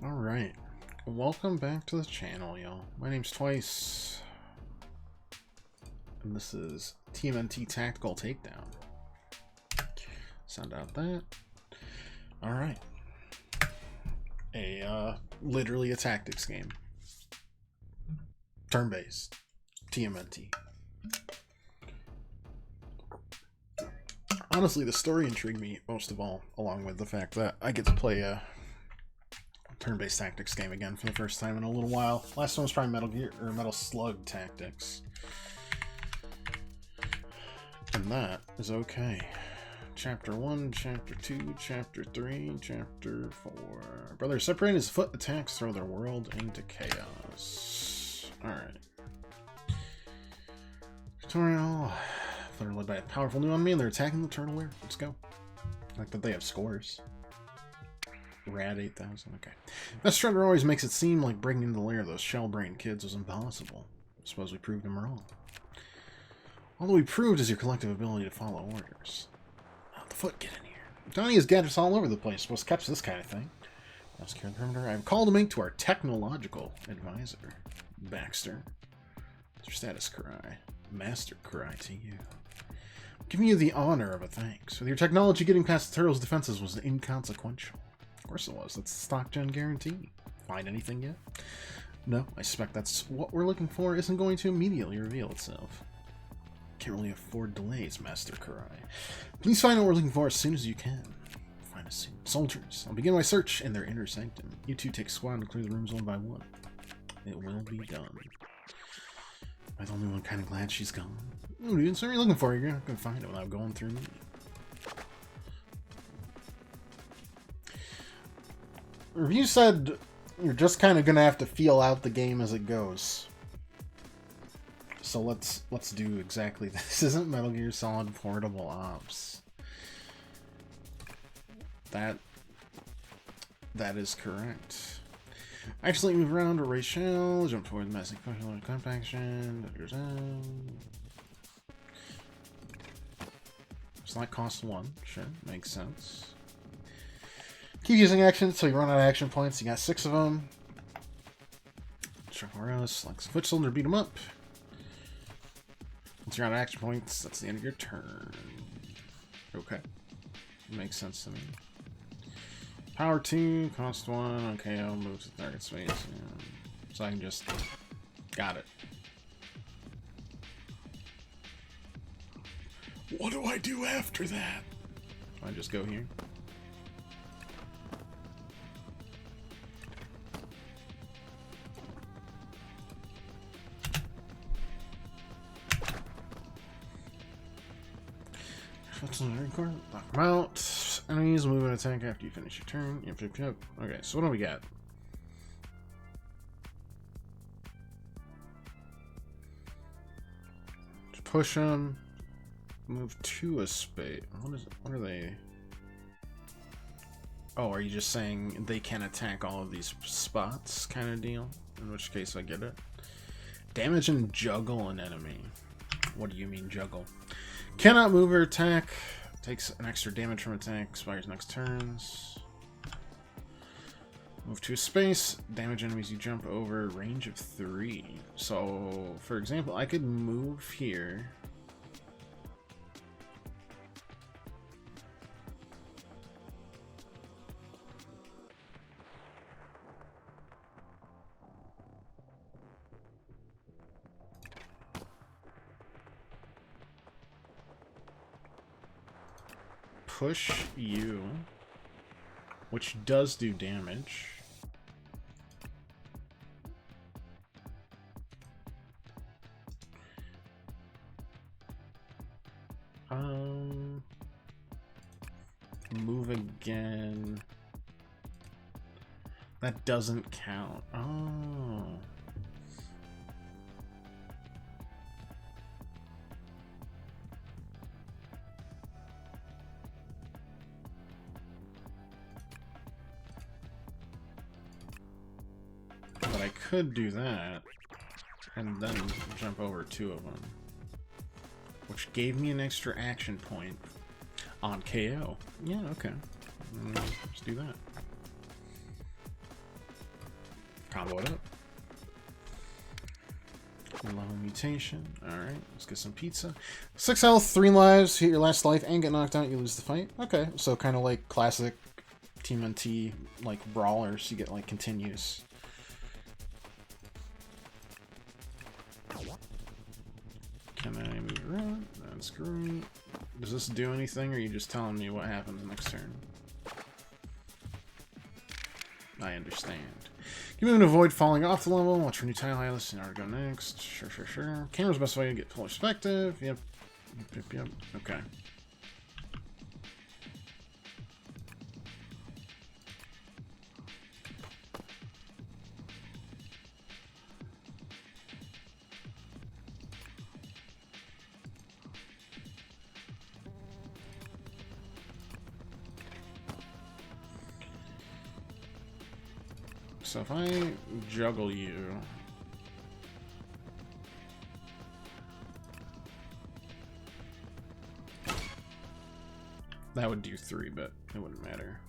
Alright, welcome back to the channel, y'all. My name's Twice, and this is TMNT Tactical Takedown. Sound out that. Alright. Literally a tactics game. Turn-based. TMNT. Honestly, the story intrigued me most of all, along with the fact that I get to play a turn-based tactics game again for the first time in a little while. Last one was probably Metal Gear or Metal Slug Tactics. And that is okay. Chapter 1, Chapter 2, Chapter 3, Chapter 4. Brothers separate as foot attacks throw their world into chaos. Alright. Tutorial. They're led by a powerful new enemy and they're attacking the turtle lair. Let's go. Like that they have scores. Rad 8000, okay. That structure always makes it seem like breaking into the lair of those shell-brained kids was impossible. I suppose we proved him wrong. All that we proved is your collective ability to follow orders. Oh, the foot, get in here. Donnie has gadgets all over the place. Supposed to catch this kind of thing. Let's secure the perimeter. I have a call to make to our technological advisor, Baxter. What's your status, Karai? Master Karai to you. I'm giving you the honor of a thanks. With your technology, getting past the turtle's defenses was inconsequential. Of course it was. That's the stock gen guarantee. Find anything yet? No, I suspect that's what we're looking for isn't going to immediately reveal itself. Can't really afford delays, Master Karai. Please find what we're looking for as soon as you can. Find us soon. Soldiers, I'll begin my search in their inner sanctum. You two take a squad and clear the rooms one by one. It will be done. Am I the only one kind of glad she's gone? Oh, dude, so what are you looking for? You're not going to find it without going through me. Review said you're just kind of going to have to feel out the game as it goes. So let's do exactly this. This isn't Metal Gear Solid Portable Ops. That is correct. Actually, move around to Rachel, jump toward the massive compaction. Select cost 1. Sure, makes sense. Keep using actions until you run out of action points. You got 6 of them. Check where else. Select foot soldier, beat him up. Once you're out of action points, that's the end of your turn. Okay. Makes sense to me. Power 2, cost 1, okay, I'll move to target space. Yeah. So I can just... Got it. What do I do after that? I just go here. Knock them out. Enemies move and attack after you finish your turn. Yep. Okay, so what do we got? Just push them. Move to a space. What are they? Oh, are you just saying they can attack all of these spots kind of deal? In which case I get it. Damage and juggle an enemy. What do you mean juggle? Cannot move or attack. Takes an extra damage from attack. Expires next turns. Move to a space. Damage enemies you jump over. Range of 3. So, for example, I could move here. Push you, which does do damage. Move again. That doesn't count. Oh. But I could do that, and then jump over 2 of them, which gave me an extra action point on KO. Yeah, okay. Let's do that. Combo it up. Low mutation. Alright, let's get some pizza. 6 health, 3 lives, hit your last life, and get knocked out, you lose the fight. Okay, so kind of like classic TMNT, like, brawlers. You get, like, continues. Can I move around? That's great. Does this do anything, or are you just telling me what happens next turn? I understand. You move to avoid falling off the level. Watch for new tile highlights in order to go next. Sure, sure, sure. Camera's the best way to get full perspective. Yep. Yep. Okay. So if I juggle you... That would do 3, but it wouldn't matter.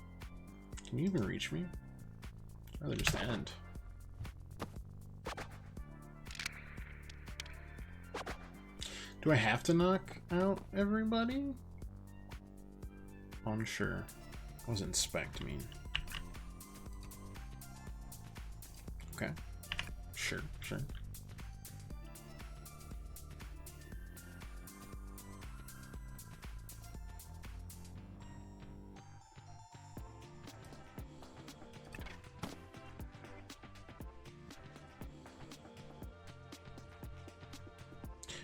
Can you even reach me? I'd rather just end. Do I have to knock out everybody? Unsure. What does inspect mean? Okay. Sure, sure.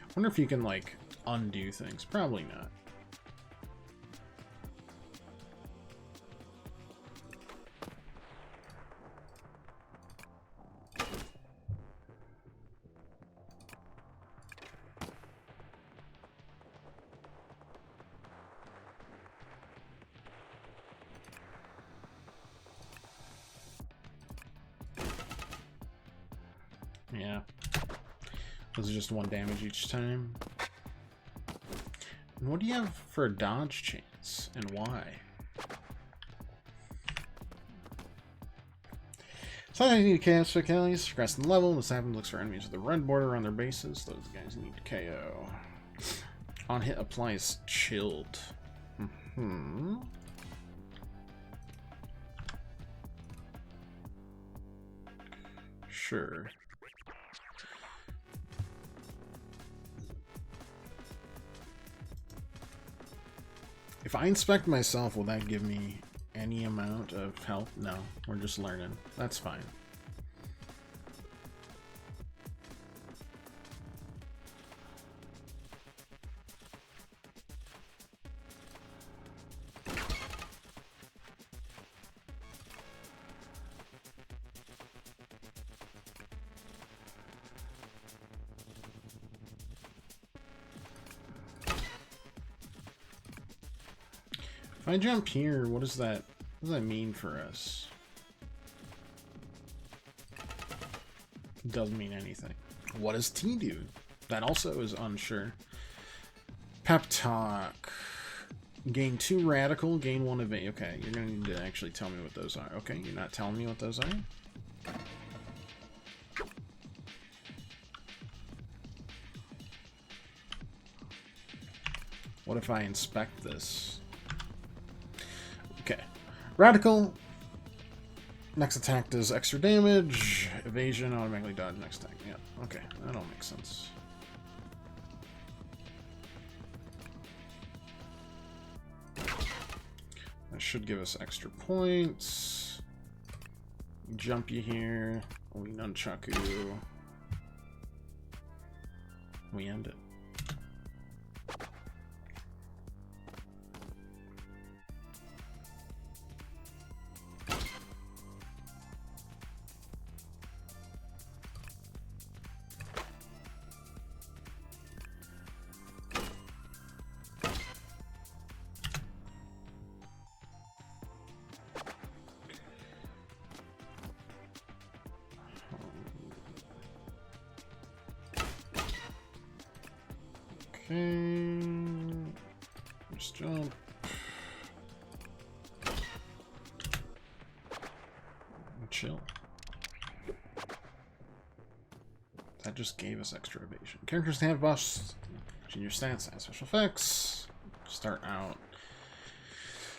I wonder if you can, like, undo things. Probably not. Yeah. This is just 1 damage each time. And what do you have for a dodge chance, and why? So I need to KO fatalities, progress in the level. This happens, looks for enemies with a red border around their bases. Those guys need to KO. On hit applies chilled. Sure. If I inspect myself, will that give me any amount of health? No, we're just learning. That's fine. If I jump here, what does that mean for us? It doesn't mean anything. What does T do? That also is unsure. Pep talk. Gain 2 radical, gain 1 evade. Okay, you're gonna need to actually tell me what those are. Okay, you're not telling me what those are? What if I inspect this? Okay. Radical. Next attack does extra damage. Evasion, automatically dodge next attack. Yeah, okay. That all makes sense. That should give us extra points. Jump you here. We nunchuck you. We end it. Okay, just jump. Chill. That just gave us extra evasion. Characters have buffs. Change your stats, add special effects. Start out.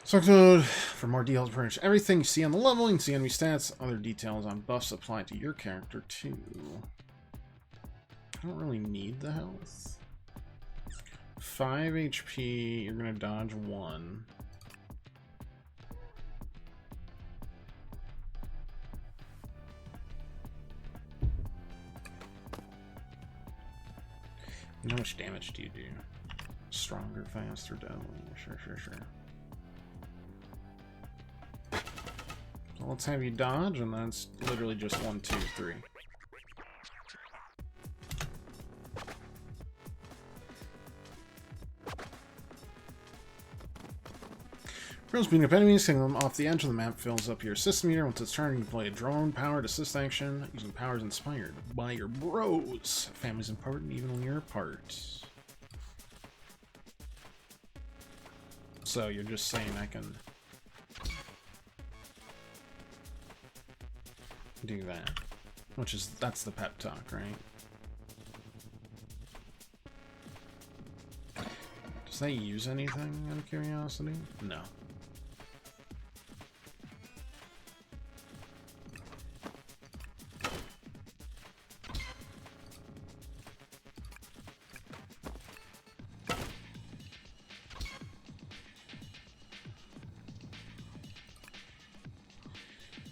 Select mode for more details. Pretty much everything you see on the level. You can see enemy stats. Other details on buffs apply to your character too. I don't really need the health. 5 HP. You're gonna dodge 1. How much damage do you do? Stronger, faster, deadly. Sure. So let's have you dodge, and that's literally just 1, 2, 3. Drills beating up enemies, taking them off the edge of the map fills up your assist meter. Once it's turned, you can play a drone-powered assist action using powers inspired by your bros. Family's important even when you're apart. So you're just saying I can do that, that's the pep talk, right? Does that use anything out of curiosity? No.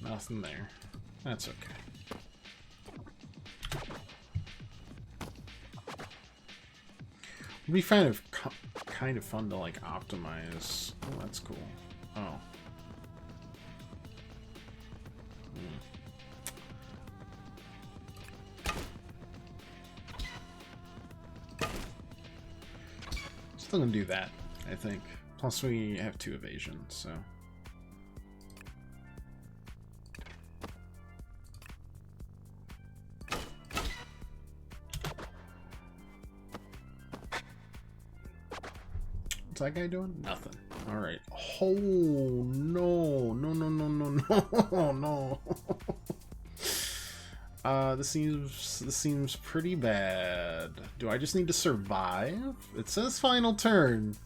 Nothing there. That's okay. It'd be kind of fun to like optimize. Oh, that's cool. Oh. Still gonna do that, I think. Plus we have 2 evasions, so. What's that guy doing? Nothing. Alright. Oh, no. No. This seems pretty bad. Do I just need to survive? It says final turn.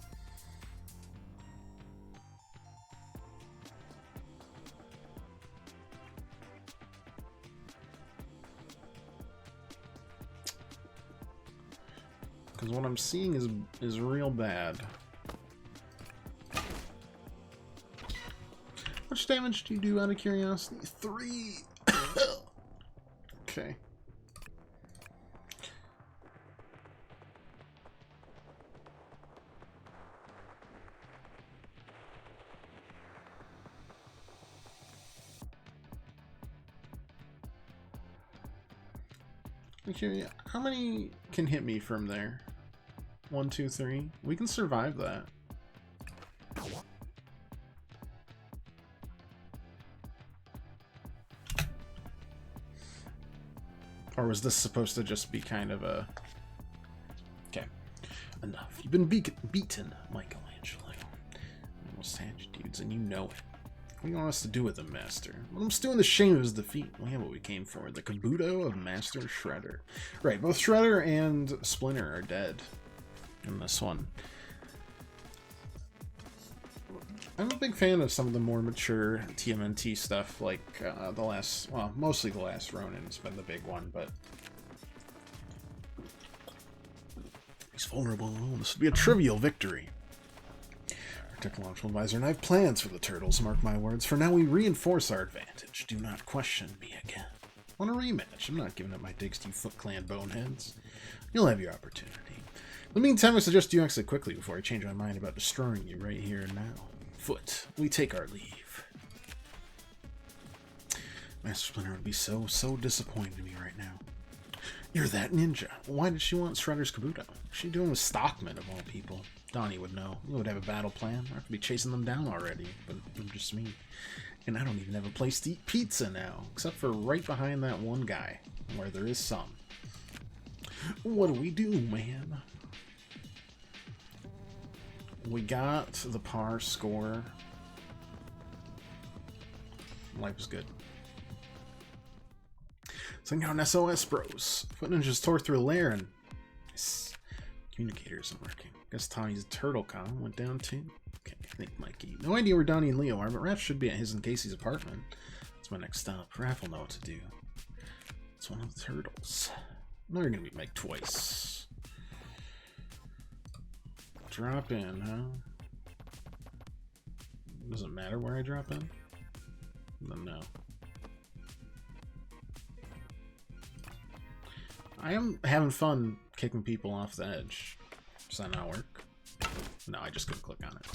Because what I'm seeing is real bad. How much damage do you do out of curiosity? 3! Okay. Okay, how many can hit me from there? 1, 2, 3. We can survive that. Or was this supposed to just be kind of a... Okay. Enough. You've been beaten, Michelangelo. Almost had you dudes, and you know it. What do you want us to do with them, Master? Well, I'm still in the shame of his defeat. We have what we came for. The Kabuto of Master Shredder. Right, both Shredder and Splinter are dead in this one. I'm a big fan of some of the more mature TMNT stuff, like the last, well, mostly the last Ronin's been the big one, but he's vulnerable. This would be a trivial victory. Our technological advisor and I have plans for the turtles, mark my words. For now, we reinforce our advantage. Do not question me again. Want a rematch? I'm not giving up my digs to you Foot Clan boneheads. You'll have your opportunity. In the meantime, I suggest you exit quickly before I change my mind about destroying you right here and now. Foot, we take our leave. Master Splinter would be so disappointed in me right now. You're that ninja. Why did she want Shredder's Kabuto? What's she doing with Stockman, of all people? Donnie would know. He would have a battle plan. I have to be chasing them down already, but I'm just me. And I don't even have a place to eat pizza now, except for right behind that one guy, where there is some. What do we do, man? We got the par score. Life is good. Sending out an SOS, bros. Foot ninjas tore through a lair and... Yes. Communicator isn't working. Guess Tawny's turtle comm went down too. Okay, I think Mikey. No idea where Donnie and Leo are, but Raph should be at his and Casey's apartment. That's my next stop. Raph will know what to do. It's one of the turtles. No, you're gonna be Mike twice. Drop in, huh? Does it matter where I drop in? Then no. I am having fun kicking people off the edge. Does that not work? No, I just couldn't click on it.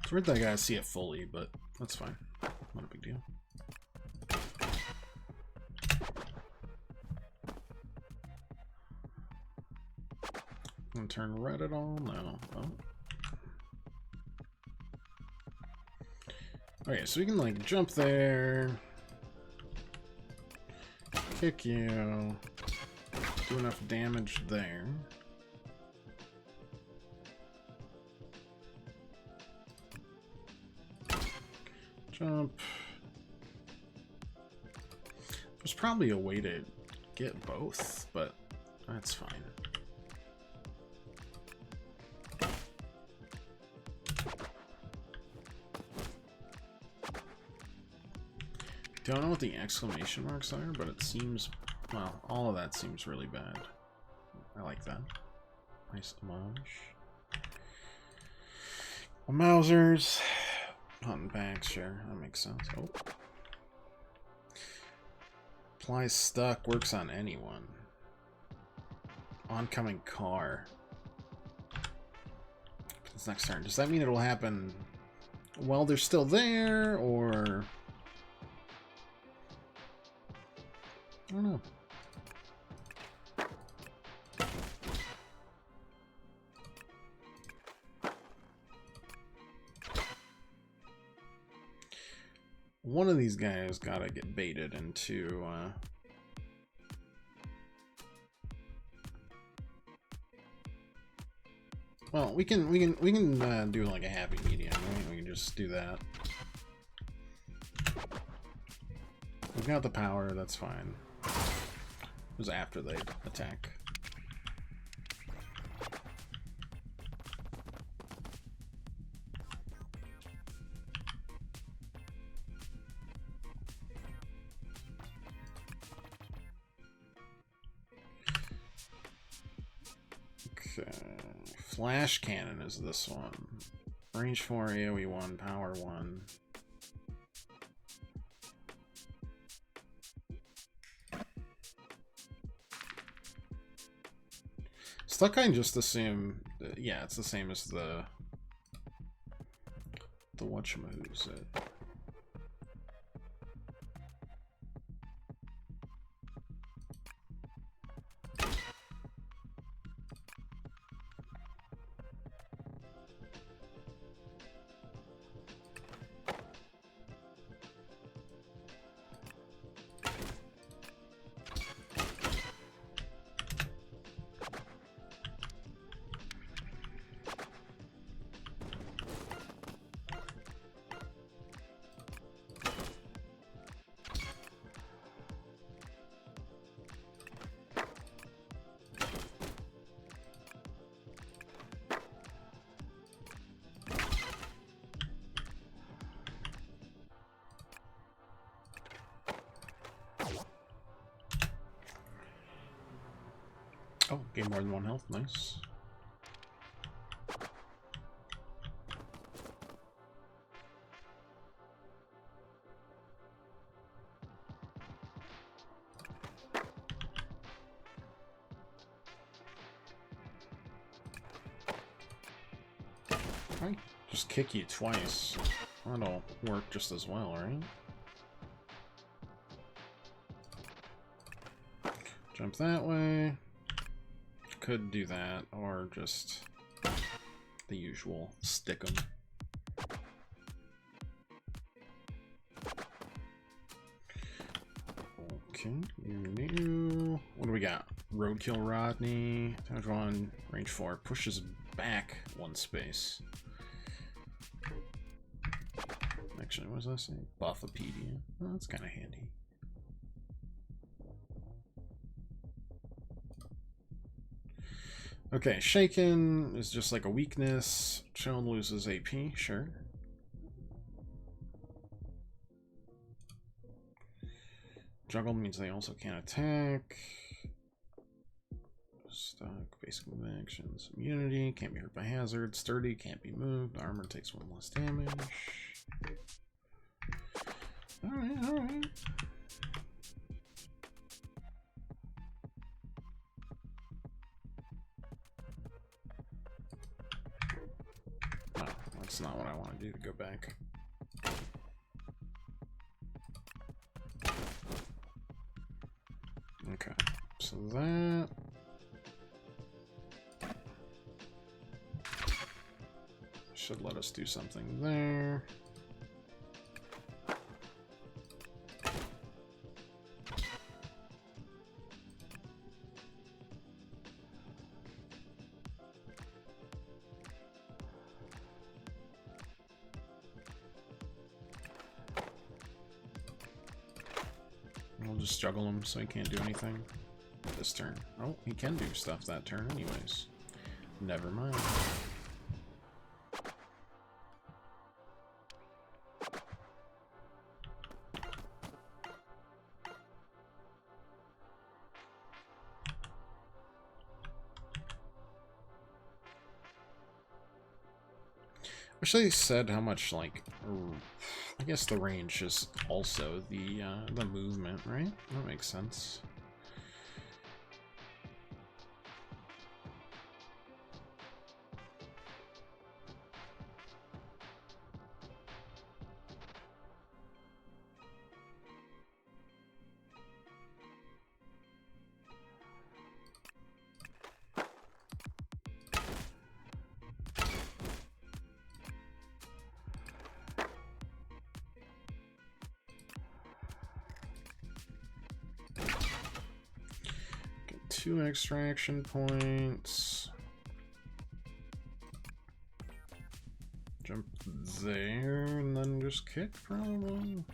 It's weird that I gotta see it fully, but that's fine. Not a big deal. Gonna turn red at all? No. Oh. Okay, so we can like jump there, kick you, do enough damage there. Jump. There's probably a way to get both, but that's fine. Don't know what the exclamation marks are, but it seems, well, all of that seems really bad. I like that. Nice homage. Mausers. Hunting packs, sure. That makes sense. Oh. Applies stuck, works on anyone. Oncoming car. It's next turn. Does that mean it'll happen while they're still there, or... I don't know. One of these guys gotta get baited into well, we can do like a happy medium, right? We can just do that. We've got the power, that's fine. It was after they attack. Okay. Flash cannon is this one. Range 4, AoE 1, power 1. Stuck, I just assume, yeah, it's the same as the whatchamahoo's it. Oh, gain more than 1 health, nice. I just kick you twice. That'll work just as well, right? Jump that way. Could do that, or just the usual stick 'em. Okay, you go. What do we got? Roadkill Rodney. Damage 1, range 4. Pushes back 1 space. Actually, what does that say? Buffopedia. Oh, that's kind of handy. Okay, Shaken is just like a weakness. Chill loses AP, sure. Juggle means they also can't attack. Stuck, basic move actions. Immunity, can't be hurt by hazard. Sturdy, can't be moved. Armor takes 1 less damage. Alright, alright. No, that's not what I want to do to go back. Okay, so that... should let us do something there. We'll just juggle him so he can't do anything this turn. Oh, he can do stuff that turn anyways. Never mind. Wish they said how much, like, I guess the range is also the movement, right? That makes sense. Get 2 extraction points. Jump there and then just kick, probably.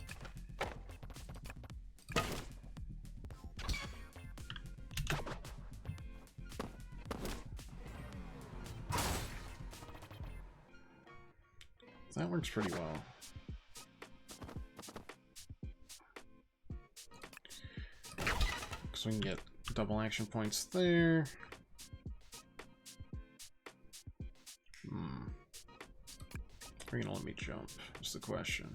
That works pretty well. So we can get double action points there. Are you gonna let me jump? Is the question.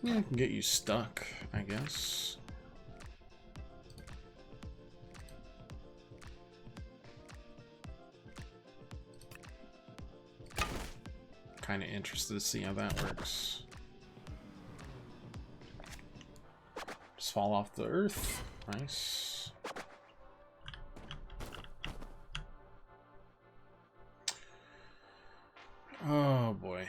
Yeah, I can get you stuck, I guess. Kind of interested to see how that works. Just fall off the earth. Nice. Oh boy.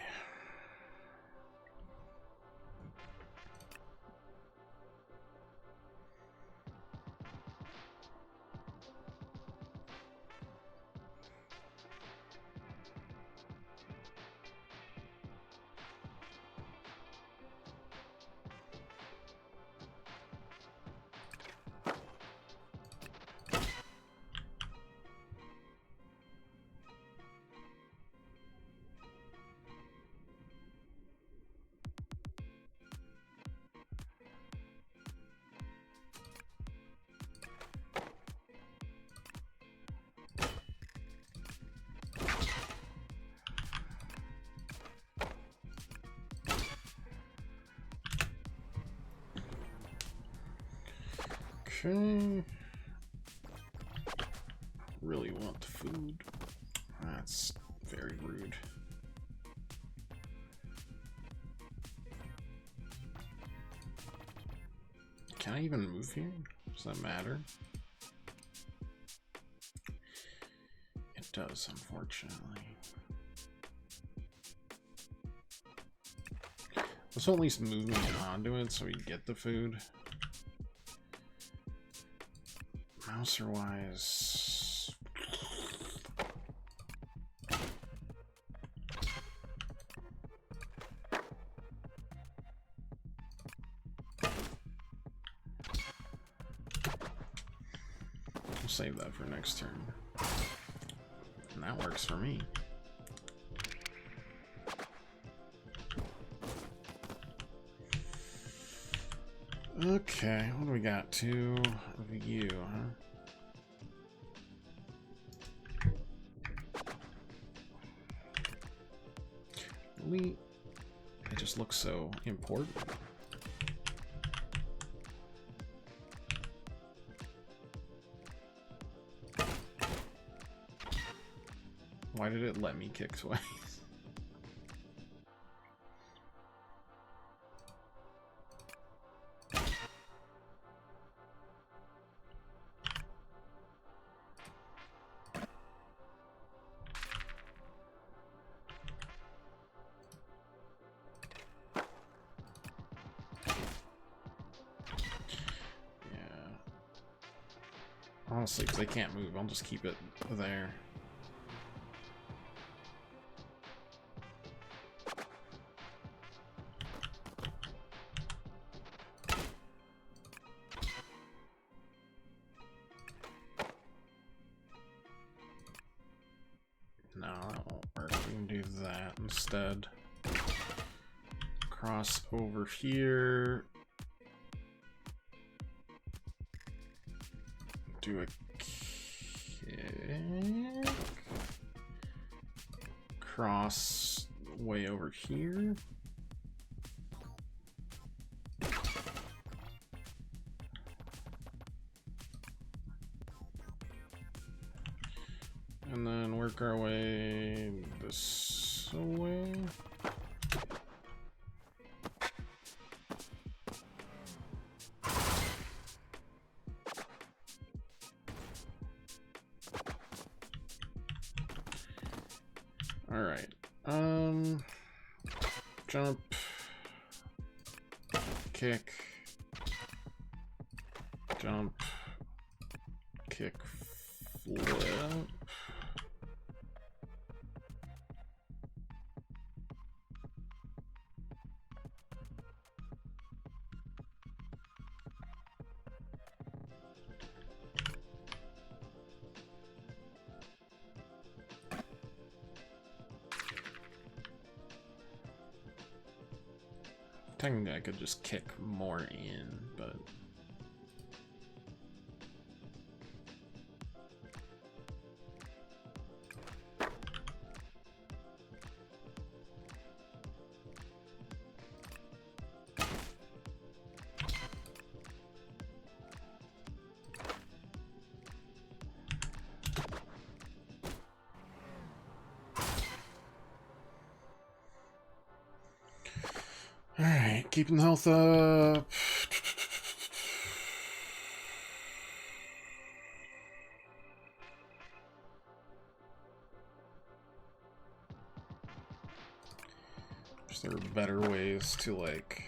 Okay. Really want the food. That's very rude. Can I even move here? Does that matter? It does, unfortunately. Let's at least move me onto it so we get the food. Mouser-wise... We'll save that for next turn. And that works for me. Okay, what do we got? 2 of you, huh? Really? It just looks so important. Why did it let me kick twice? Honestly, because they can't move, I'll just keep it there. No, that won't work. We can do that instead. Cross over here. Do a kick. Cross way over here. And then work our way this way. Alright, jump, kick, jump, kick, flip. Technically, I could just kick more in, but... Alright, keeping the health up. Is there better ways to, like...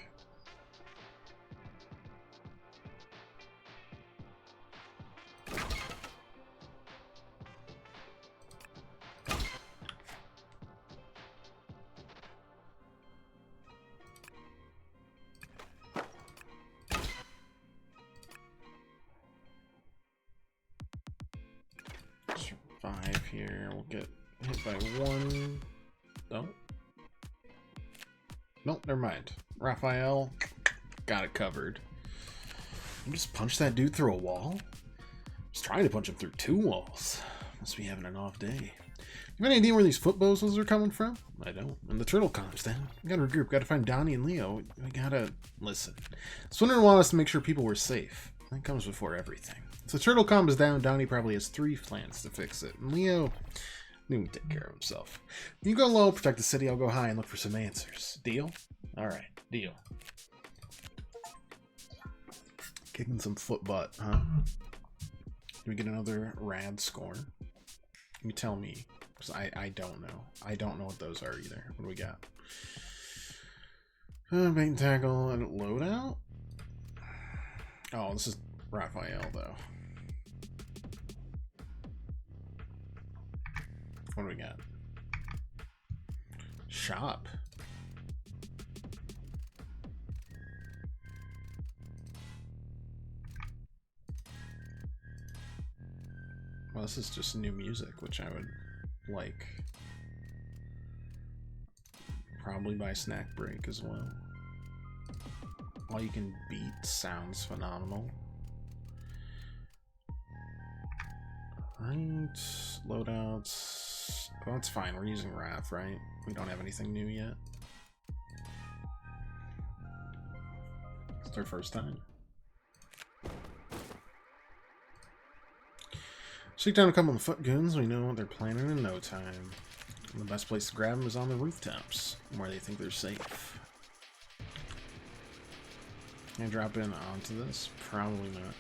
Survive here. We'll get hit by 1. No. Nope, never mind. Raphael got it covered. You just punch that dude through a wall? I was trying to punch him through 2 walls. Must be having an off day. You have any idea where these foot bozos are coming from? I don't. And the turtle comes then. We gotta regroup. Gotta find Donnie and Leo. We gotta listen. Swinner wanted us to make sure people were safe. That comes before everything. If the turtle comb is down, Donnie probably has 3 plans to fix it. And Leo, he can take care of himself. You go low, protect the city, I'll go high and look for some answers. Deal? Alright, deal. Kicking some foot butt, huh? Do we get another rad score? You tell me. Because I don't know. I don't know what those are either. What do we got? Bait and tackle and loadout? Oh, this is Raphael, though. What do we got? Shop. Well, this is just new music, which I would like. Probably buy Snack Break as well. All you can beat sounds phenomenal. Right, loadouts. Well, that's fine. We're using Raph, right? We don't have anything new yet. It's our first time. Shake down a couple of foot goons. We know what they're planning in no time. And the best place to grab them is on the rooftops, where they think they're safe. Can I drop in onto this? Probably not.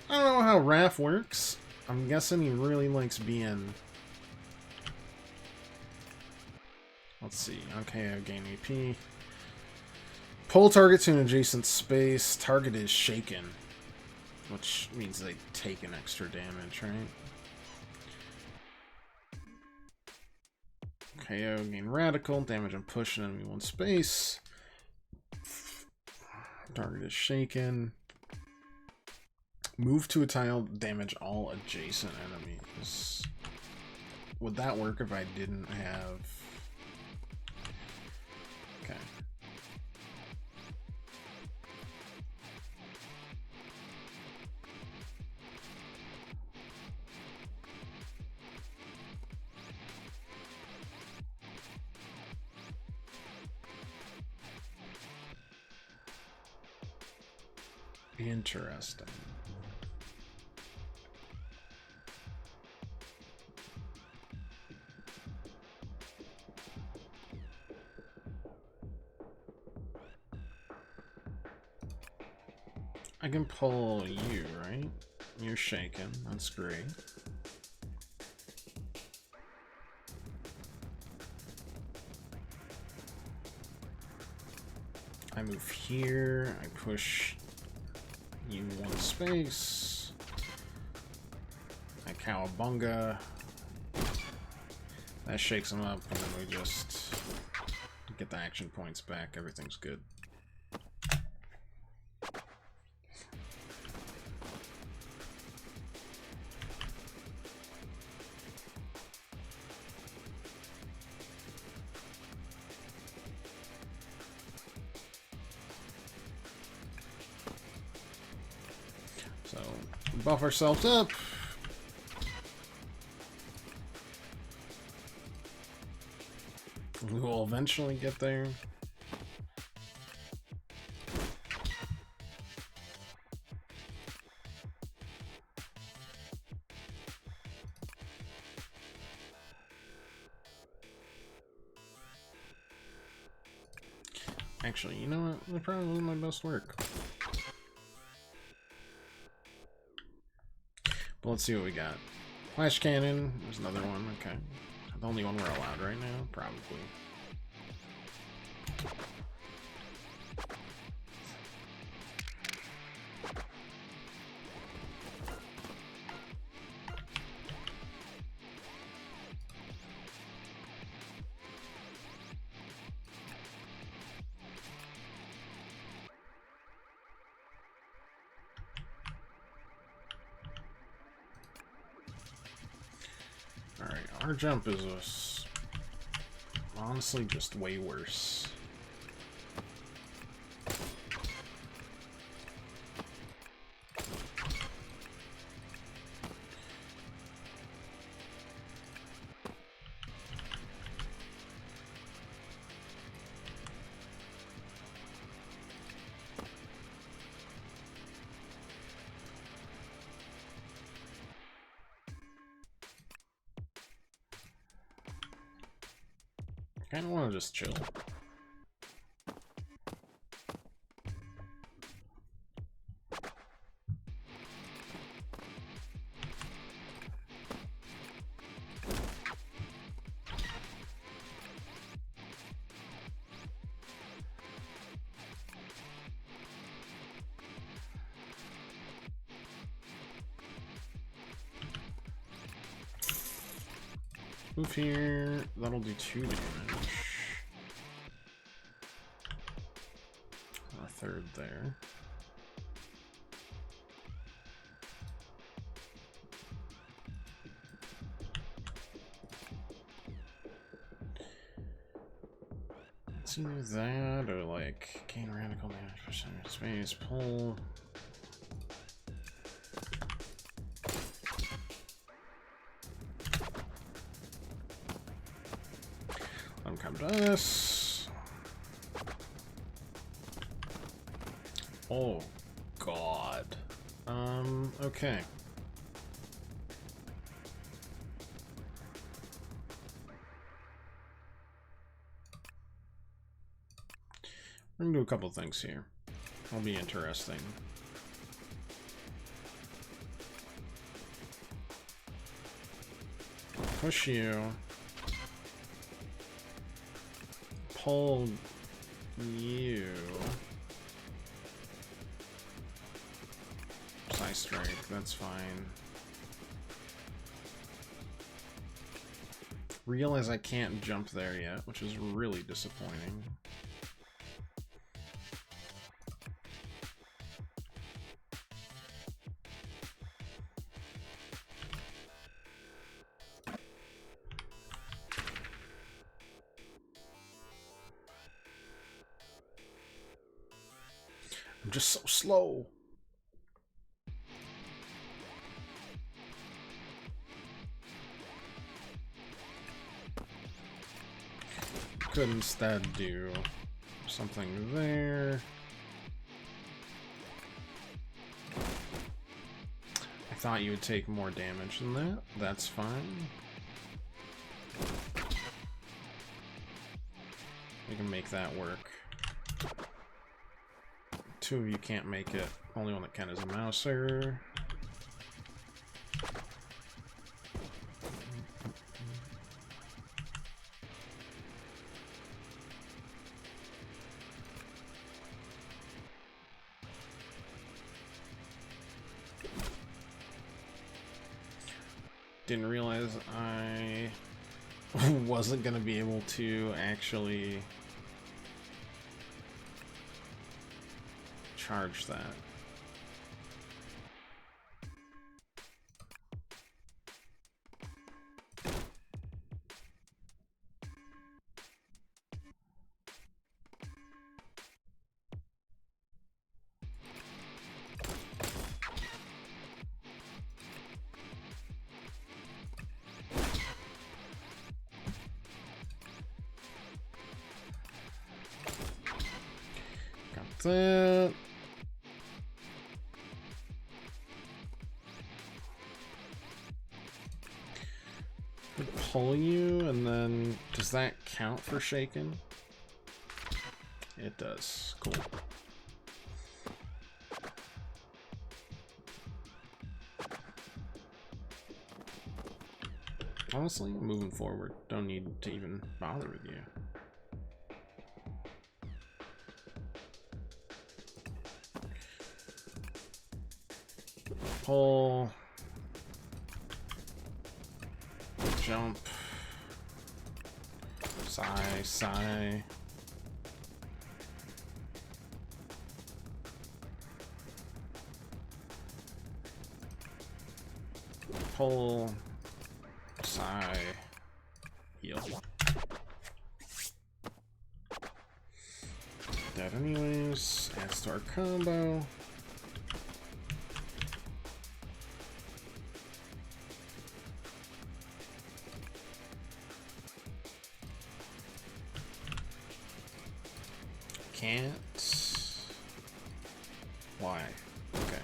I don't know how Raph works. I'm guessing he really likes being... Let's see. Okay, I gain AP. Pull target to an adjacent space. Target is shaken. Which means they take an extra damage, right? KO, gain radical. Damage and push an enemy 1 space. Target is shaken. Move to a tile, damage all adjacent enemies. Would that work if I didn't have... Okay. Interesting. I can pull you, right? You're shaking. That's great. I move here. I push you 1 space. I cowabunga. That shakes him up, and then we just get the action points back. Everything's good. So, buff ourselves up. We will eventually get there. Actually, you know what? That probably wasn't my best work. But let's see what we got. Flash cannon. There's another one. Okay. The only one we're allowed right now? Probably. Alright, our jump is honestly just way worse. kinda wanna just chill. Move here. That'll do 2 damage. A third there. It's either that or like gain radical damage percentage space, pull. Come to us. Oh God. Okay. We're gonna do a couple things here. That'll be interesting. Push you. Pull you. Side strike, that's fine. Realize I can't jump there yet, which is really disappointing. I'm just so slow. Could instead do something there. I thought you would take more damage than that. That's fine. We can make that work. 2 of you can't make it. Only one that can is a mouser. Didn't realize I wasn't gonna be able to actually charge that. Got that. Pull you, and then does that count for shaken? It does. Cool. Honestly, moving forward, don't need to even bother with you. Pull. Jump. Sigh, sigh. Pull. Sigh. Heal. Dead anyways. Add star combo. Can't. Why? Okay.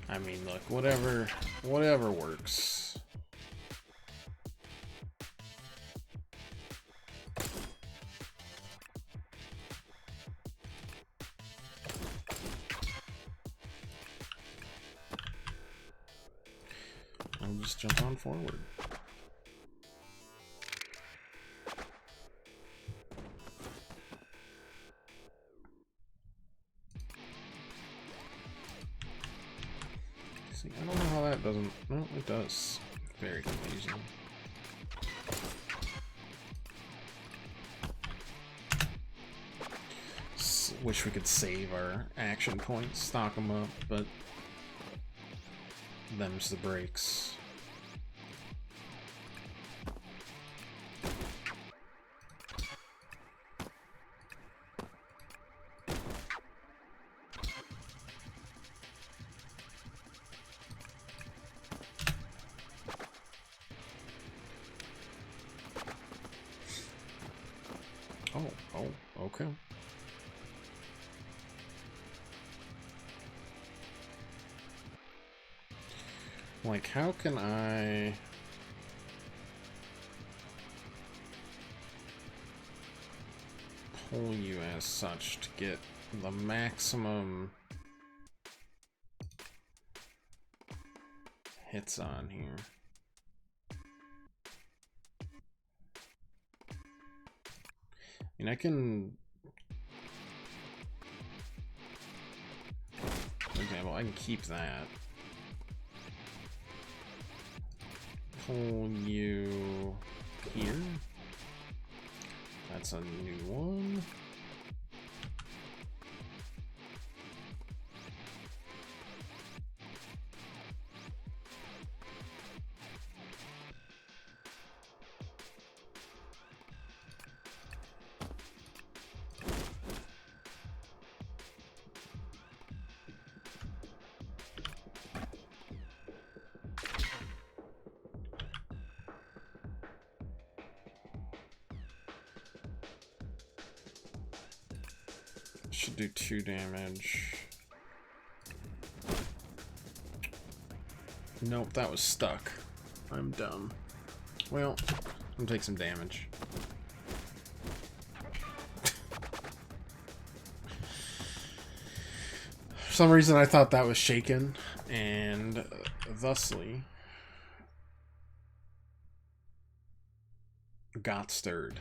I mean, look, whatever works. I'll just jump on forward. See, I don't know how that doesn't... No, it does. Very confusing. Wish we could save our action points, stock them up, but them's the breaks. Oh, okay. Like, how can I... pull you as such to get the maximum hits on here? I mean, I can... For example, I can keep that. Pull you here. That's a new one. Should do 2 damage. Nope, that was stuck. I'm dumb. Well, I'm gonna take some damage. For some reason I thought that was shaken, and thusly got stirred.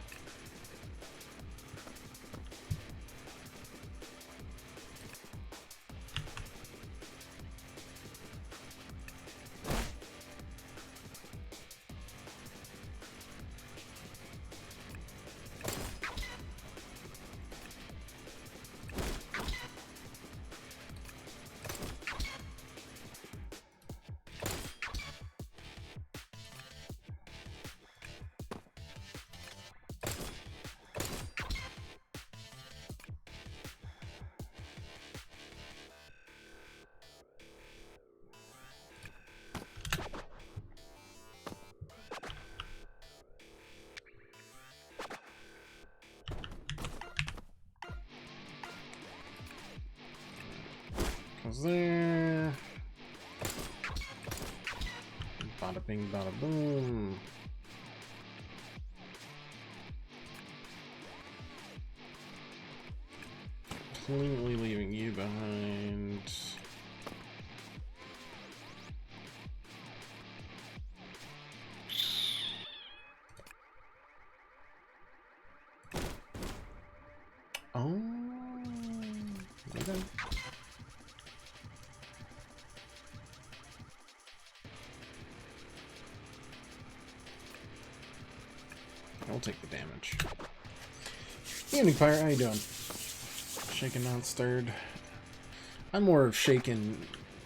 There. Bada bing, bada boom. Completely leaving you behind. Oh, okay. I'll take the damage. Evening Fire, how you doing? Shaken, not stirred. I'm more of shaken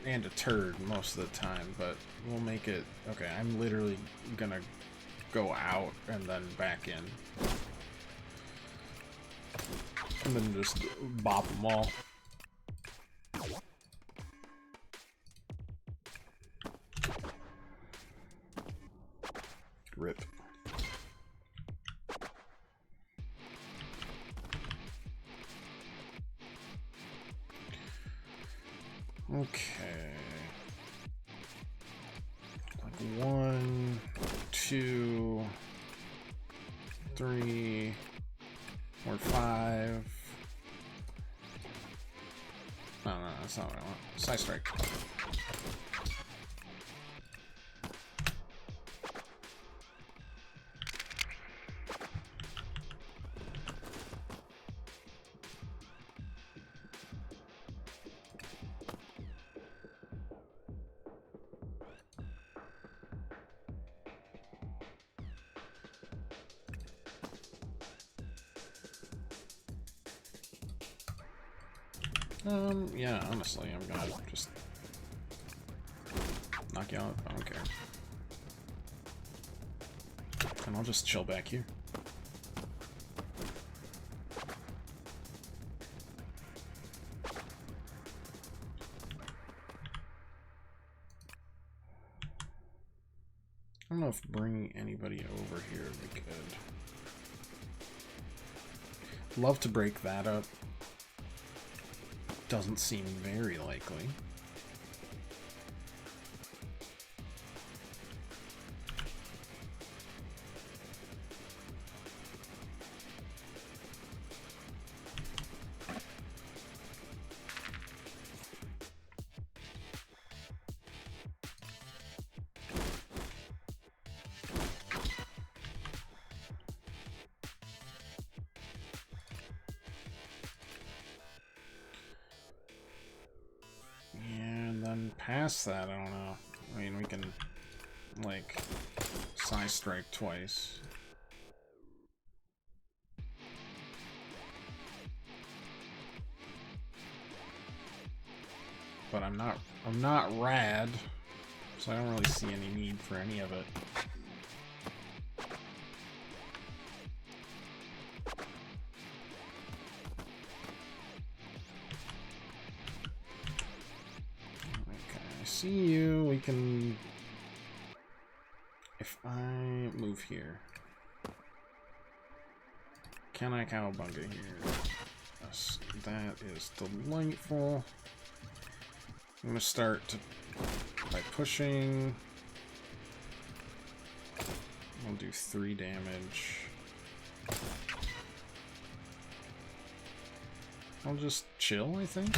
and a turd most of the time, but we'll make it... Okay, I'm literally gonna go out and then back in. And then just bop them all. Rip. Okay. Like 1, 2, 3, 4, 5. No, that's not what I want. Side strike. Yeah, honestly, I'm gonna just knock you out. I don't care. And I'll just chill back here. I don't know if bringing anybody over here would be good. Love to break that up. Doesn't seem very likely. Past that, I don't know. I mean, we can, like, side strike twice. But I'm not rad, so I don't really see any need for any of it. See you, we can, if I move here, can I cowabunga here? Yes, that is delightful. I'm gonna start by pushing. I'll do 3 damage. I'll just chill, I think.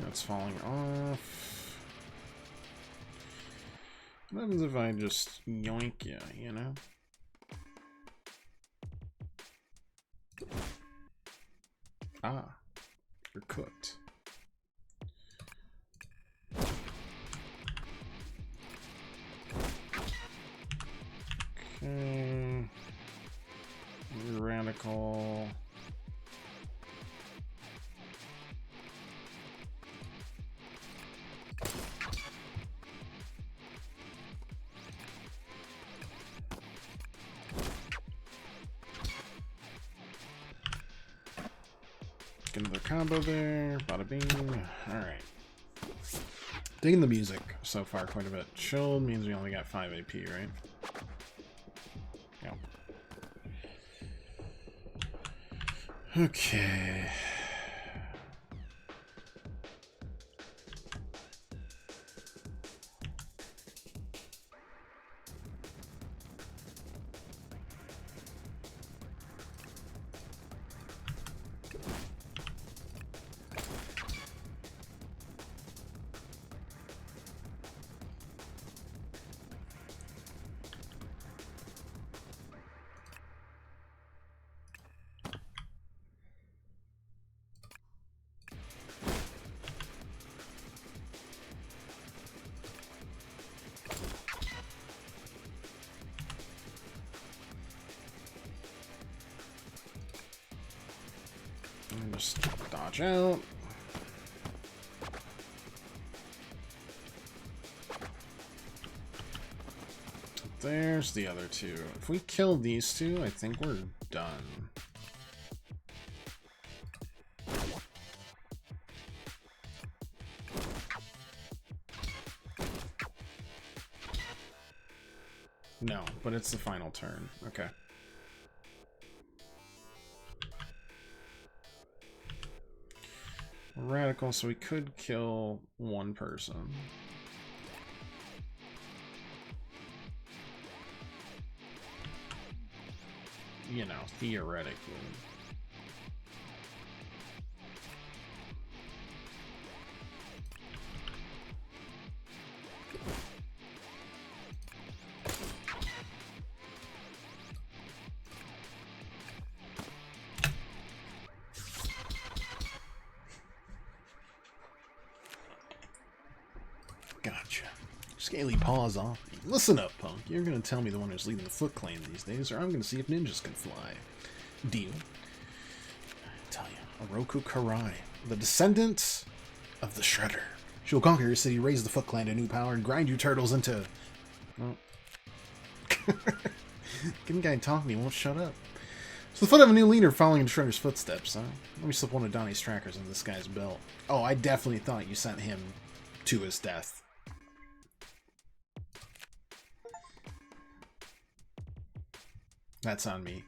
That's falling off. What happens if I just yoink ya, you know? Ah, you're cooked. Okay. Radical. Get another combo there. Bada bing. Alright. Digging the music so far quite a bit. Chilled means we only got 5 AP, right? Yeah. Okay. Just dodge out. There's the other two. If we kill these two, I think we're done. No, but it's the final turn. Okay. Radical, so we could kill one person. You know, theoretically. Gotcha. Scaly paws off me. Listen up, punk. You're gonna tell me the one who's leading the Foot Clan these days, or I'm gonna see if ninjas can fly. Deal? I tell you, Oroku Karai, the descendant of the Shredder. She will conquer your city, raise the Foot Clan to new power, and grind you turtles into... Well... Getting guy talking, he won't shut up. So the foot of a new leader following in Shredder's footsteps, huh? Let me slip one of Donnie's trackers into this guy's belt. Oh, I definitely thought you sent him to his death. That's on me.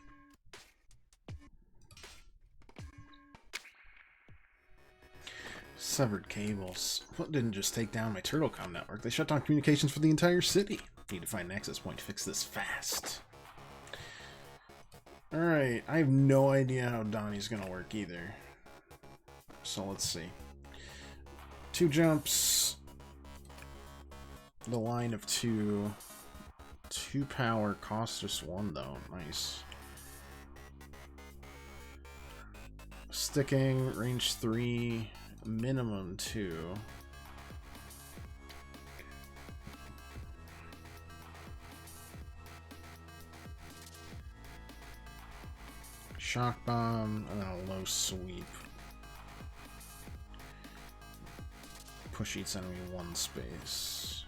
Severed cables. Foot didn't just take down my TurtleCom network. They shut down communications for the entire city. Need to find an access point to fix this fast. Alright, I have no idea how Donnie's gonna work either. So let's see. 2 jumps. The line of 2. 2 power, cost us 1 though. Nice. Sticking, range 3, minimum 2. Shock bomb, and then a low sweep. Push each enemy 1 space.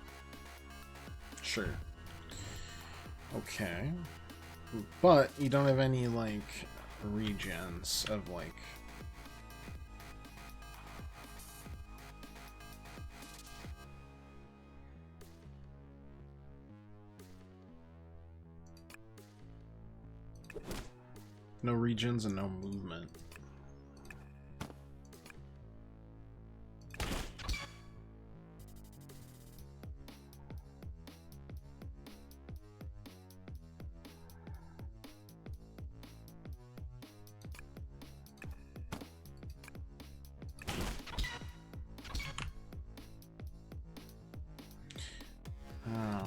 Sure. Okay. But you don't have any, like, regens of, like... No regions and no movement.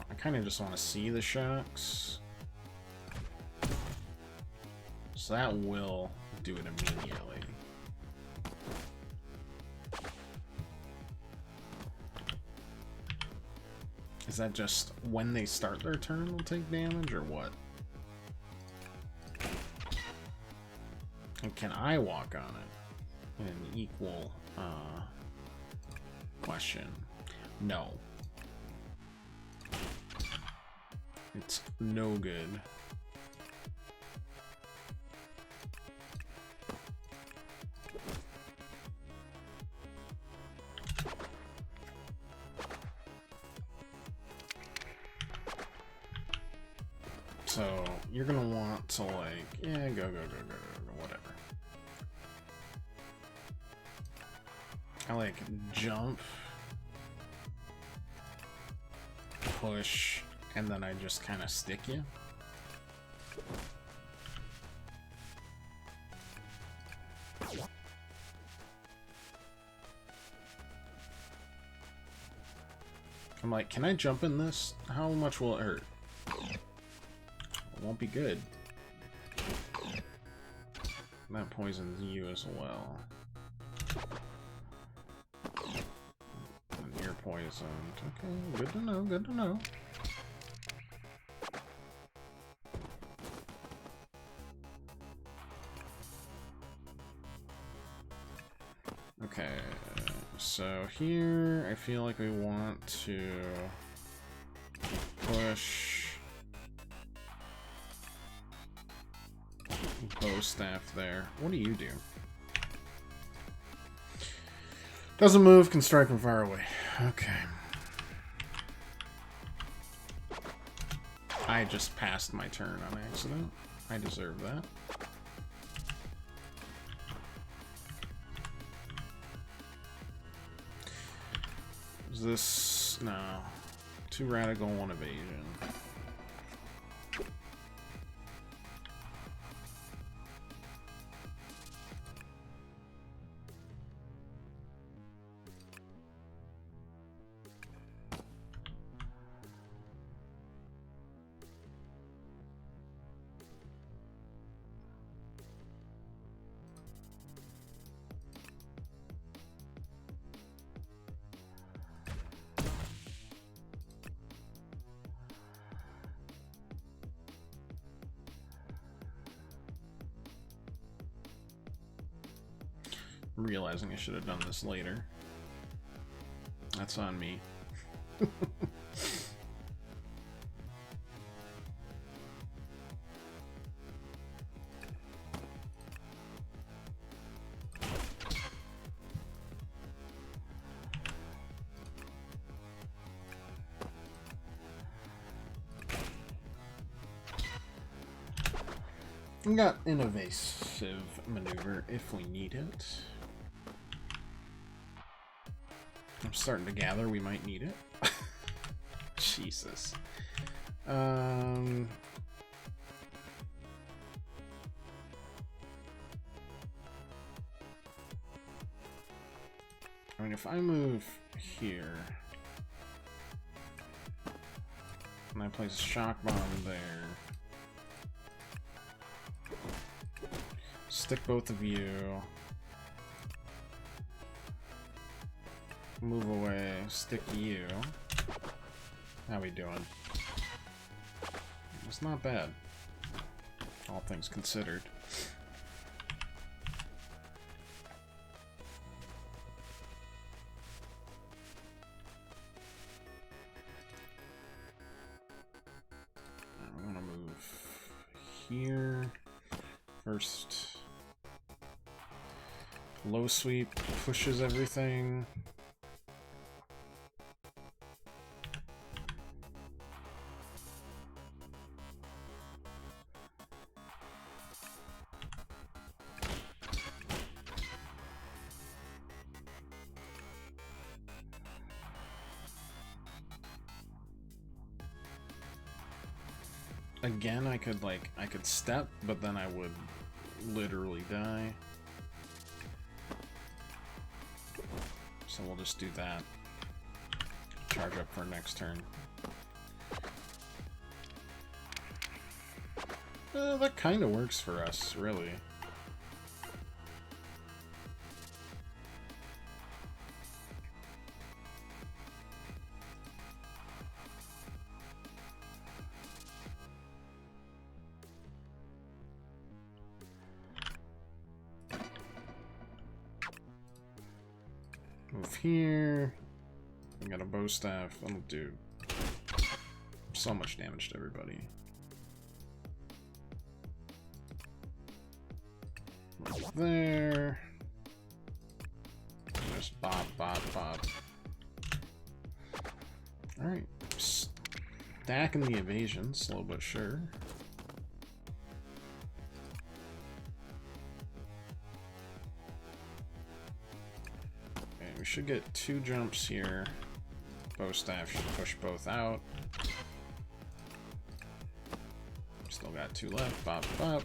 I kind of just want to see the shocks. So that will do it immediately. Is that just when they start their turn they'll take damage, or what? And can I walk on it? An equal question. No. It's no good. So you're gonna want to, like, yeah, go, whatever. I like jump, push, and then I just kind of stick you. I'm like, can I jump in this? How much will it hurt? It won't be good. That poisons you as well. And you're poisoned. Okay, good to know, good to know. Okay, so here I feel like we want to push bow staff there. What do you do? Doesn't move, can strike from far away. Okay. I just passed my turn on accident. I deserve that. Is this... no. 2 radical, 1 evasion. realizing I should have done this later. That's on me. We got an evasive maneuver if we need it. I'm starting to gather we might need it. Jesus. I mean, if I move here and I place a shock bomb there, stick both of you, move away, stick you. How we doing? It's not bad, all things considered. I'm gonna move here first. Low sweep pushes everything. Again, I could step, but then I would literally die. So we'll just do that. Charge up for next turn. That kind of works for us, really. Move here. I got a bow staff. That'll do so much damage to everybody. Move there. Just bop, bop, bop. Alright. Stacking the evasion, slow but sure. We should get 2 jumps here. Bow staff should push both out. Still got 2 left. Bop, bop.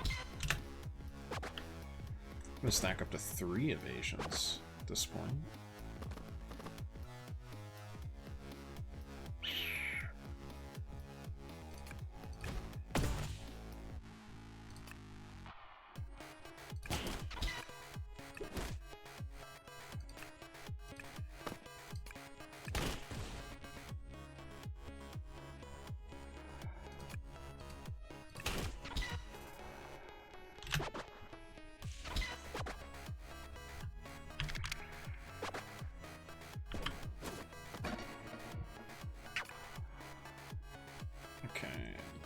I'm gonna stack up to 3 evasions at this point.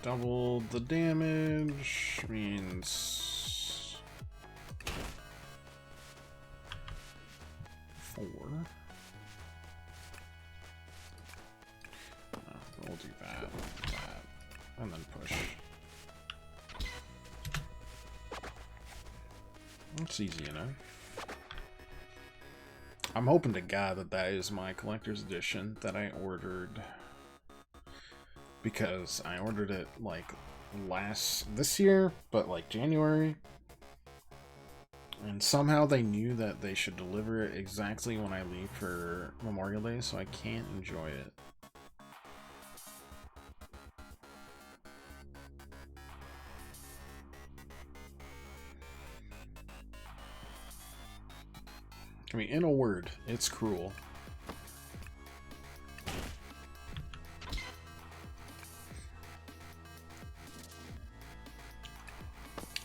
Double the damage means 4. We'll do that, and then push. That's easy enough. I'm hoping to God that that is my collector's edition that I ordered. Because I ordered it like this year, but like January, and somehow they knew that they should deliver it exactly when I leave for Memorial Day, so I can't enjoy it. I mean, in a word, it's cruel.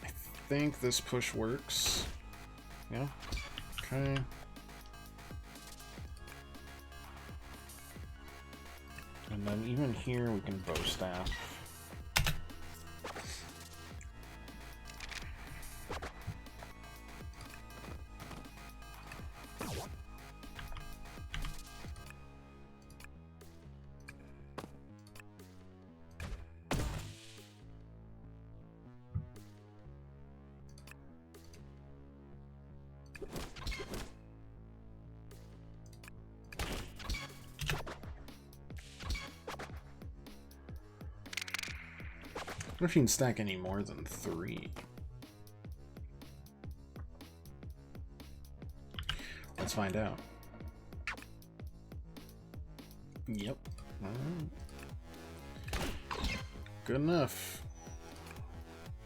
I think this push works. Yeah? Okay. Okay. And then even here we can bow staff. I wonder if you can stack any more than 3. Let's find out. Yep. Alright. Good enough.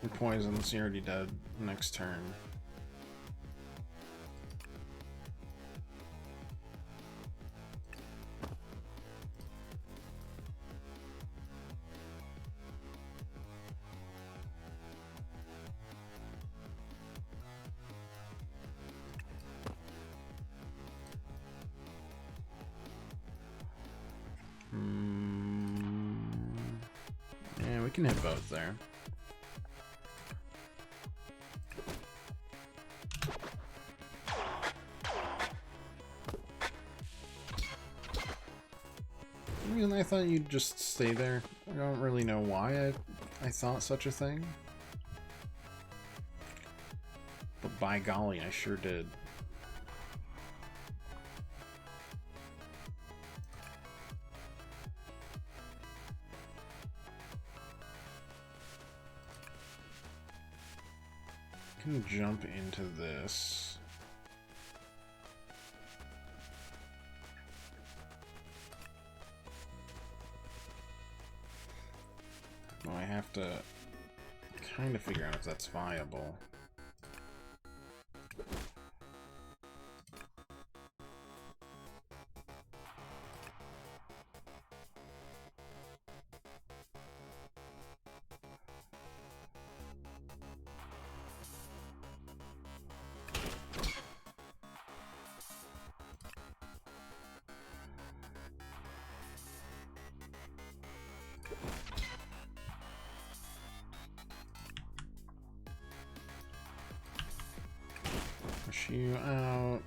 And poison's already dead next turn. Yeah, we can hit both there. I mean, I thought you'd just stay there. I don't really know why I thought such a thing. But by golly, I sure did. Can jump into this. Well, I have to kind of figure out if that's viable. Push you out.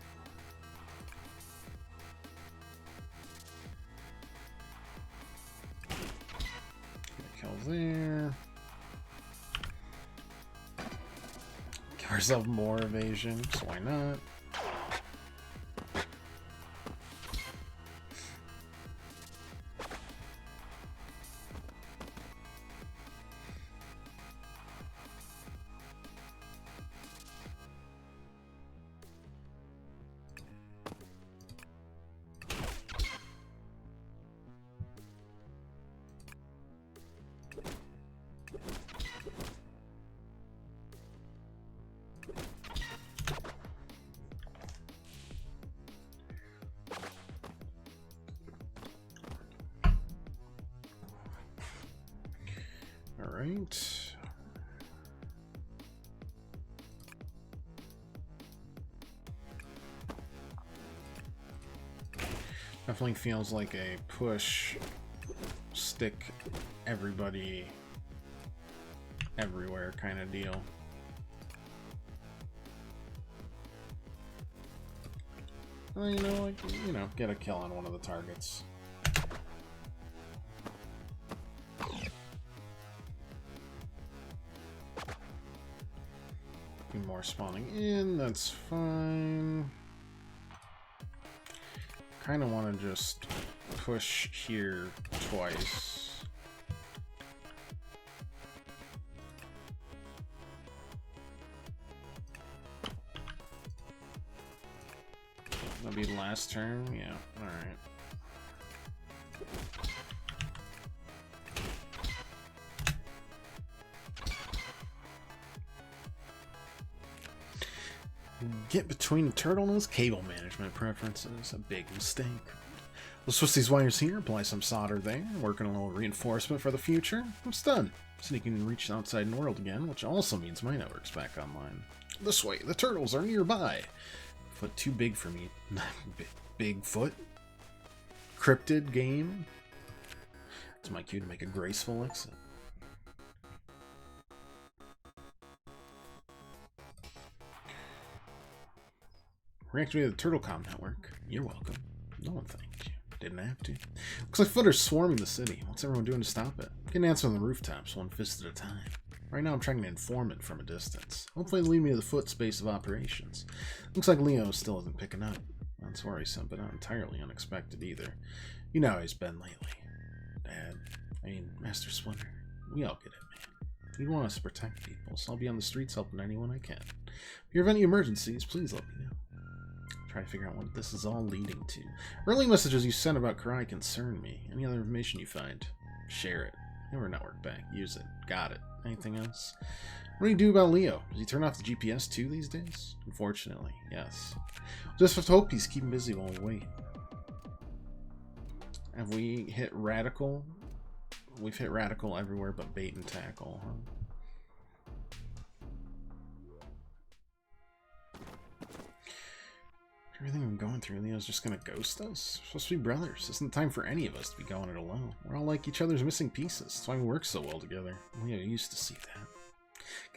Kill there. Give ourselves more evasion, so why not? Alright. Definitely feels like a push, stick everybody everywhere kind of deal. Well, get a kill on one of the targets. More spawning in, that's fine. Kind of want to just push here twice. That'll be last turn, yeah, alright. Get between the turtle and his cable management preferences. A big mistake. We'll switch these wires here, apply some solder there, work on a little reinforcement for the future. It's done. Sneaking and reach the outside world again, which also means my network's back online. This way, the turtles are nearby. Foot too big for me. Big foot? Cryptid game? It's my cue to make a graceful exit. Reactivated the TurtleCom network. You're welcome. No one thanked you. Didn't have to. Looks like footers swarming the city. What's everyone doing to stop it? Get an answer on the rooftops, one fist at a time. Right now I'm trying to inform it from a distance. Hopefully it'll lead me to the foot space of operations. Looks like Leo still isn't picking up. That's worrisome, but not entirely unexpected either. You know how he's been lately. Dad. Master Splinter. We all get it, man. You want us to protect people, so I'll be on the streets helping anyone I can. If you have any emergencies, please let me know. Try to figure out what this is all leading to. Early messages you sent about Karai concern me. Any other information you find, share it. Never network back. Use it. Got it. Anything else? What do you do about Leo? Does he turn off the GPS too these days? Unfortunately, yes. Just have to hope he's keeping busy while we wait. Have we hit radical? We've hit radical everywhere but bait and tackle, huh? Everything I'm going through, Leo's just gonna ghost us? We're supposed to be brothers. Isn't time for any of us to be going it alone. We're all like each other's missing pieces. That's why we work so well together. Leo used to see that.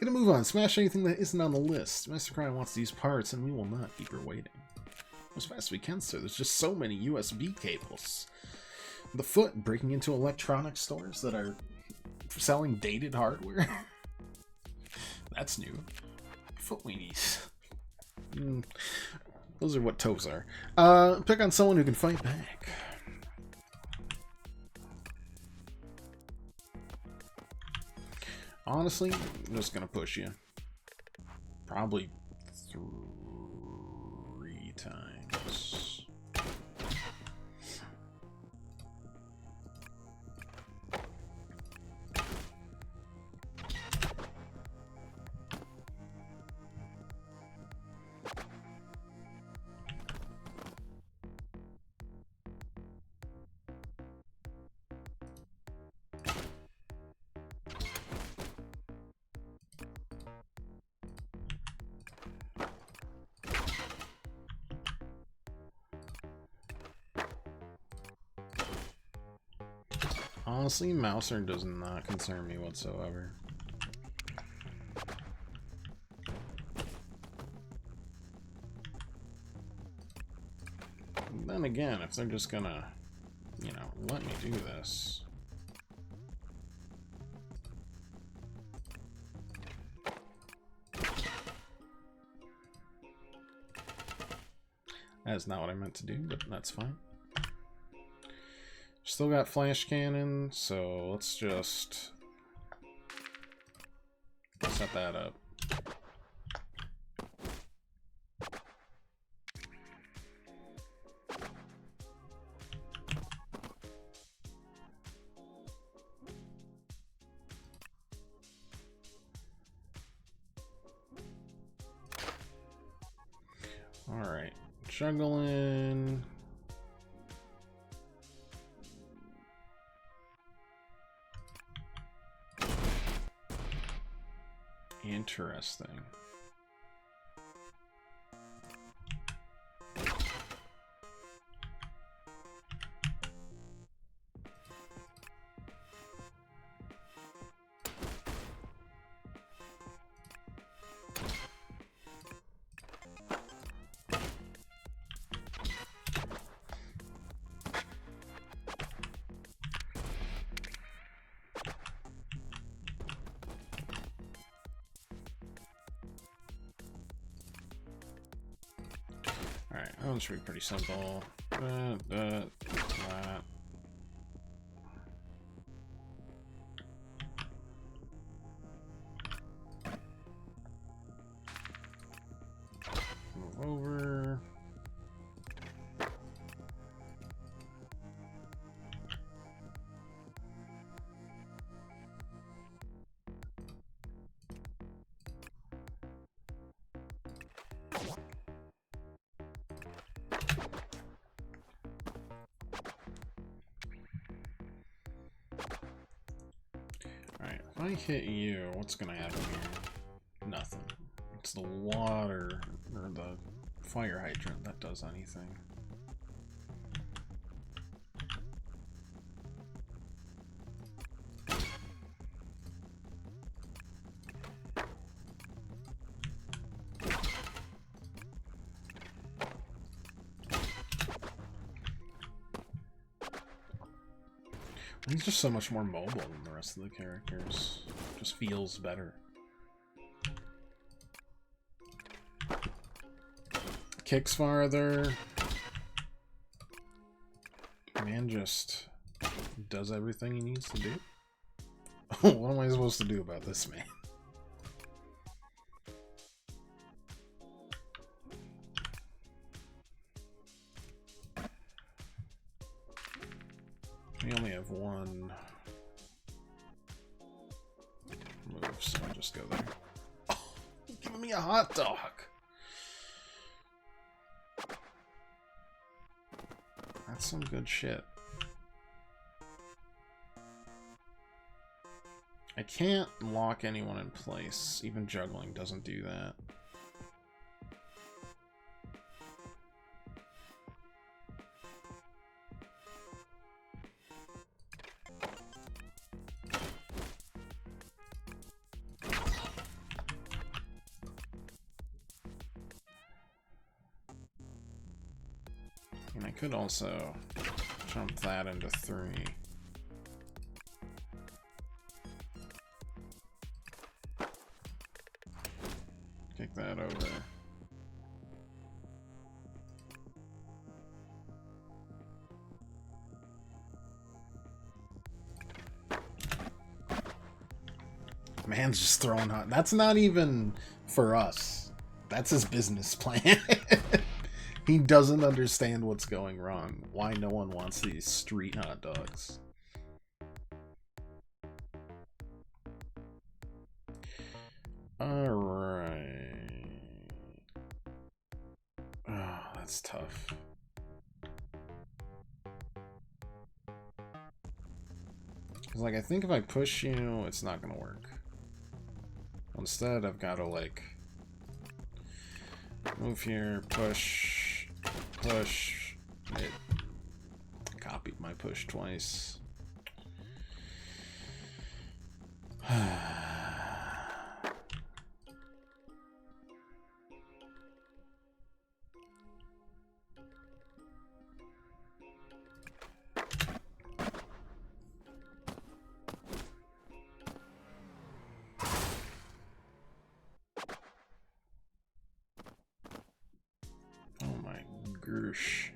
Get a move on. Smash anything that isn't on the list. Master Cry wants these parts, and we will not keep her waiting. As fast as we can, sir. There's just so many USB cables. The foot breaking into electronic stores that are selling dated hardware. That's new. Foot weenies. Those are what toes are. Pick on someone who can fight back. Honestly, I'm just gonna push you. Probably 3 times. Honestly, Mouser does not concern me whatsoever. And then again, if they're just gonna, you know, let me do this. That is not what I meant to do, but that's fine. Still got flash cannon, so let's just set that up. All right, juggling. Interesting. Alright, that one should be pretty simple. That. Move over. If I hit you, what's gonna happen here? Nothing. It's the water, or the fire hydrant that does anything. He's just so much more mobile than the rest of the characters. Just feels better. Kicks farther. Man just does everything he needs to do. What am I supposed to do about this man? We only have one move, so I'll just go there. Oh, he's giving me a hot dog! That's some good shit. I can't lock anyone in place. Even juggling doesn't do that. And I could also jump that into 3. Kick that over. Man's just throwing hot. That's not even for us. That's his business plan. He doesn't understand what's going wrong. Why no one wants these street hot dogs. Alright. Oh, that's tough. Cause like, I think if I push you, it's not gonna work. Instead, I've got to like move here, push, push. It copied my push twice. Gersh.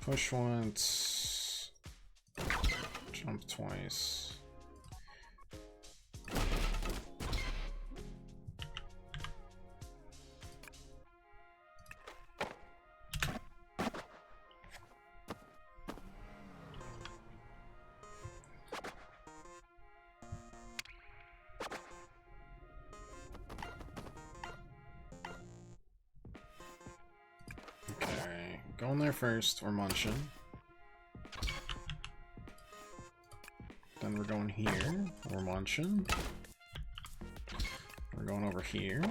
Push once, jump twice. Going there first, we're munching. Then we're going here, we're munching. We're going over here.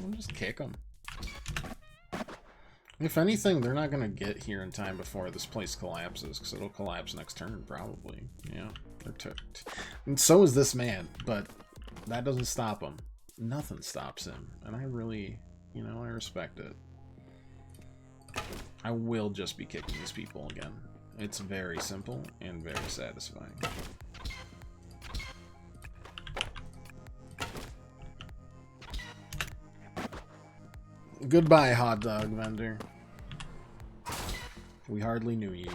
We'll just kick them. If anything, they're not gonna get here in time before this place collapses, because it'll collapse next turn, probably. Yeah, they're ticked. And so is this man, but that doesn't stop him. Nothing stops him. And I really, you know, I respect it. I will just be kicking these people again. It's very simple and very satisfying. Goodbye, hot dog vendor. We hardly knew ye.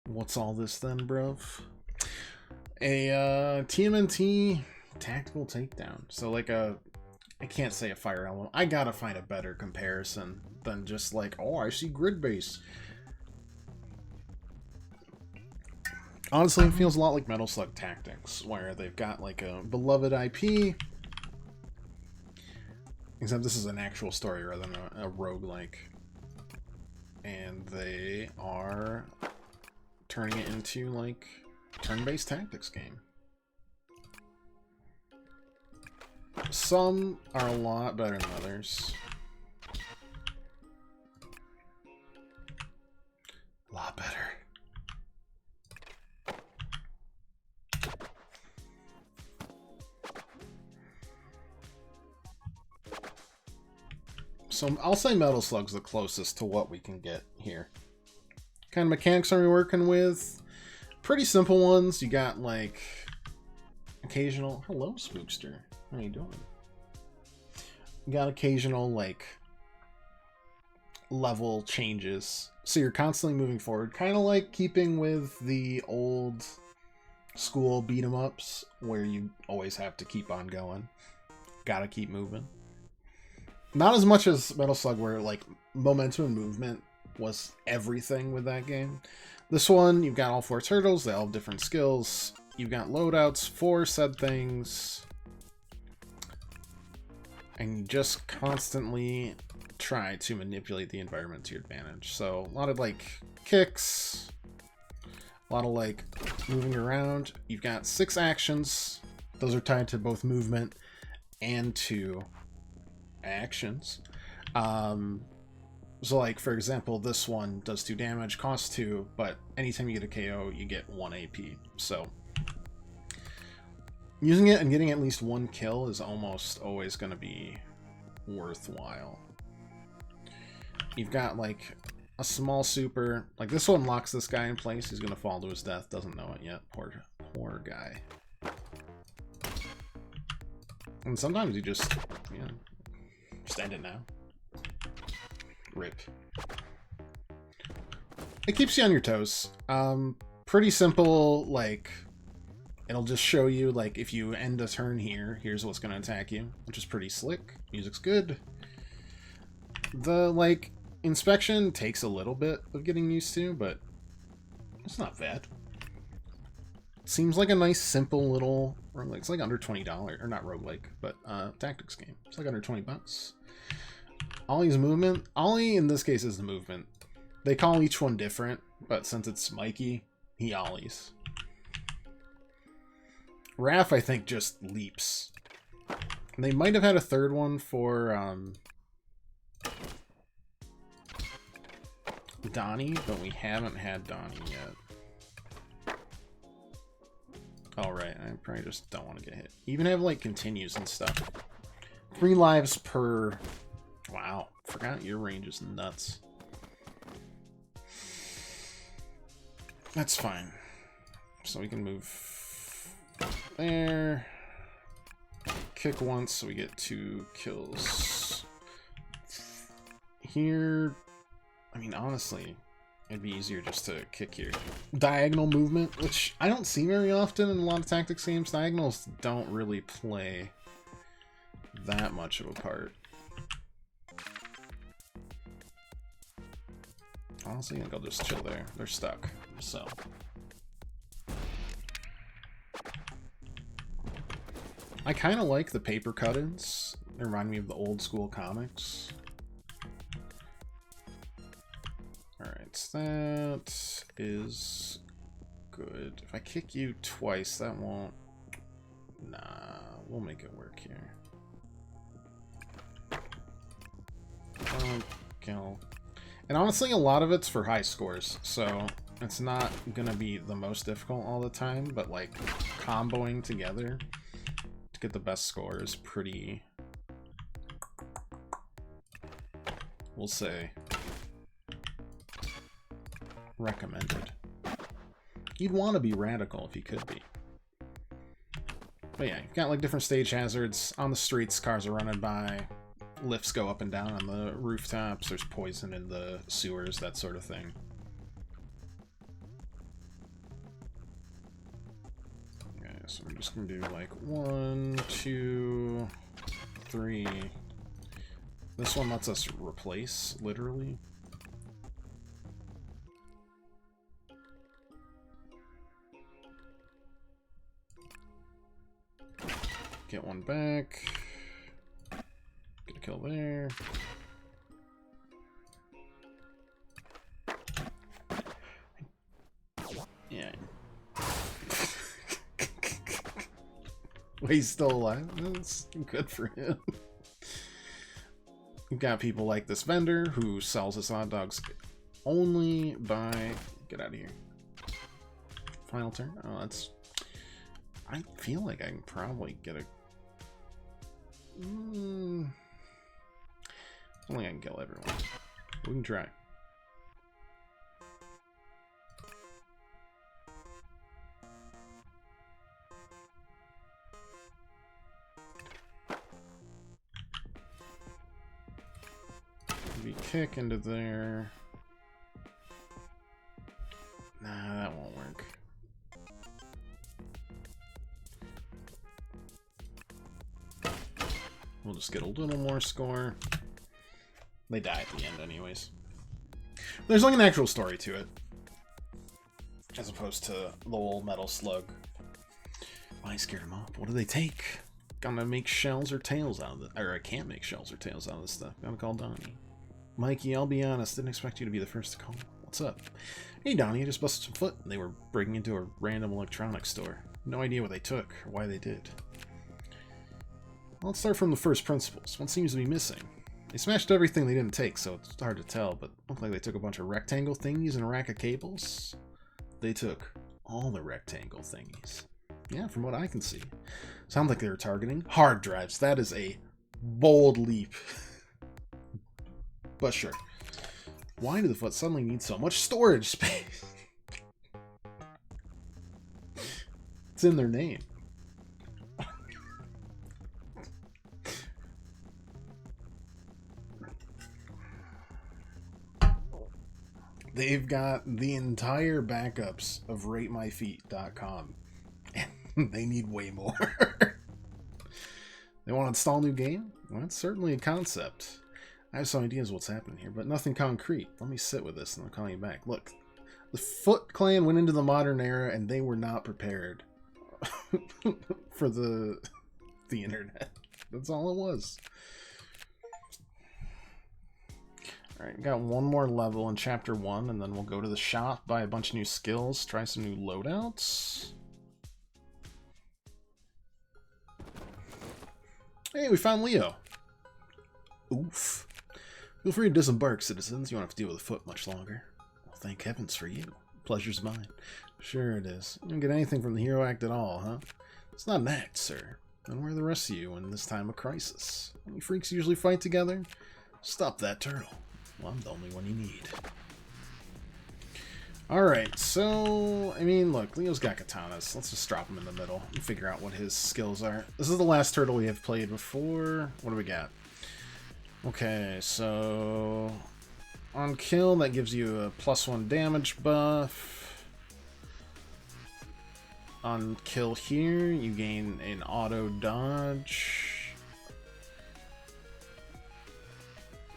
What's all this then, bruv? A TMNT tactical takedown. So like I can't say a fire element. I gotta find a better comparison than just like, oh, I see grid base. Honestly, it feels a lot like Metal Slug Tactics, where they've got like a beloved IP, except this is an actual story rather than a roguelike. And they are turning it into, like, turn-based tactics game. Some are a lot better than others. A lot better. So I'll say Metal Slug's the closest to what we can get here. Kind of mechanics are we working with? Pretty simple ones. You got like occasional... Hello, Spookster. How you doing? You got occasional like level changes. So you're constantly moving forward. Kind of like keeping with the old school beat 'em ups where you always have to keep on going. Gotta keep moving. Not as much as Metal Slug where like momentum and movement was everything with that game. This one, you've got all 4 turtles, they all have different skills. You've got loadouts for said things. And you just constantly try to manipulate the environment to your advantage. So a lot of like kicks, a lot of like moving around. You've got 6 actions. Those are tied to both movement and to actions. So like for example, this one does 2 damage, costs 2, but anytime you get a KO you get 1 AP. So using it and getting at least 1 kill is almost always going to be worthwhile. You've got like a small super, like this one locks this guy in place. He's going to fall to his death, doesn't know it yet. Poor guy. And sometimes you just, yeah, just end it now. Rip. It keeps you on your toes. Pretty simple, like, it'll just show you, like, if you end a turn here, here's what's going to attack you, which is pretty slick. Music's good. The, like, inspection takes a little bit of getting used to, but it's not bad. Seems like a nice, simple little roguelike. It's like under $20, or not roguelike, but tactics game. It's like under 20 bucks. Ollie's movement. Ollie, in this case, is the movement. They call each one different, but since it's Mikey, he ollies. Raph, I think, just leaps. They might have had a third one for Donnie, but we haven't had Donnie yet. Alright, I probably just don't want to get hit. Even have, like, continues and stuff. 3 lives per... Wow, forgot your range is nuts. That's fine. So we can move there. Kick once, so we get 2 kills. Here, I mean, honestly, it'd be easier just to kick here. Diagonal movement, which I don't see very often in a lot of tactics games. Diagonals don't really play that much of a part. Honestly, I think I'll just chill there. They're stuck, so. I kind of like the paper cut-ins. They remind me of the old school comics. Alright, so that is good. If I kick you twice, that won't... Nah, we'll make it work here. Kill. And honestly, a lot of it's for high scores, so it's not gonna be the most difficult all the time, but like comboing together to get the best score is pretty, we'll say, recommended. You'd want to be radical if you could be. But yeah, you've got like different stage hazards. On the streets, cars are running by. Lifts go up and down on the rooftops. There's poison in the sewers, that sort of thing. Okay, so we're just gonna do like 1, 2, 3. This one lets us replace, literally. Get one back. Get a kill there. Yeah. Well, he's still alive. That's good for him. You've got people like this vendor who sells his hot dogs only by... Get out of here. Final turn? Oh, that's... I feel like I can probably get a... I don't think I can kill everyone. We can try. Maybe kick into there. Nah, that won't work. We'll just get a little more score. They die at the end anyways. There's like an actual story to it. As opposed to the old metal slug. I scared him off. What do they take? Gonna make shells or tails out of it. Or I can't make shells or tails out of this stuff. Gotta call Donnie. Mikey, I'll be honest, didn't expect you to be the first to call. What's up? Hey Donnie, I just busted some foot. They were breaking into a random electronics store. No idea what they took or why they did. Let's start from the first principles. What seems to be missing? They smashed everything they didn't take, so it's hard to tell, but looked like they took a bunch of rectangle thingies and a rack of cables. They took all the rectangle thingies. Yeah, from what I can see. Sounds like they were targeting hard drives. That is a bold leap. But sure. Why do the foot suddenly need so much storage space? It's in their name. They've got the entire backups of RateMyFeet.com. And they need way more. They want to install a new game? Well, that's certainly a concept. I have some ideas what's happening here, but nothing concrete. Let me sit with this and I'll call you back. Look, the Foot Clan went into the modern era and they were not prepared for the internet. That's all it was. Alright, got one more level in Chapter 1, and then we'll go to the shop, buy a bunch of new skills, try some new loadouts. Hey, we found Leo. Oof. Feel free to disembark, citizens. You won't have to deal with the foot much longer. Well, thank heavens for you. Pleasure's mine. Sure it is. You don't get anything from the hero act at all, huh? It's not an act, sir. And where are the rest of you in this time of crisis? You freaks usually fight together? Stop that turtle. Well, I'm the only one you need. Alright, so, I mean, look, Leo's got katanas. Let's just drop him in the middle and figure out what his skills are. This is the last turtle we have played before. What do we got? Okay, so on kill, that gives you a +1 damage buff. On kill here, you gain an auto dodge.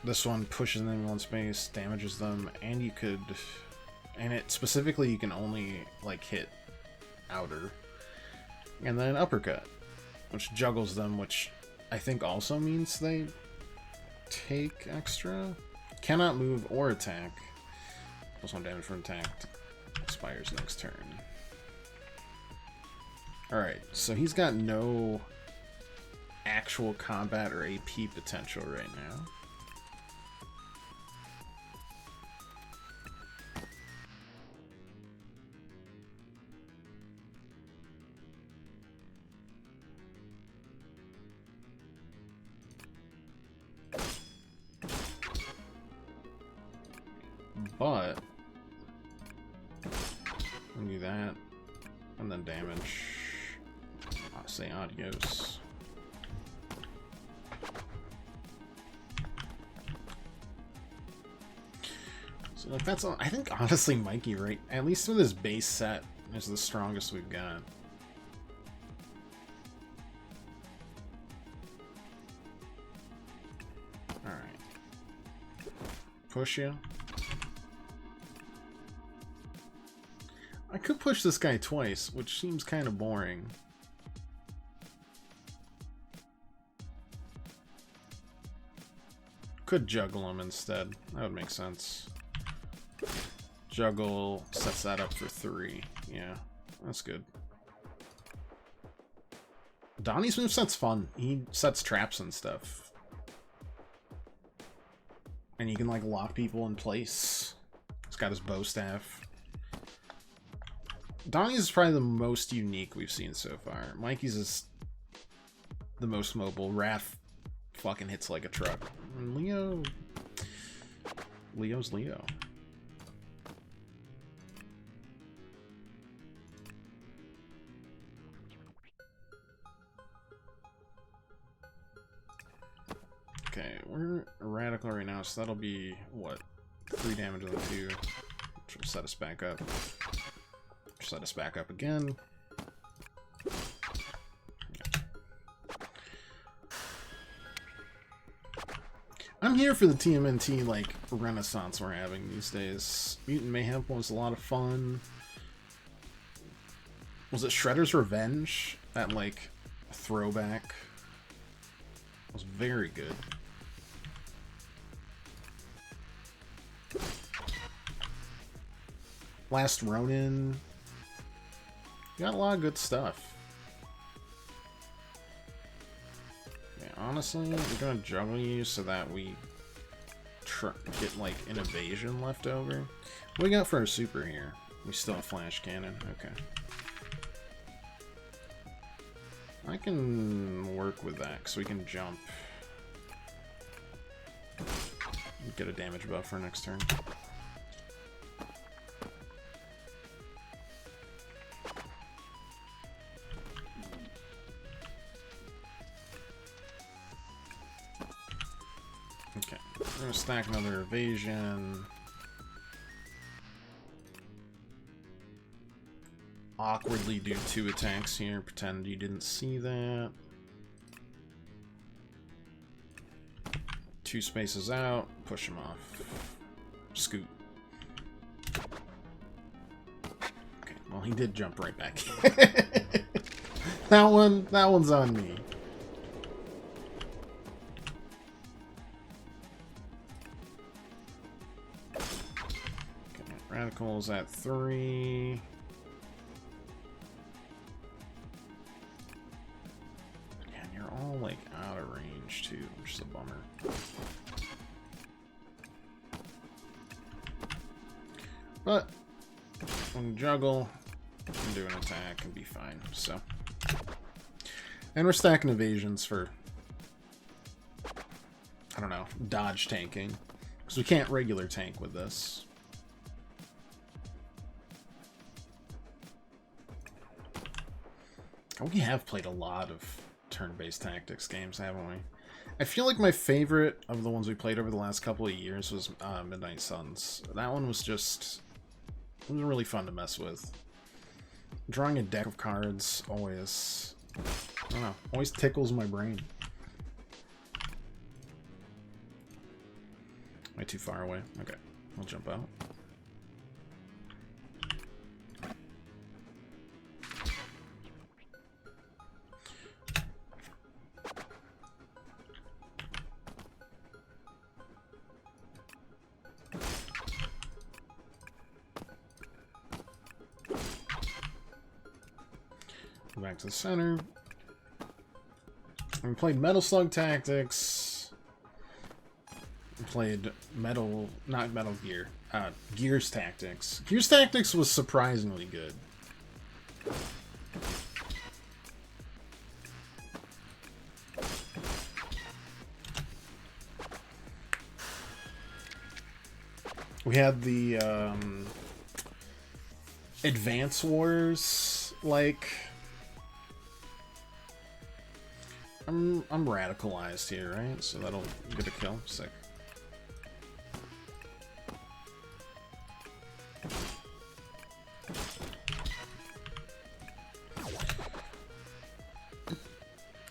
This one pushes them in one space, damages them, and you could... And it specifically, you can only, like, hit outer. And then uppercut, which juggles them, which I think also means they take extra. Cannot move or attack. +1 damage from attack. Expires next turn. Alright, so he's got no actual combat or AP potential right now. But I'll do that, and then damage. I'll say adios. So like that's all. I think honestly, Mikey, right? At least with his base set, is the strongest we've got. All right, push you. I could push this guy twice, which seems kind of boring. Could juggle him instead. That would make sense. Juggle sets that up for 3. Yeah, that's good. Donnie's moveset's fun. He sets traps and stuff. And you can, like, lock people in place. He's got his bow staff. Donnie's is probably the most unique we've seen so far. Mikey's is the most mobile. Wrath fucking hits like a truck. And Leo's Leo. Okay, we're radical right now, so that'll be, what, 3 damage on the 2, which will set us back up. Set us back up again. Yeah. I'm here for the TMNT, like, renaissance we're having these days. Mutant Mayhem was a lot of fun. Was it Shredder's Revenge? That, like, throwback was very good. Last Ronin. You got a lot of good stuff. Yeah, honestly, we're gonna juggle you so that we get, like, an evasion left over. What do we got for our super here? We still have flash cannon. Okay. I can work with that, because we can jump. Get a damage buff for next turn. Okay, we're gonna stack another evasion. Awkwardly do 2 attacks here, pretend you didn't see that. 2 spaces out, push him off. Scoot. Okay, well he did jump right back. that one's on me. Okay, Radical's at 3. And you're all like out of range too, which is a bummer. But when you juggle, you can do an attack and be fine. So, and we're stacking evasions for, I don't know, dodge tanking, because we can't regular tank with this. We have played a lot of turn-based tactics games, haven't we? I feel like my favorite of the ones we played over the last couple of years was Midnight Suns. That one was just... it was really fun to mess with. Drawing a deck of cards always... I don't know, always tickles my brain. Am I too far away? Okay, I'll jump out. Back to the center. We played Metal Slug Tactics. We played not Metal Gear, Gears Tactics. Gears Tactics was surprisingly good. We had the Advance Wars, like... I'm radicalized here, right? So that'll get a kill. Sick.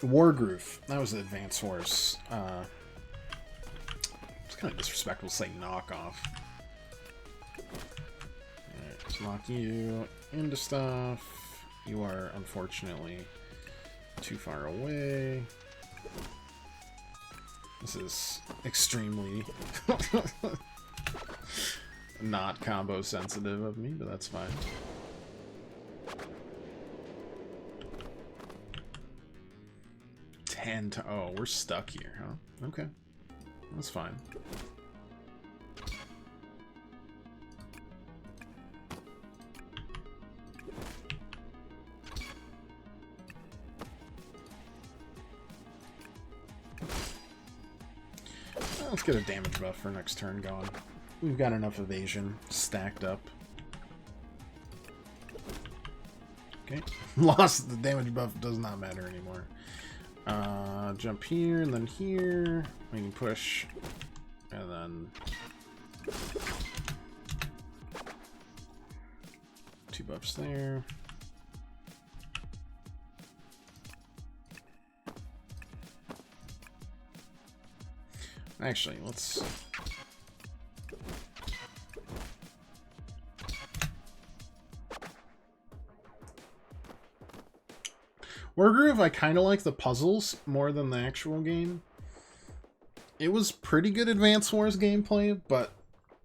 Wargroove. That was the Advance Wars. It's kind of disrespectful to say knockoff. Alright, let's lock you into stuff. You are, unfortunately, too far away. This is extremely not combo sensitive of me, but that's fine. Oh, we're stuck here, huh? Okay. That's fine. Let's get a damage buff for next turn going. We've got enough evasion stacked up. Okay. Lost the damage buff, does not matter anymore. Jump here and then here. We can push. And then 2 buffs there. Actually, let's... Wargroove, I kind of like the puzzles more than the actual game. It was pretty good Advance Wars gameplay, but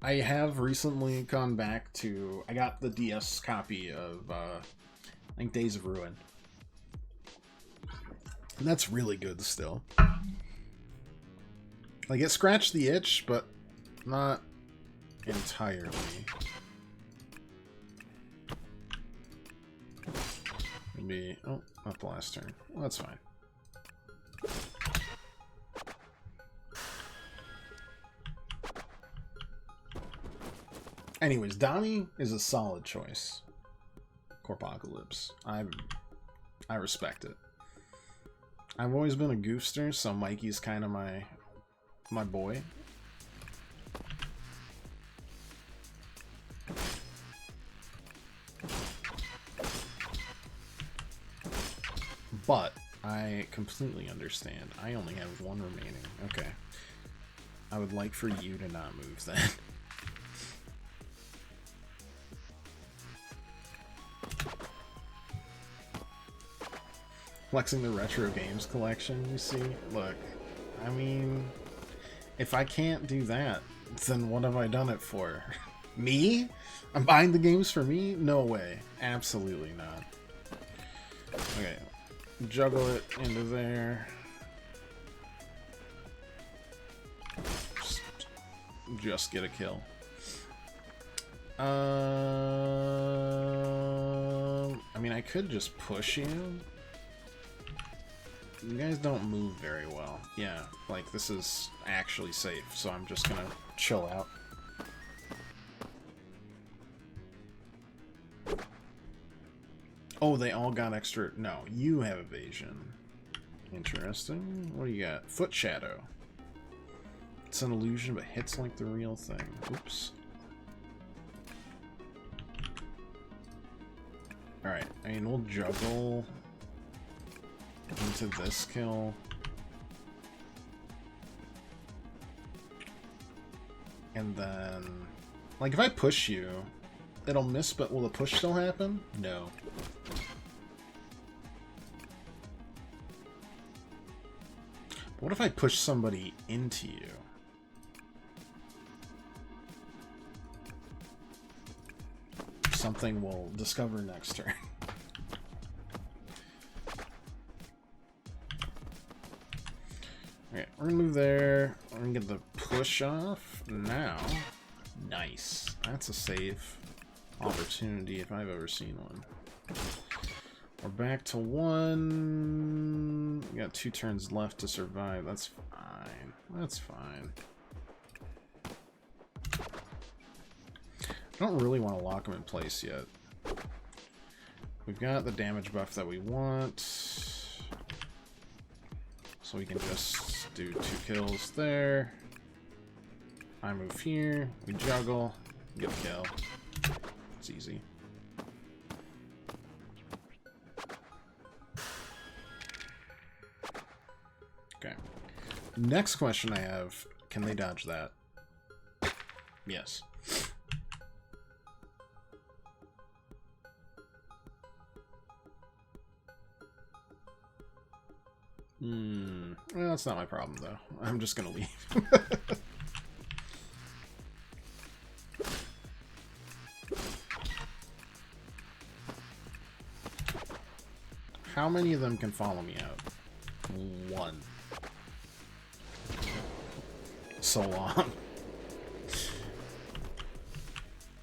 I have recently gone back to... I got the DS copy of, I think, Days of Ruin. And that's really good still. Like, it scratched the itch, but not entirely. Maybe... Oh, not the last turn. Well, that's fine. Anyways, Donnie is a solid choice. Corpocalypse. I respect it. I've always been a goofster, so Mikey's kind of my boy. But I completely understand. I only have 1 remaining. Okay. I would like for you to not move then. Flexing the retro games collection, you see? Look, I mean, if I can't do that, then what have I done it for? Me? I'm buying the games for me? No way. Absolutely not. Okay. Juggle it into there. Just get a kill. I mean, I could just push you. You guys don't move very well. Yeah, like, this is actually safe, so I'm just gonna chill out. Oh, they all got extra... No, you have evasion. Interesting. What do you got? Foot Shadow. It's an illusion, but hits like the real thing. Oops. Alright, I mean, we'll juggle into this kill. And then... Like, if I push you, it'll miss, but will the push still happen? No. But what if I push somebody into you? Something we'll discover next turn. Okay, we're gonna move there. We're gonna get the push off now. Nice. That's a save opportunity if I've ever seen one. We're back to 1. We got 2 turns left to survive. That's fine. That's fine. I don't really want to lock them in place yet. We've got the damage buff that we want. So we can just do 2 kills there. I move here. We juggle. Get a kill. It's easy. Okay. Next question I have, can they dodge that? Yes. Well, that's not my problem, though. I'm just gonna leave. many of them can follow me out? One. So long.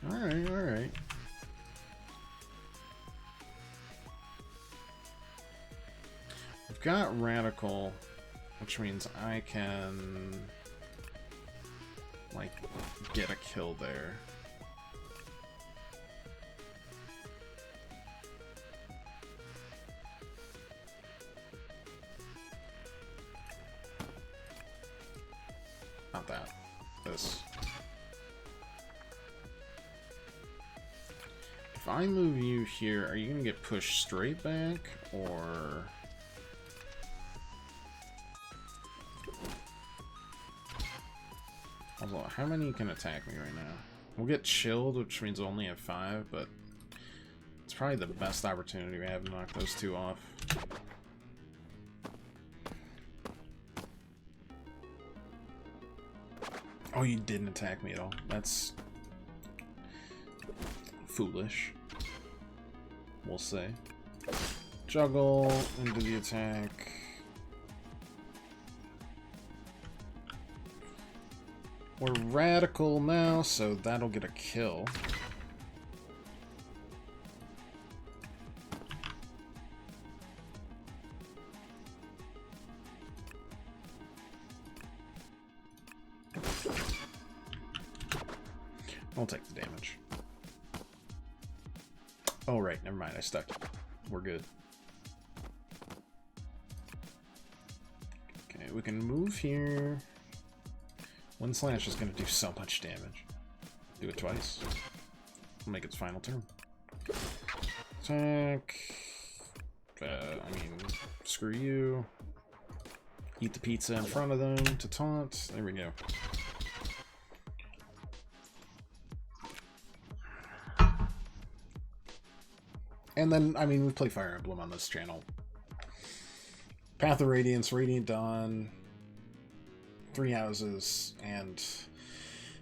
Alright, alright. I've got Radical, which means I can, like, get a kill there. Not that. This. If I move you here, are you going to get pushed straight back, or... Also, how many can attack me right now? We'll get chilled, which means we'll only have 5, but it's probably the best opportunity we have to knock those 2 off. Oh, you didn't attack me at all. That's foolish. We'll say. Juggle into the attack. We're Radical now, so that'll get a kill. I'll take the damage. Oh, right, never mind, I stuck. We're good. Okay, we can move here. One slash is going to do so much damage. Do it twice. We'll make its final turn. Attack. I mean, screw you. Eat the pizza in front of them to taunt. There we go. And then, I mean, we play Fire Emblem on this channel. Path of Radiance, Radiant Dawn, 3 houses, and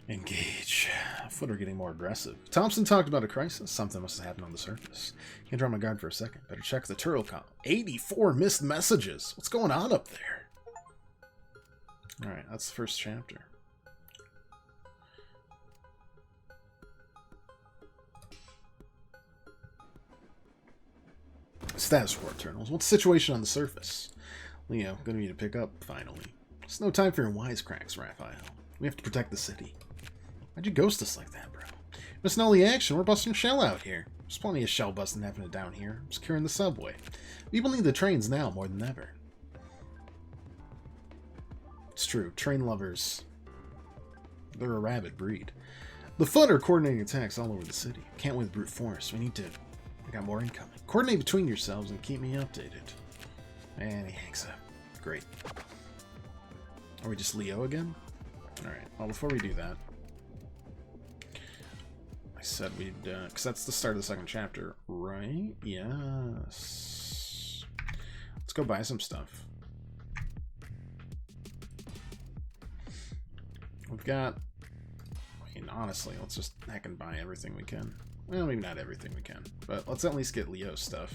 engage. Footer getting more aggressive. Thompson talked about a crisis. Something must have happened on the surface. Can't draw my guard for a second. Better check the turtle count. 84 missed messages. What's going on up there? Alright, that's the first chapter. Status report, Eternals. What's the situation on the surface? Leo, gonna need to pick up, finally. It's no time for your wisecracks, Raphael. We have to protect the city. Why'd you ghost us like that, bro? Missing all the action. We're busting shell out here. There's plenty of shell busting happening down here. I'm securing the subway. People need the trains now more than ever. It's true. Train lovers. They're a rabid breed. The Foot are coordinating attacks all over the city. Can't win with brute force. We need to... I got more incoming. Coordinate between yourselves and keep me updated. And he hangs up. Great. Are we just Leo again? Alright, well, before we do that, I said we'd, because that's the start of the second chapter, right? Yes. Let's go buy some stuff. We've got, I mean, honestly, let's just heckin' buy everything we can. Well, maybe not everything we can, but let's at least get Leo stuff.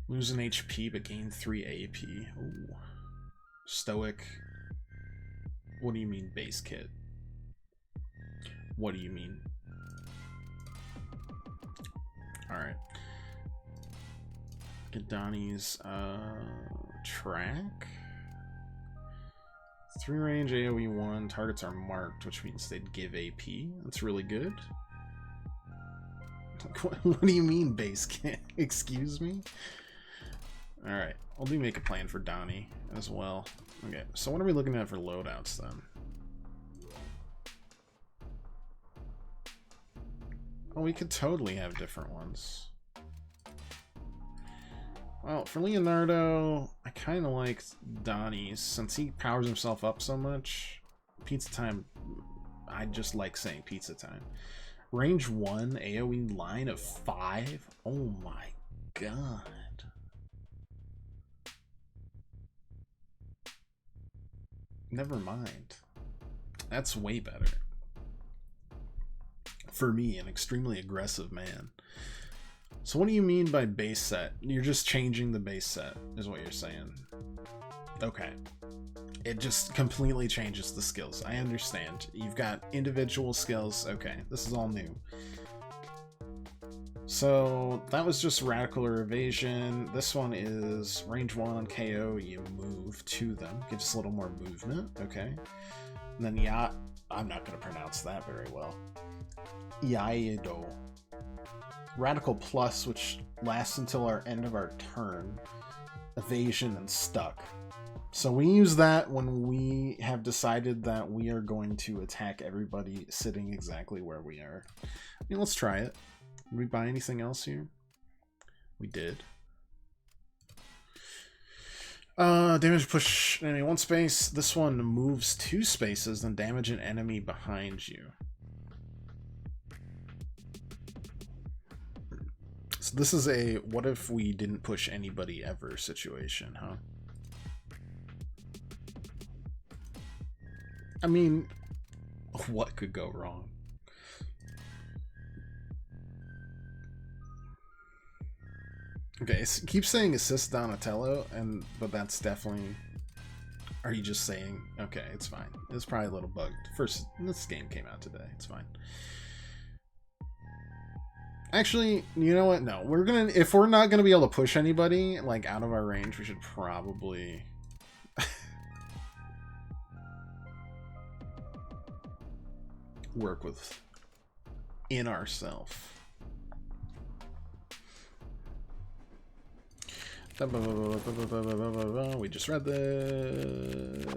Lose an HP, but gain 3 AP. Ooh. Stoic. What do you mean, base kit? What do you mean? Alright. Get Donnie's, track. 3 range AoE 1. Targets are marked, which means they'd give AP. That's really good. What do you mean, base kit? Excuse me? Alright, I'll do make a plan for Donnie as well. Okay, so what are we looking at for loadouts then? Oh, we could totally have different ones. Well, for Leonardo, I kind of like Donnie's, since he powers himself up so much. Pizza time, I just like saying pizza time. Range 1, AoE line of 5? Oh my god. Never mind. That's way better. For me, an extremely aggressive man. So what do you mean by base set? You're just changing the base set, is what you're saying. Okay. It just completely changes the skills. I understand. You've got individual skills. Okay, this is all new. So that was just radical or evasion. This one is range 1 on KO. You move to them. Gives a little more movement. Okay. And then I'm not going to pronounce that very well. Iaido. Radical plus, which lasts until our end of our turn. Evasion and stuck. So we use that when we have decided that we are going to attack everybody sitting exactly where we are. I mean, let's try it. Did we buy anything else here? We did. Damage push enemy 1 space. This one moves 2 spaces, then damage an enemy behind you. So this is a what if we didn't push anybody ever situation, huh? I mean, what could go wrong? Okay, it keeps saying assist Donatello, but that's definitely... Are you just saying... Okay, it's fine. It's probably a little bugged. This game came out today. It's fine. Actually, you know what? No, if we're not gonna be able to push anybody, like, out of our range, we should probably... work with... in ourself. We just read this.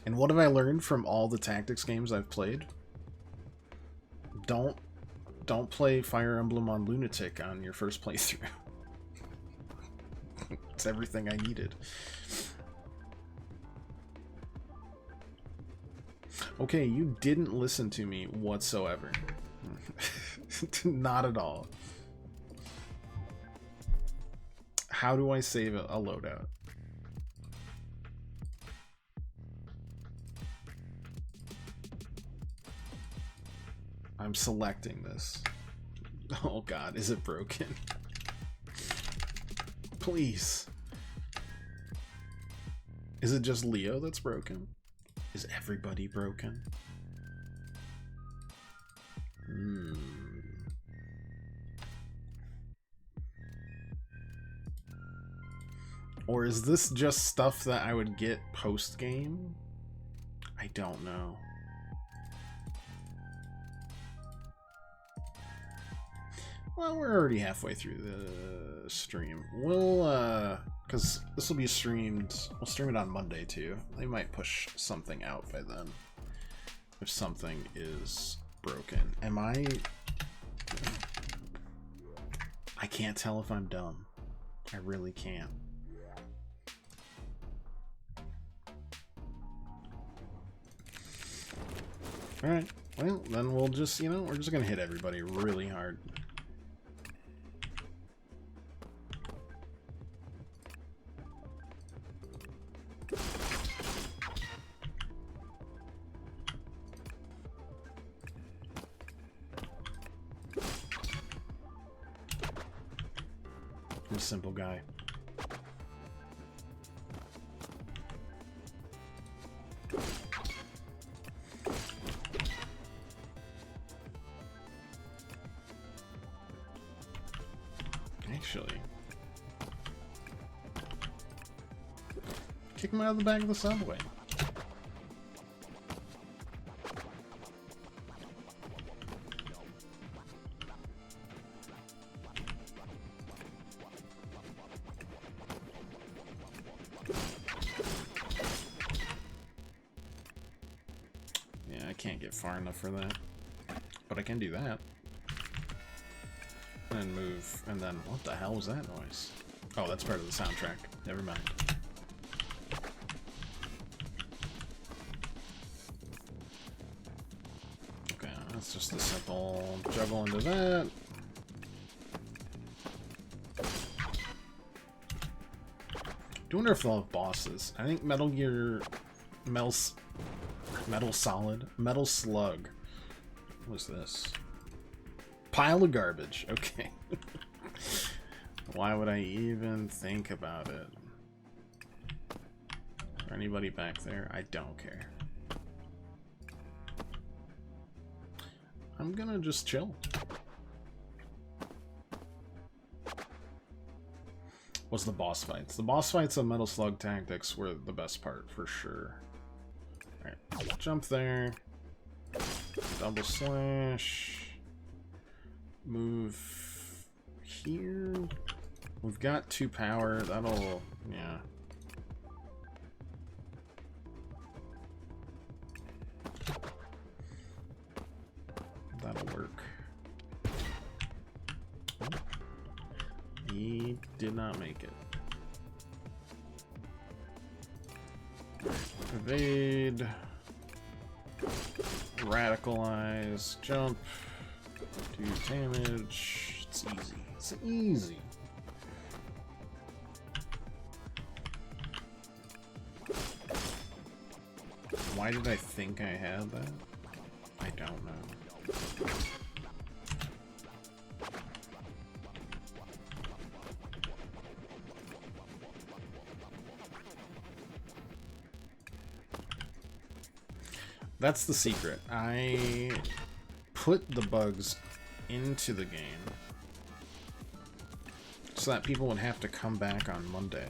And what have I learned from all the tactics games I've played? Don't play Fire Emblem on Lunatic on your first playthrough. It's everything I needed. Okay, you didn't listen to me whatsoever. Not at all. How do I save a loadout? I'm selecting this. Oh god, is it broken? Please. Is it just Leo that's broken? Is everybody broken? Or is this just stuff that I would get post-game? I don't know. Well, we're already halfway through the stream. We'll, because this will be streamed, we'll stream it on Monday too. They might push something out by then. If something is broken. I can't tell if I'm dumb. I really can't. Alright, well, then we'll just, we're just gonna hit everybody really hard. I'm a simple guy. Actually, kick him out of the back of the subway. Yeah, I can't get far enough for that, but I can do that. And move, and then what the hell was that noise? Oh, that's part of the soundtrack. Never mind. Okay, that's just a simple juggle into that. I wonder if they'll have bosses. I think Metal Solid, Metal Slug. What's this? Pile of garbage. Okay. Why would I even think about it? Is there anybody back there? I don't care. I'm gonna just chill. What's the boss fights? The boss fights of Metal Slug Tactics were the best part, for sure. Alright, jump there. Double slash. Move here. We've got 2 power. That'll... yeah. That'll work. He did not make it. Evade. Radicalize. Jump. Do damage. It's easy. It's easy. Why did I think I had that? I don't know. That's the secret. I put the bugs into the game so that people would have to come back on Monday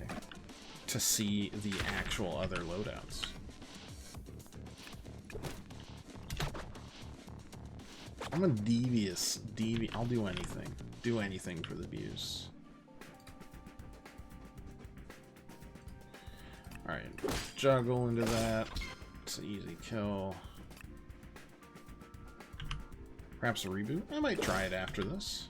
to see the actual other loadouts. I'm a devious. I'll do anything. Do anything for the views. Alright, juggle into that. It's an easy kill. Perhaps a reboot? I might try it after this.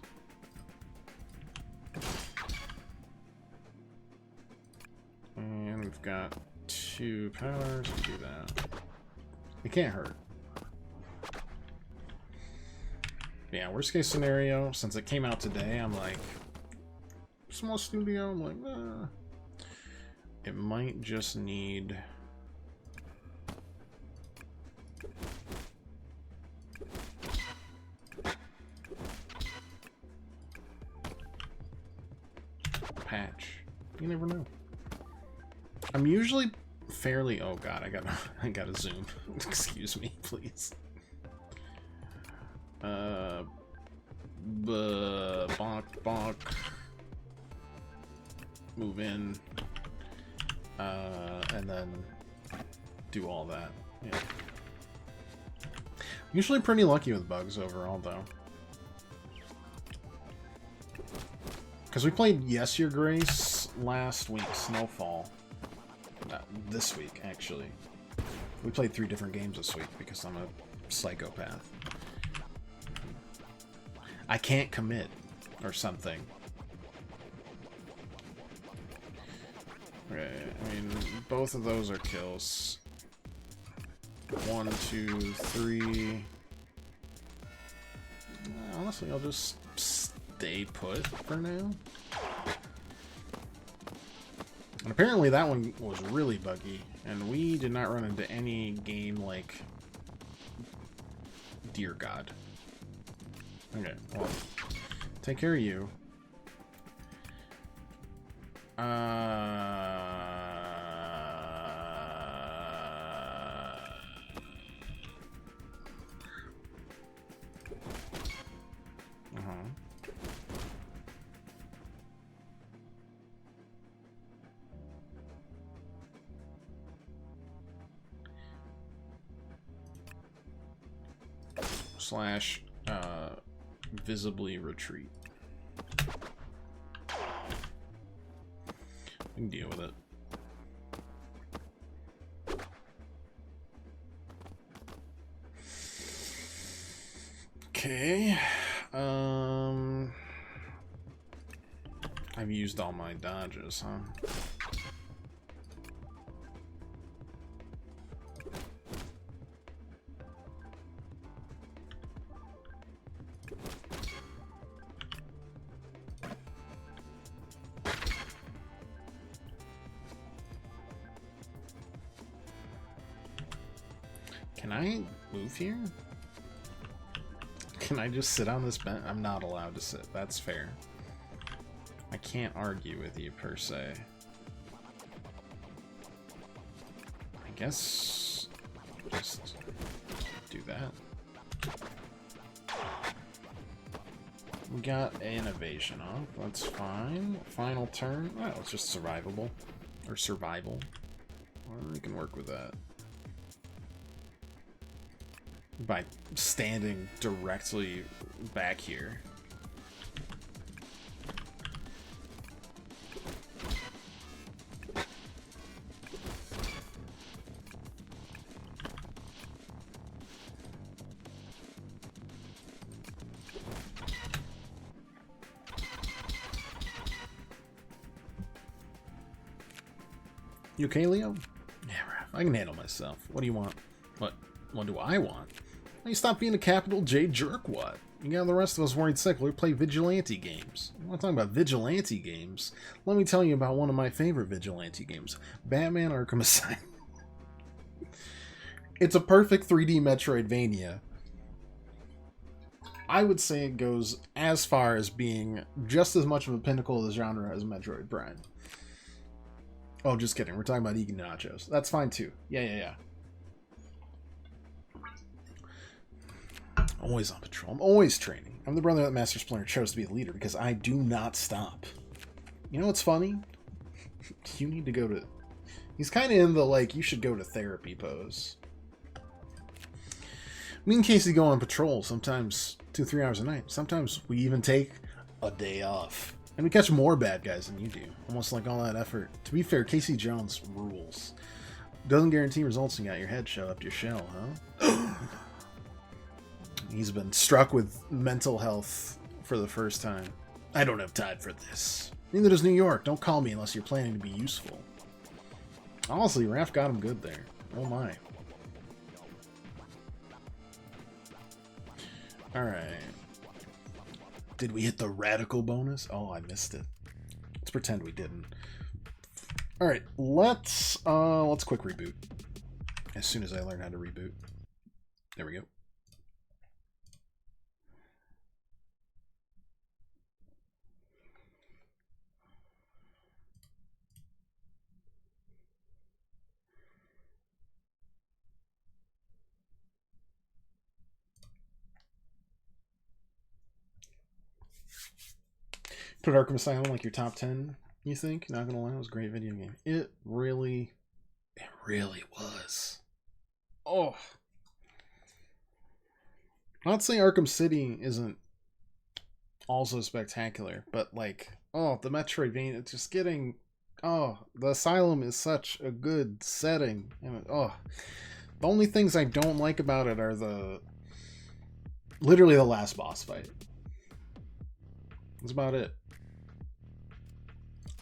And we've got 2 powers to do that. It can't hurt. Yeah, worst case scenario, since it came out today, I'm like, small studio, I'm like, it might just need... patch. You never know. I'm usually fairly... oh god, I gotta zoom. Excuse me, please. Bonk, bonk. Move in. And then do all that. Yeah. Usually pretty lucky with bugs overall, though. Because we played Yes Your Grace last week, Snowfall. This week, actually. We played 3 different games this week because I'm a psychopath. I can't commit, or something. Okay, I mean, both of those are kills. 1, 2, 3. Honestly, I'll just stay put for now. And apparently that one was really buggy, and we did not run into any game like... dear God. Okay, well, take care of you. Slash, visibly retreat. We can deal with it. Okay. I've used all my dodges, huh? Can I move here? Can I just sit on this bench? I'm not allowed to sit. That's fair. I can't argue with you, per se. I guess... just do that. We got an evasion off. That's fine. Final turn. Oh, it's just survivable. Or survival. Well, we can work with that. By standing directly back here. You okay, Leo? Yeah, I can handle myself. What do you want? What do I want? You stop being a capital J jerkwad. You got the rest of us worried sick. We play vigilante games. I'm not talking about vigilante games. Let me tell you about one of my favorite vigilante games. Batman Arkham Asylum. It's a perfect 3D Metroidvania. I would say it goes as far as being just as much of a pinnacle of the genre as Metroid Prime. Oh, just kidding. We're talking about eating nachos. That's fine too. Yeah. Always on patrol. I'm always training. I'm the brother that Master Splinter chose to be the leader because I do not stop. You know what's funny? You need to go to... He's kind of in the, like, you should go to therapy pose. Me and Casey go on patrol sometimes 2-3 hours a night. Sometimes we even take a day off. And we catch more bad guys than you do. Almost like all that effort. To be fair, Casey Jones rules. Doesn't guarantee results and got your head shot up to your shell, huh? He's been struck with mental health for the first time. I don't have time for this. Neither does New York. Don't call me unless you're planning to be useful. Honestly, Raph got him good there. Oh my. Alright. Did we hit the radical bonus? Oh, I missed it. Let's pretend we didn't. Alright, let's quick reboot. As soon as I learn how to reboot. There we go. Put Arkham Asylum like your top 10, you think? Not gonna lie, it was a great video game. It really was. Oh. Not saying Arkham City isn't also spectacular, but like, oh, the Metroidvania, it's just getting, oh, the Asylum is such a good setting. And oh, the only things I don't like about it are literally the last boss fight. That's about it.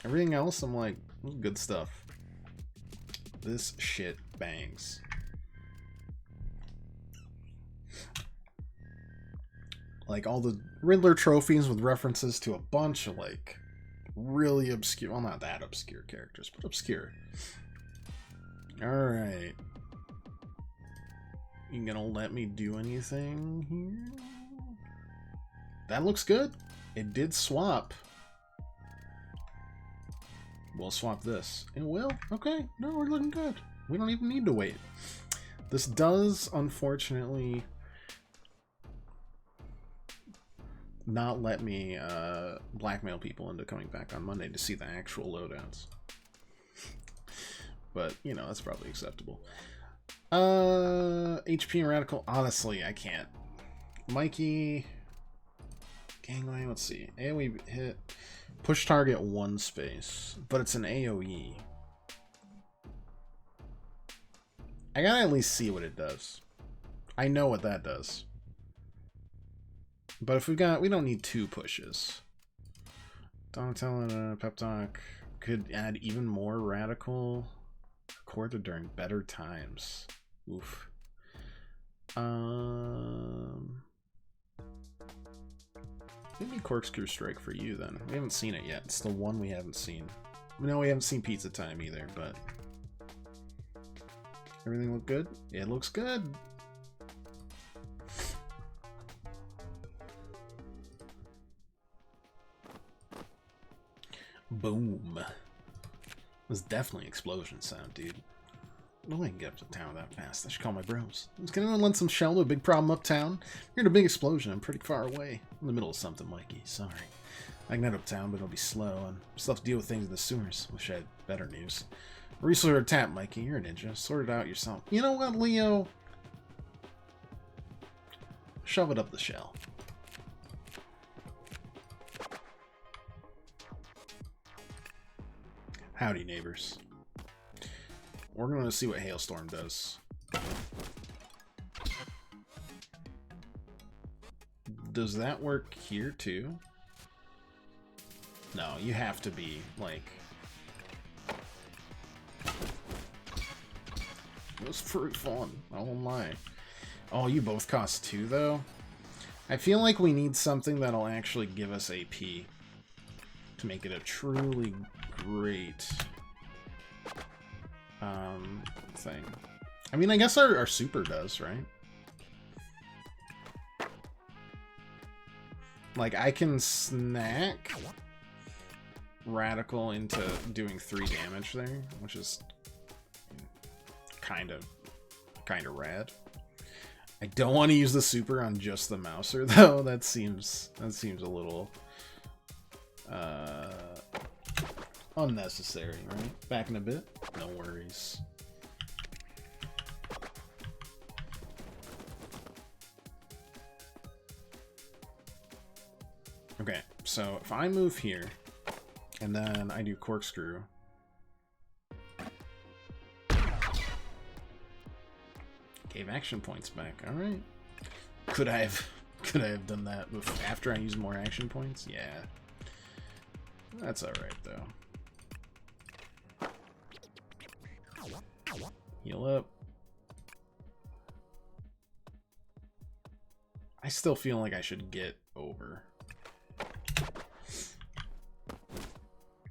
Everything else, I'm like, good stuff. This shit bangs. Like, all the Riddler trophies with references to a bunch of, like, really obscure, well, not that obscure characters, but obscure. Alright. You gonna let me do anything here? That looks good. It did swap. We'll swap this. It will? Okay. No, we're looking good. We don't even need to wait. This does, unfortunately, not let me blackmail people into coming back on Monday to see the actual loadouts. But, you know, that's probably acceptable. HP and Radical. Honestly, I can't. Mikey. Gangway, let's see. AoE hit. Push target 1 space, but it's an AoE. I gotta at least see what it does. I know what that does. But if we don't need 2 pushes. Donatello, Pep Talk could add even more radical. Recorded during better times. Oof. Maybe Corkscrew Strike for you, then. We haven't seen it yet. It's the one we haven't seen. No, we haven't seen Pizza Time either, but... Everything look good? It looks good! Boom. It was definitely explosion sound, dude. No way I can get up to town that fast. I should call my bros. Can anyone lend some shell to a big problem uptown? You're in a big explosion. I'm pretty far away. In the middle of something, Mikey. Sorry. I can head uptown, but it'll be slow, and still have to deal with things in the sewers. Wish I had better news. Research or tap, Mikey. You're a ninja. Sort it out yourself. You know what, Leo? Shove it up the shell. Howdy, neighbors. We're going to see what Hailstorm does. Does that work here, too? No, you have to be, like... It was pretty fun. I won't lie. Oh, you both cost 2, though? I feel like we need something that'll actually give us AP to make it a truly great thing. I mean, I guess our super does, right? Like, I can snack Radical into doing 3 damage there, which is kind of rad. I don't want to use the super on just the Mouser, though. That seems a little unnecessary, right? Back in a bit? No worries. Okay, so if I move here, and then I do corkscrew, gave action points back. All right. Could I have done that after I used more action points? Yeah. That's all right though. Heal up. I still feel like I should get over.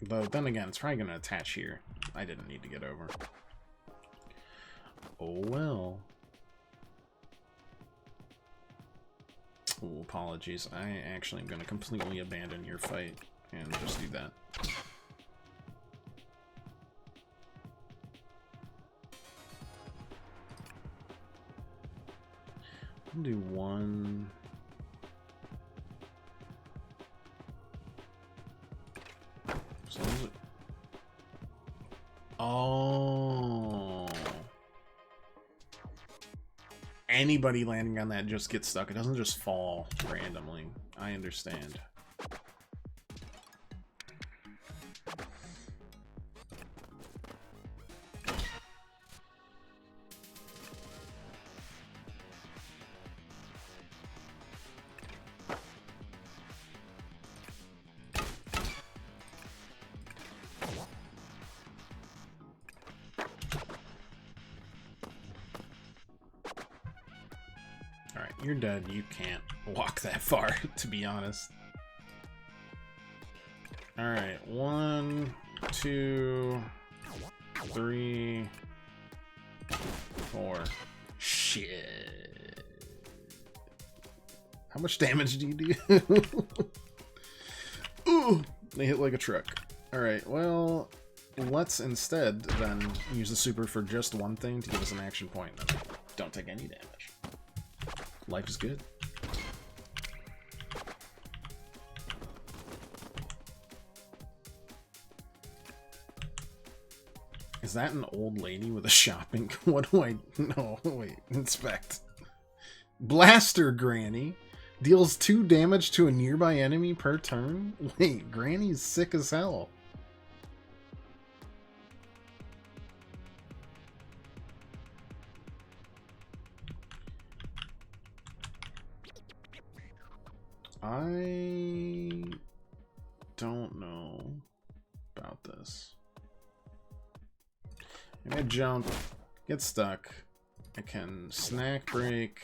But then again, it's probably going to attach here. I didn't need to get over. Oh well. Ooh, apologies. I actually am going to completely abandon your fight and just do that. I'll do one. So is it? Oh. Anybody landing on that just gets stuck. It doesn't just fall randomly. I understand. You're dead. You can't walk that far, to be honest. Alright, 1, 2, 3, 4. Shit. How much damage do you do? Ooh, they hit like a truck. Alright, well, let's instead then use the super for just one thing to give us an action point. Don't take any damage. Life is good. Is that an old lady with a shopping? What do I... No, wait. Inspect. Blaster Granny. Deals 2 damage to a nearby enemy per turn? Wait, Granny's sick as hell. I don't know about this. I'm gonna jump, get stuck. I can snack break.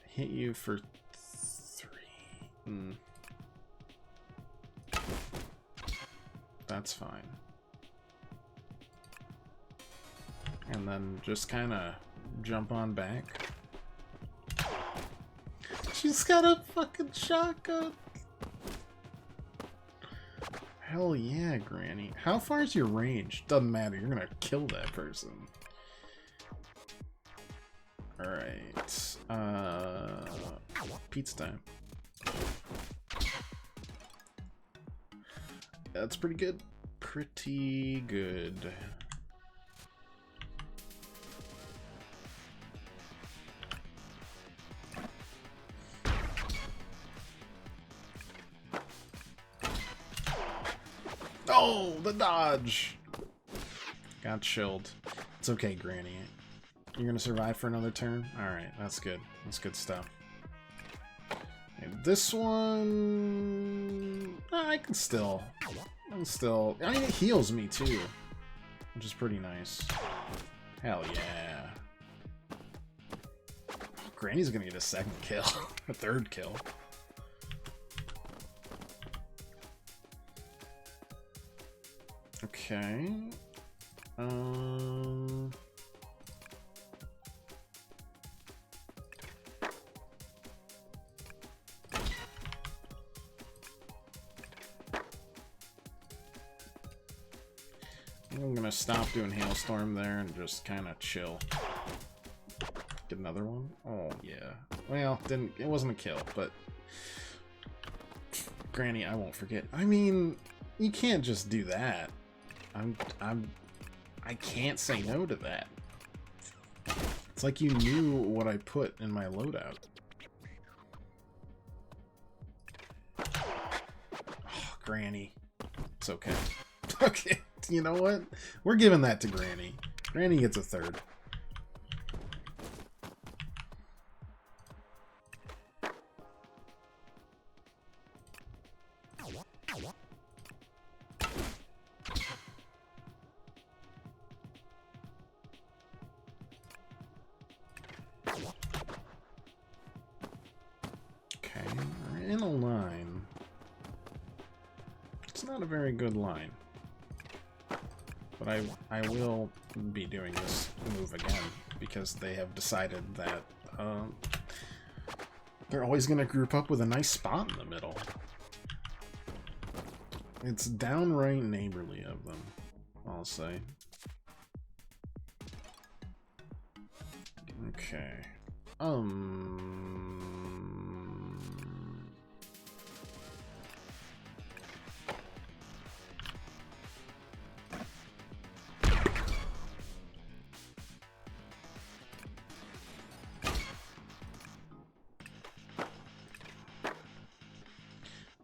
Hit you for 3. That's fine. And then just kind of jump on back. She's got a fucking shotgun. Hell yeah, Granny. How far is your range? Doesn't matter. You're gonna kill that person. Alright. Pizza time. That's pretty good. Pretty good. Oh, the dodge! Got chilled. It's okay, Granny. You're gonna survive for another turn? Alright, that's good. That's good stuff. And this one... I can still... I mean, it heals me, too. Which is pretty nice. Hell yeah. Granny's gonna get a second kill. A third kill. Okay. I'm gonna stop doing Hailstorm there and just kind of chill. Get another one? Oh yeah. Well, it wasn't a kill, but Granny, I won't forget. I mean, you can't just do that. I can't say no to that. It's like you knew what I put in my loadout. Oh, Granny. It's okay. Okay, you know what? We're giving that to Granny. Granny gets a third. Okay, we're in a line. It's not a very good line. But I will be doing this move again because they have decided that they're always going to group up with a nice spot in the middle. It's downright neighborly of them, I'll say. Okay.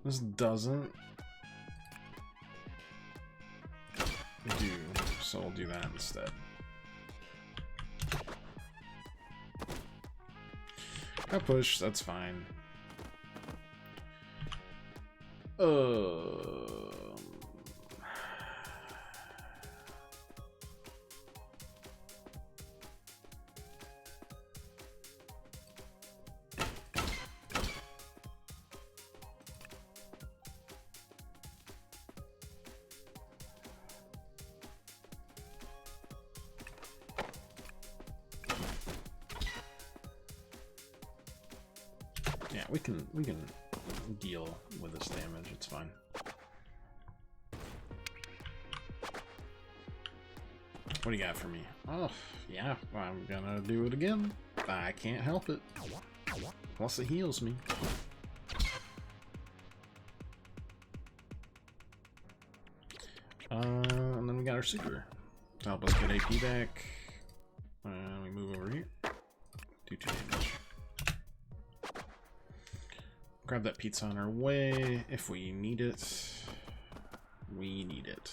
This doesn't do, so we'll do that instead. I push, that's fine. Yeah, we can deal with this damage, it's fine. What do you got for me? Oh, yeah, I'm gonna do it again. I can't help it. Plus it heals me. And then we got our super to help us get AP back. We move over here. Do 2 damage. Grab that pizza on our way if we need it. We need it.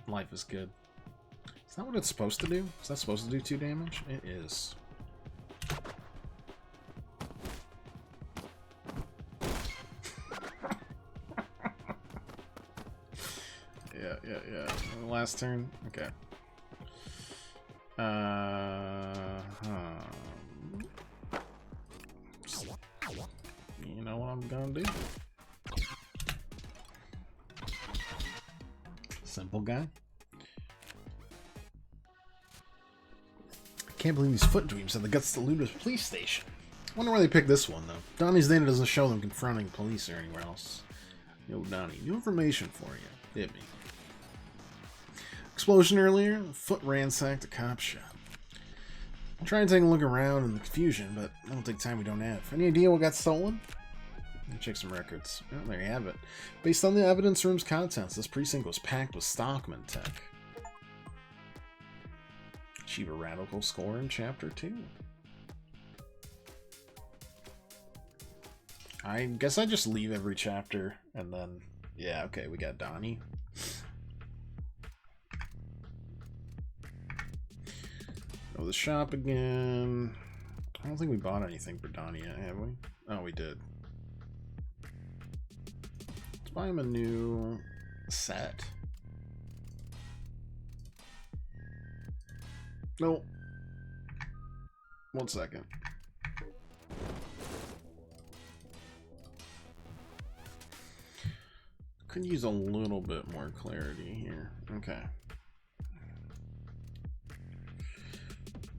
Life is good. Is that what it's supposed to do? Is that supposed to do 2 damage? It is. Yeah. Last turn? Okay. You know what I'm gonna do? Simple guy. I can't believe these foot dreams have the guts to loot a police station. Wonder why they picked this one, though. Donnie's data doesn't show them confronting police or anywhere else. Yo, Donnie, new information for you. Hit me. Explosion earlier. Foot ransacked a cop shop. Try and take a look around in the confusion, but that'll take time we don't have. Any idea what got stolen? Let me check some records. Oh, there you have it. Based on the evidence room's contents, this precinct was packed with Stockman tech. Achieve a radical score in Chapter 2. I guess I just leave every chapter, and then... Yeah, okay, we got Donnie. Go to the shop again. I don't think we bought anything for Donnie yet, have we? Oh, we did. Let's buy him a new set. No. 1 second. Could use a little bit more clarity here. Okay.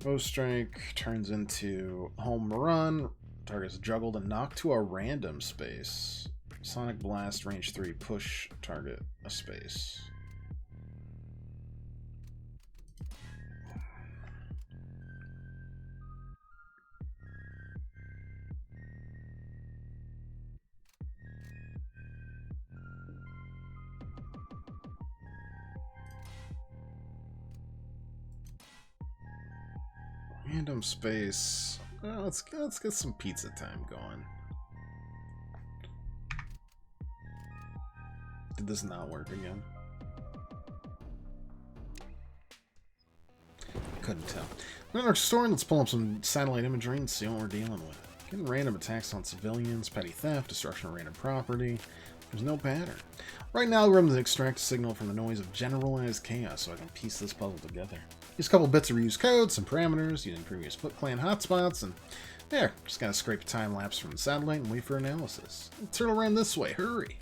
Bow strike turns into home run. Target's juggled and knocked to a random space. Sonic blast range 3. Push target a space. Random space. Let's get some pizza time going. Did this not work again? Couldn't tell. In our store, let's pull up some satellite imagery and see what we're dealing with. Getting random attacks on civilians, petty theft, destruction of random property. There's no pattern. Right now, we're going to extract a signal from the noise of generalized chaos so I can piece this puzzle together. Use a couple bits of reused code, some parameters, using previous Foot Clan hotspots, and there, just gotta scrape a time lapse from the satellite and wait for analysis. Turtle ran this way, hurry!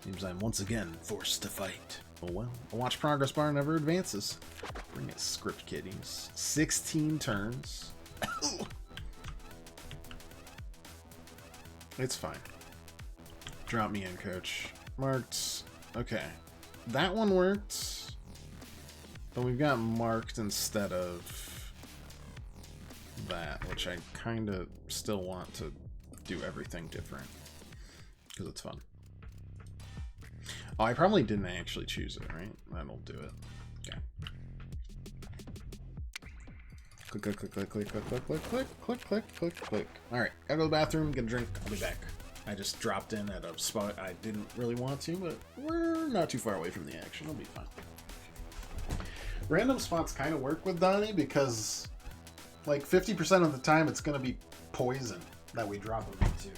Seems I'm once again forced to fight. Oh well, a watch progress bar never advances. Bring it, script kiddies. 16 turns. It's fine. Drop me in, coach. Marked. Okay. That one worked. But we've got marked instead of that, which I kind of still want to do everything different. Because it's fun. Oh, I probably didn't actually choose it, right? That'll do it. Okay. Click, click, click, click, click, click, click, click, click, click, click, click, click. Alright, gotta go to the bathroom, get a drink, I'll be back. I just dropped in at a spot I didn't really want to, but we're not too far away from the action. It'll be fine. Random spots kind of work with Donnie because, like, 50% of the time it's going to be poison that we drop him into.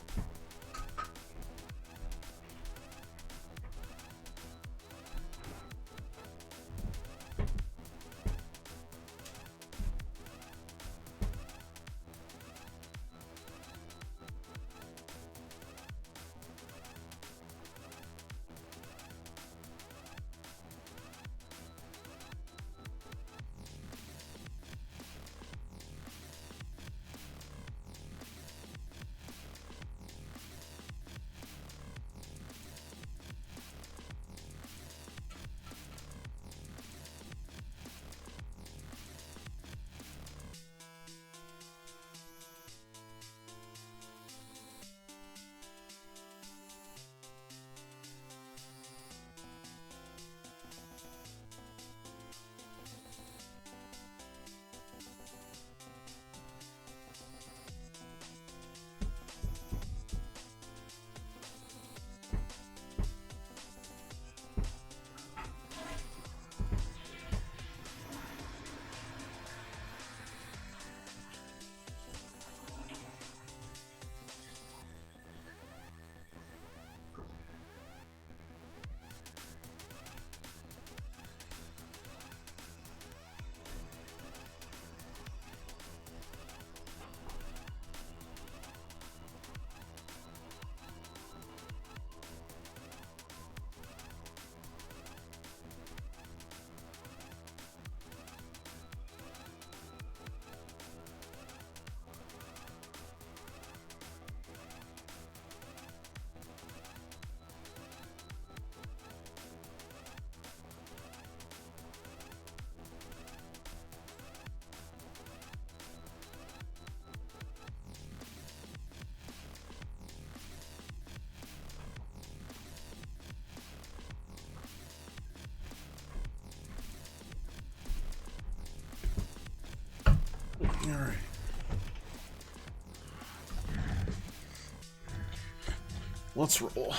let's roll.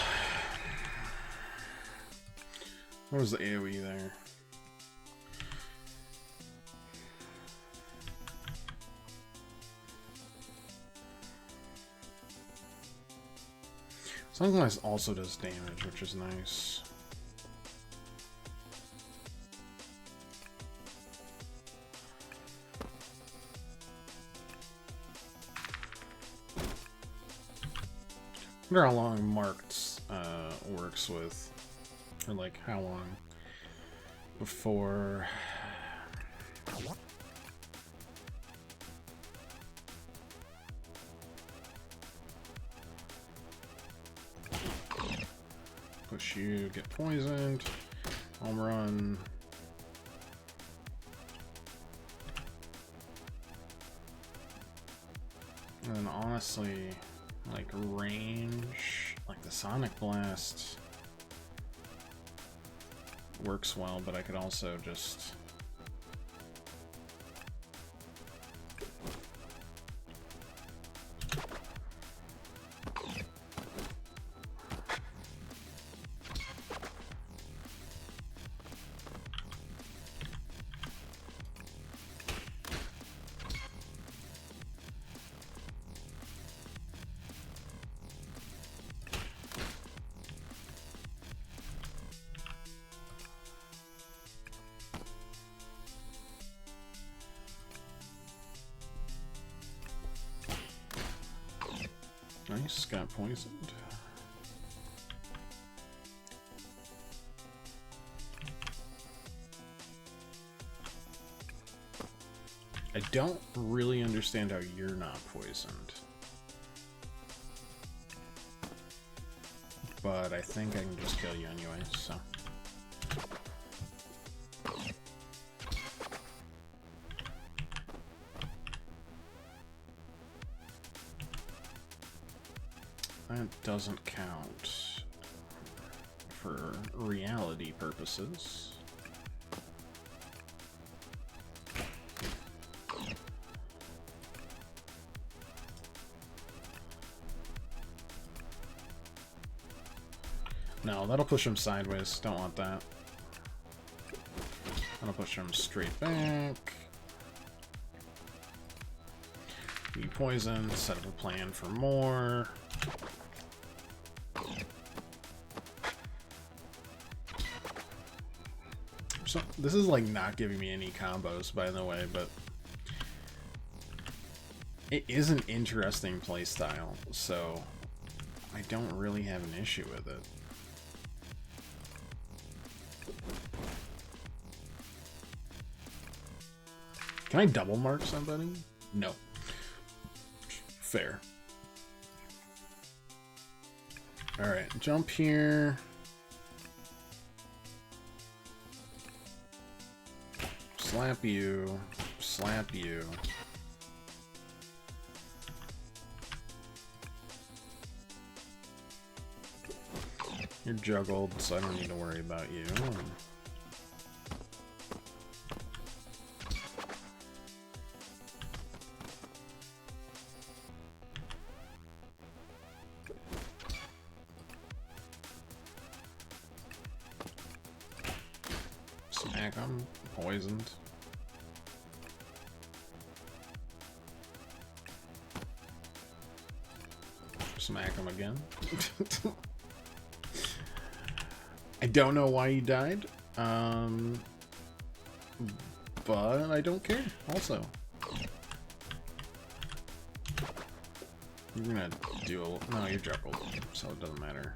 What was the AoE there? Sunglass also does damage, which is nice. I wonder how long marked works with, or like how long before. Push you, get poisoned, home run. And then honestly, like range, like the Sonic Blast works well, but I could also just nice, got poisoned. I don't really understand how you're not poisoned. But I think I can just kill you anyway, so. That doesn't count for reality purposes. No, that'll push him sideways. Don't want that. That'll push him straight back. Be poisoned, set up a plan for more. So, this is like not giving me any combos, by the way, but it is an interesting playstyle, so I don't really have an issue with it. Can I double mark somebody? No. Fair. Alright, jump here. Slap you. Slap you. You're juggled, so I don't need to worry about you. Smack him. Poisoned. Smack him again. I don't know why he died, but I don't care, also. You're gonna do a... No, you're juggled, so it doesn't matter.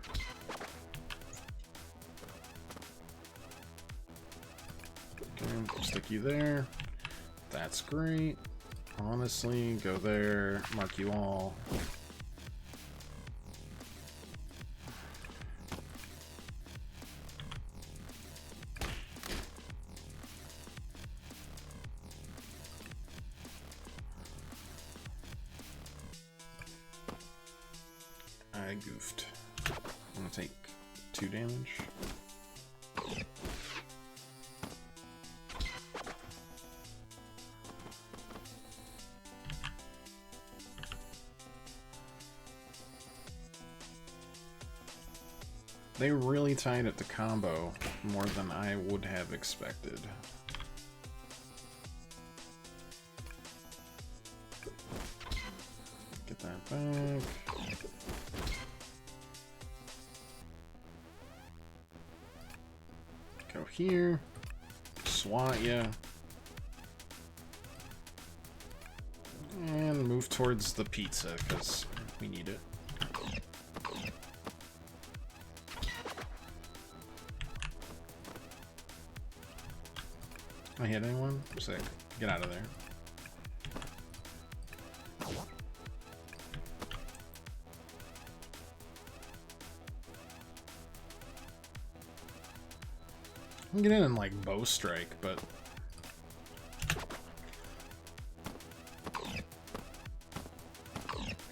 Okay, stick you there. That's great. Honestly, go there, mark you all. I goofed. I'm gonna take 2 damage. They really tied it to combo more than I would have expected. Get that back. Go here. Swat ya. And move towards the pizza, because we need it. I hit anyone? Sick. Get out of there. I can get in and, like, bow strike, but...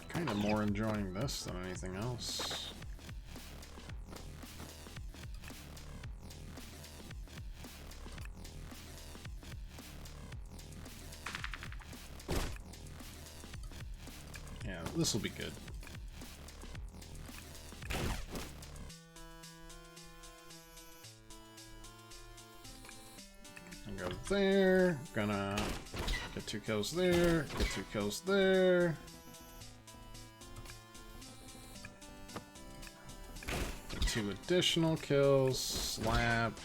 kind of more enjoying this than anything else. Yeah, this will be good. And go there. Gonna get 2 kills there. Get 2 kills there. Get 2 additional kills. Slap.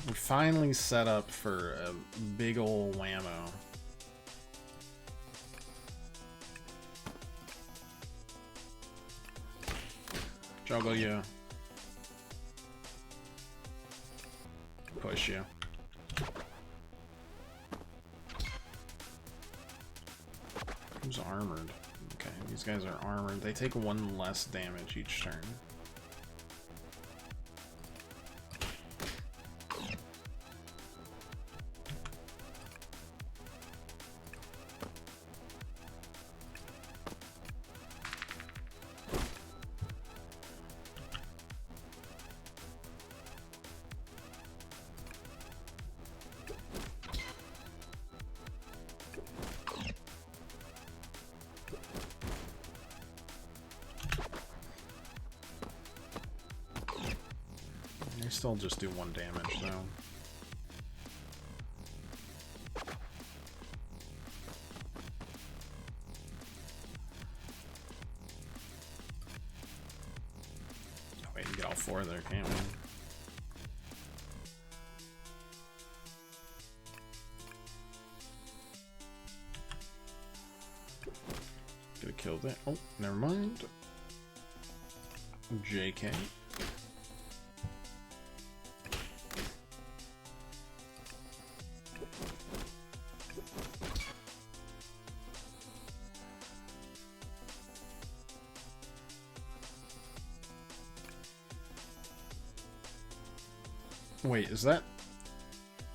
We finally set up for a big ol' whammo. Juggle you. Push you. Who's armored? Okay, these guys are armored. They take 1 less damage each turn. They still just do 1 damage, though. Oh, wait, you get all 4 there, can't we? Get a kill there. Oh, never mind. JK. Wait, is that...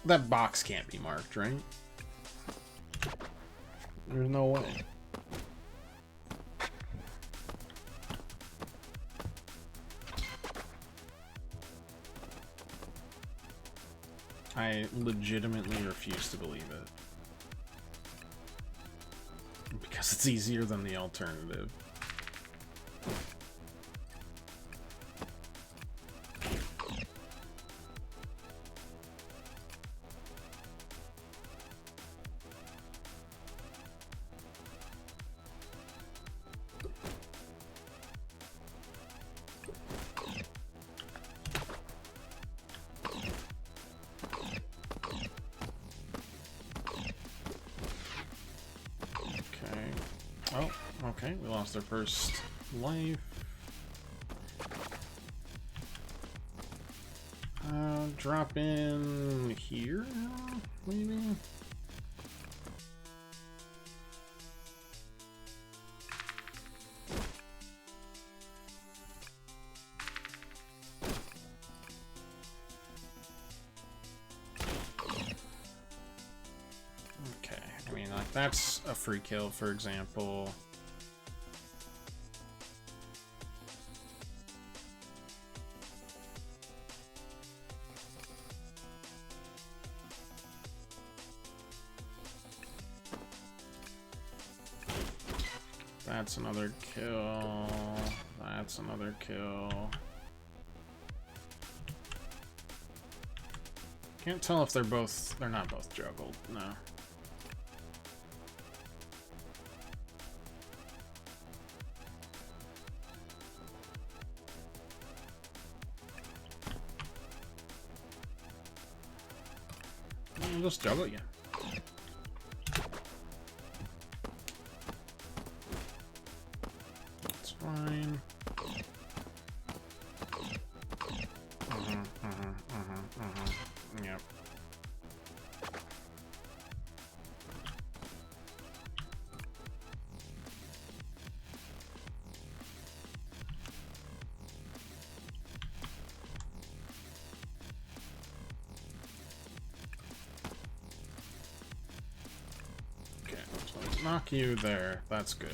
that box can't be marked, right? There's no way. I legitimately refuse to believe it. Because it's easier than the alternative. Oh, okay, we lost our first life. Drop in here, maybe? Okay, I mean, like, that's a free kill, for example. That's another kill. That's another kill. Can't tell if they're not both juggled, no. I'll just juggle you. It's fine. Yep. Okay, so knock you there. That's good.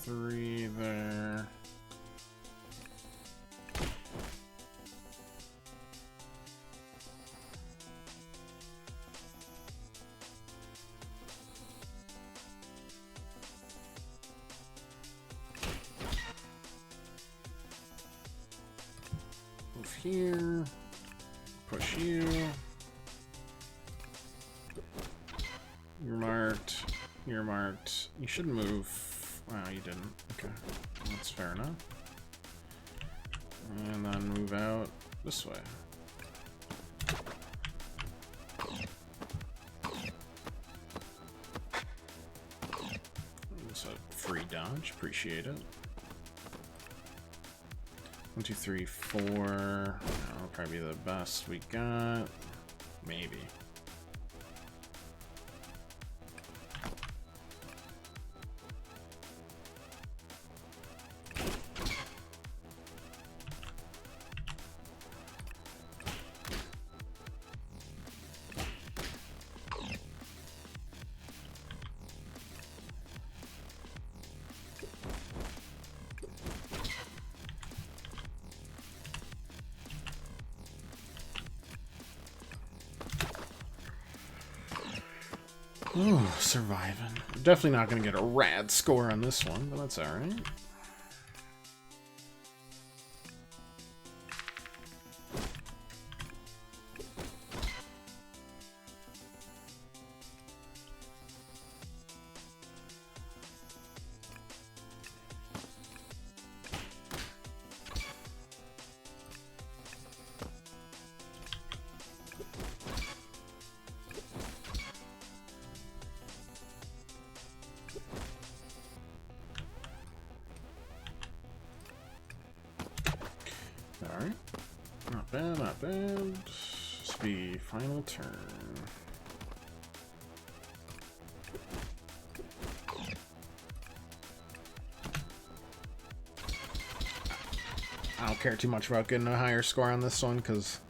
Three there. Move here. Push you. You're marked. You're marked. You should move. Wow, you didn't. Okay. That's fair enough. And then move out this way. It's a free dodge. Appreciate it. 1, 2, 3, 4. That'll probably be the best we got. Maybe. Ooh, surviving. Definitely not going to get a rad score on this one, but that's alright. Alright. Not bad, not bad. This will be final turn. I don't care too much about getting a higher score on this one, because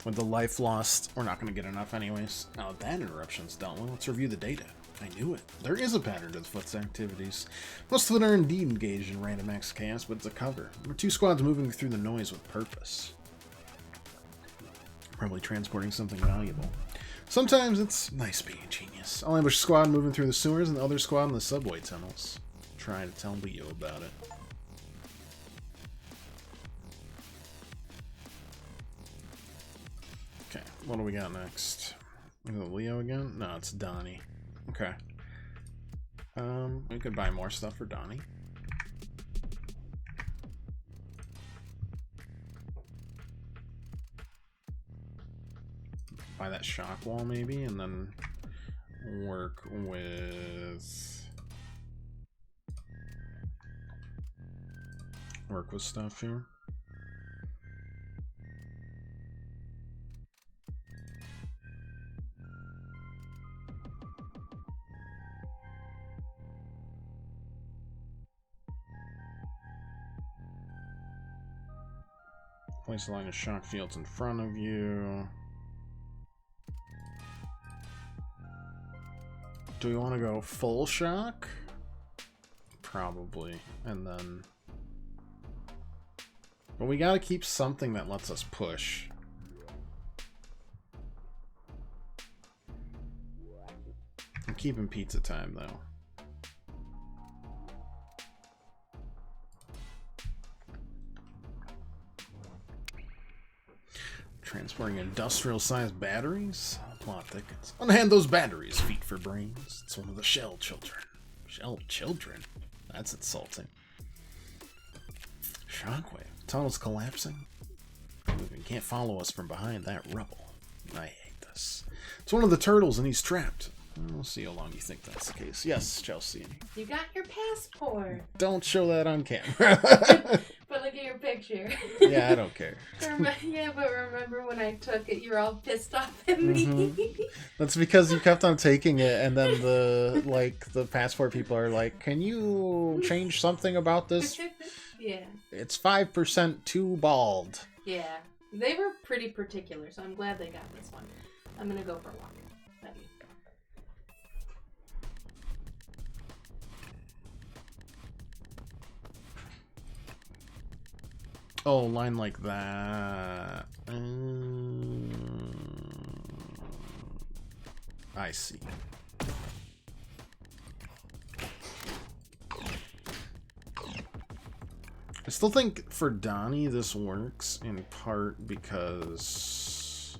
with the life lost, we're not going to get enough anyways. Now, that interruption's dealt with. Let's review the data. I knew it. There is a pattern to the foot's activities. Most of it are indeed engaged in random acts of chaos, but it's a cover. There are two squads moving through the noise with purpose. Probably transporting something valuable. Sometimes it's nice being a genius. I'll ambush a squad moving through the sewers and the other squad in the subway tunnels. Try to tell Leo about it. Okay, what do we got next? Is it Leo again? No, it's Donnie. Okay. We could buy more stuff for Donnie. Buy that shock wall maybe, and then work with stuff here. Place a line of shock fields in front of you. Do we want to go full shock? Probably. And then... But we gotta keep something that lets us push. keeping pizza time, though. Transporting industrial-sized batteries? Plot thickens. Unhand those batteries, feet for brains. It's one of the Shell Children. Shell Children? That's insulting. Shockwave. Tunnel's collapsing. Moving. Can't follow us from behind that rubble. I hate this. It's one of the turtles and he's trapped. We'll see how long you think that's the case. Yes, Chelsea. You got your passport. Don't show that on camera. But look at your picture. Yeah, I don't care. Yeah, but remember when I took it, you were all pissed off at me. That's because you kept on taking it, and then the passport people are like, "Can you change something about this?" Yeah. It's 5% too bald. Yeah, they were pretty particular, so I'm glad they got this one. I'm gonna go for a walk. Love you. Oh, line like that. I see. I still think for Donnie this works in part because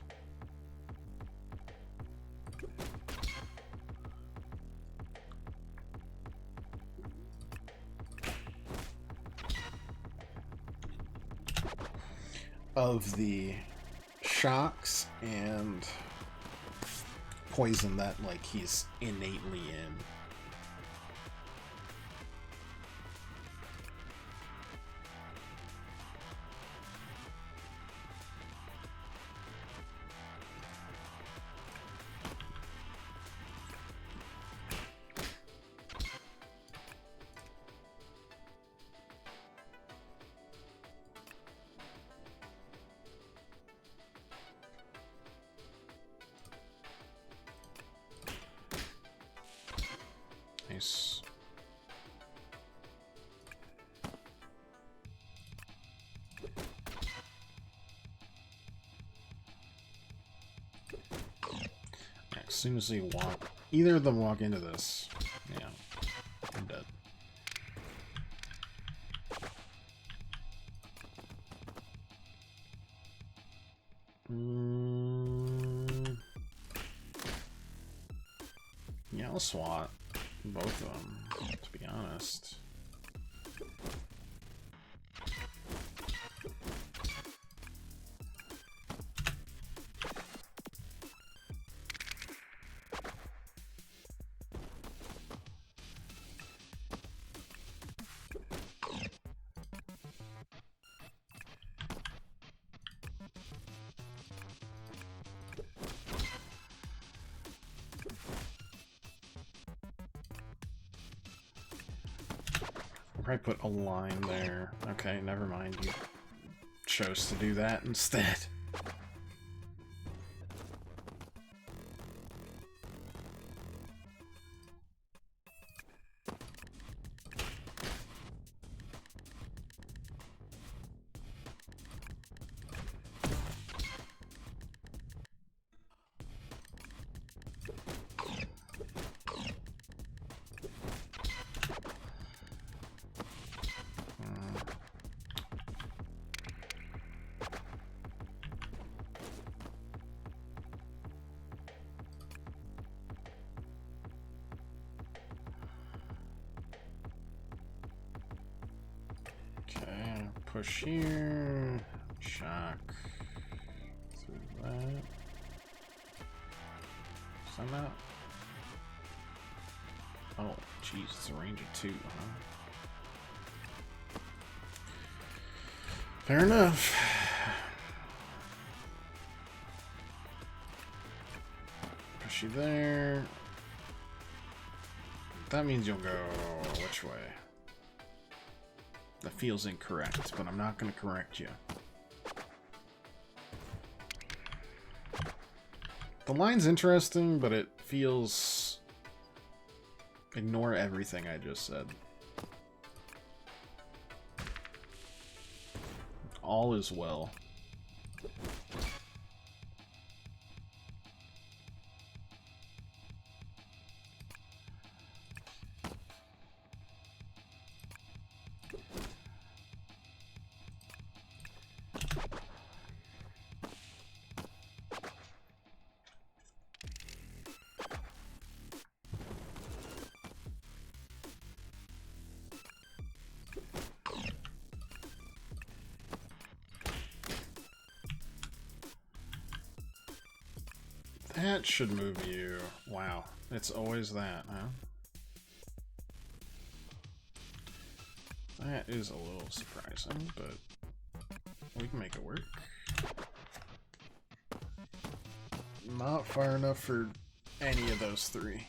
of the shocks and poison that like he's innately in. Nice. As soon as they walk, either of them walk into this, yeah, I'm dead. Yeah, I'll SWAT both of them, to be honest. Probably put a line there. Okay, never mind. You chose to do that instead. Okay, push here, shock through that. Send that. Oh, jeez, it's a range of 2, huh? Fair enough. Push you there. That means you'll go which way? That feels incorrect, but I'm not going to correct you. The line's interesting, but it feels... Ignore everything I just said. All is well. That should move you. Wow. It's always that, huh? That is a little surprising, but we can make it work. Not far enough for any of those three.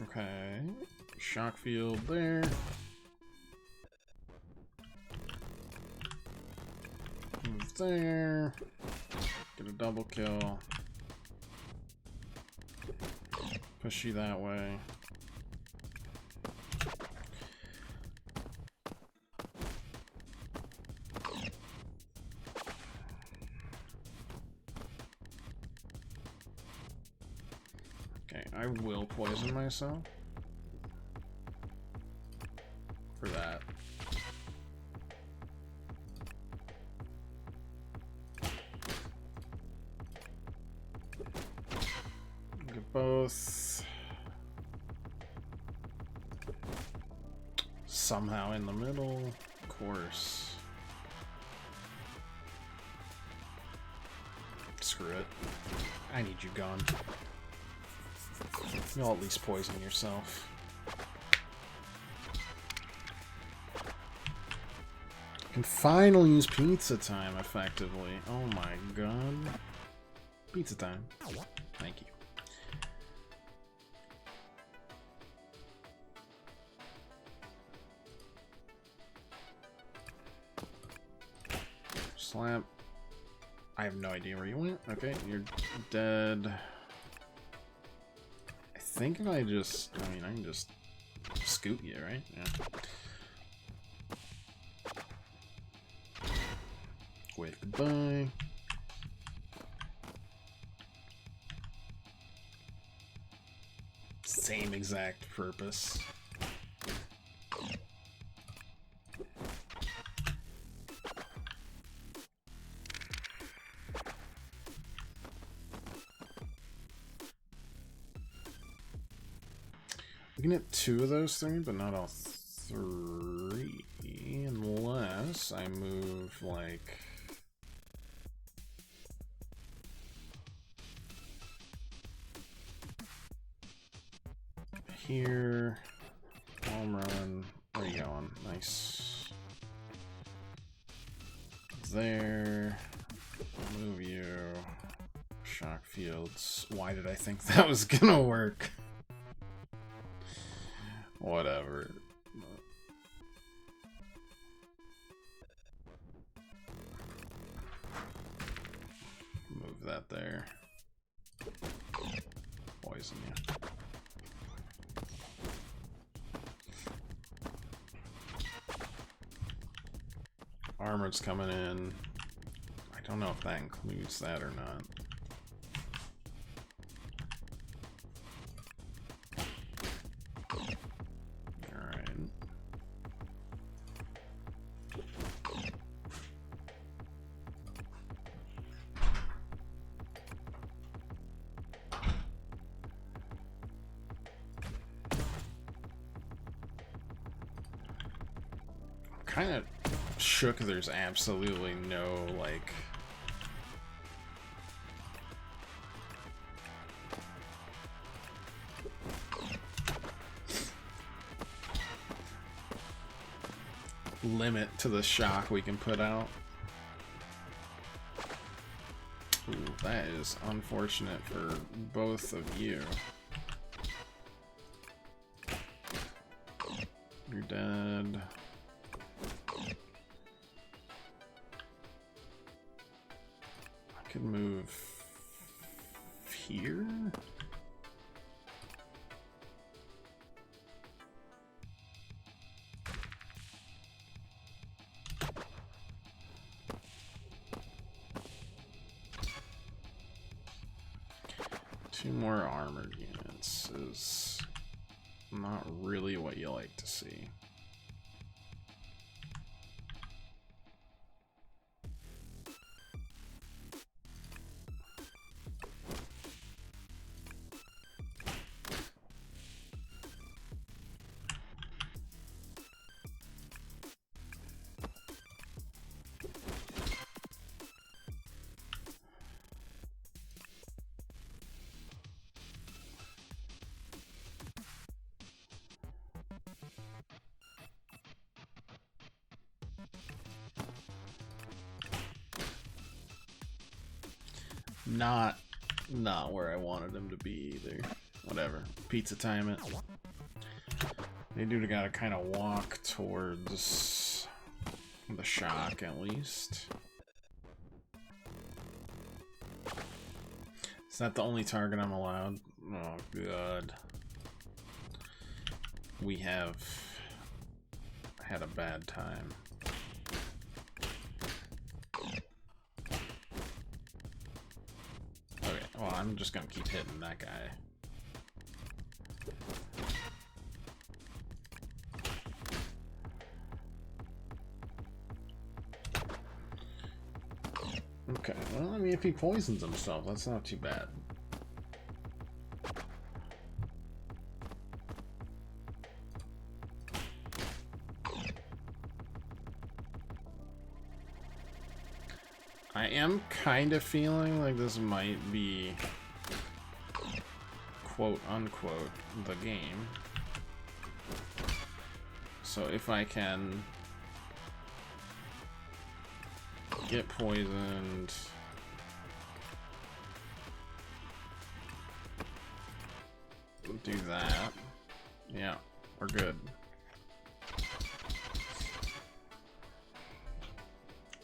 Okay. Shock field there. Move there. Get a double kill. Push you that way. Okay, I will poison myself for that. Get both somehow in the middle, of course. Screw it. I need you gone. You'll at least poison yourself. Can finally use pizza time effectively. Oh my god. Pizza time. Thank you. Slap. I have no idea where you went. Okay, you're dead. I think if I just... I mean, I can just scoot you, right? Yeah. Wave goodbye. Same exact purpose. We can hit 2 of those things, but not all 3, unless I move, like... here, home run, where are you going? Nice. There, move you, shock fields. Why did I think that was gonna work? Whatever. Move that there. Poison you. Armored's coming in. I don't know if that includes that or not. Alright. I'm kind of shook there's absolutely no, like... limit to the shock we can put out. Ooh, that is unfortunate for both of you. You're dead. I could move here. Two more armored units is not really what you like to see. Not where I wanted him to be either. Whatever. Pizza time it. They do gotta kind of walk towards the shock at least. Is that the only target I'm allowed? Oh, God. We have had a bad time. Okay, well, I'm just gonna keep hitting that guy. Okay, well, I mean, if he poisons himself, that's not too bad. I am kind of feeling like this might be, quote-unquote, the game. So if I can get poisoned, do that, yeah, we're good.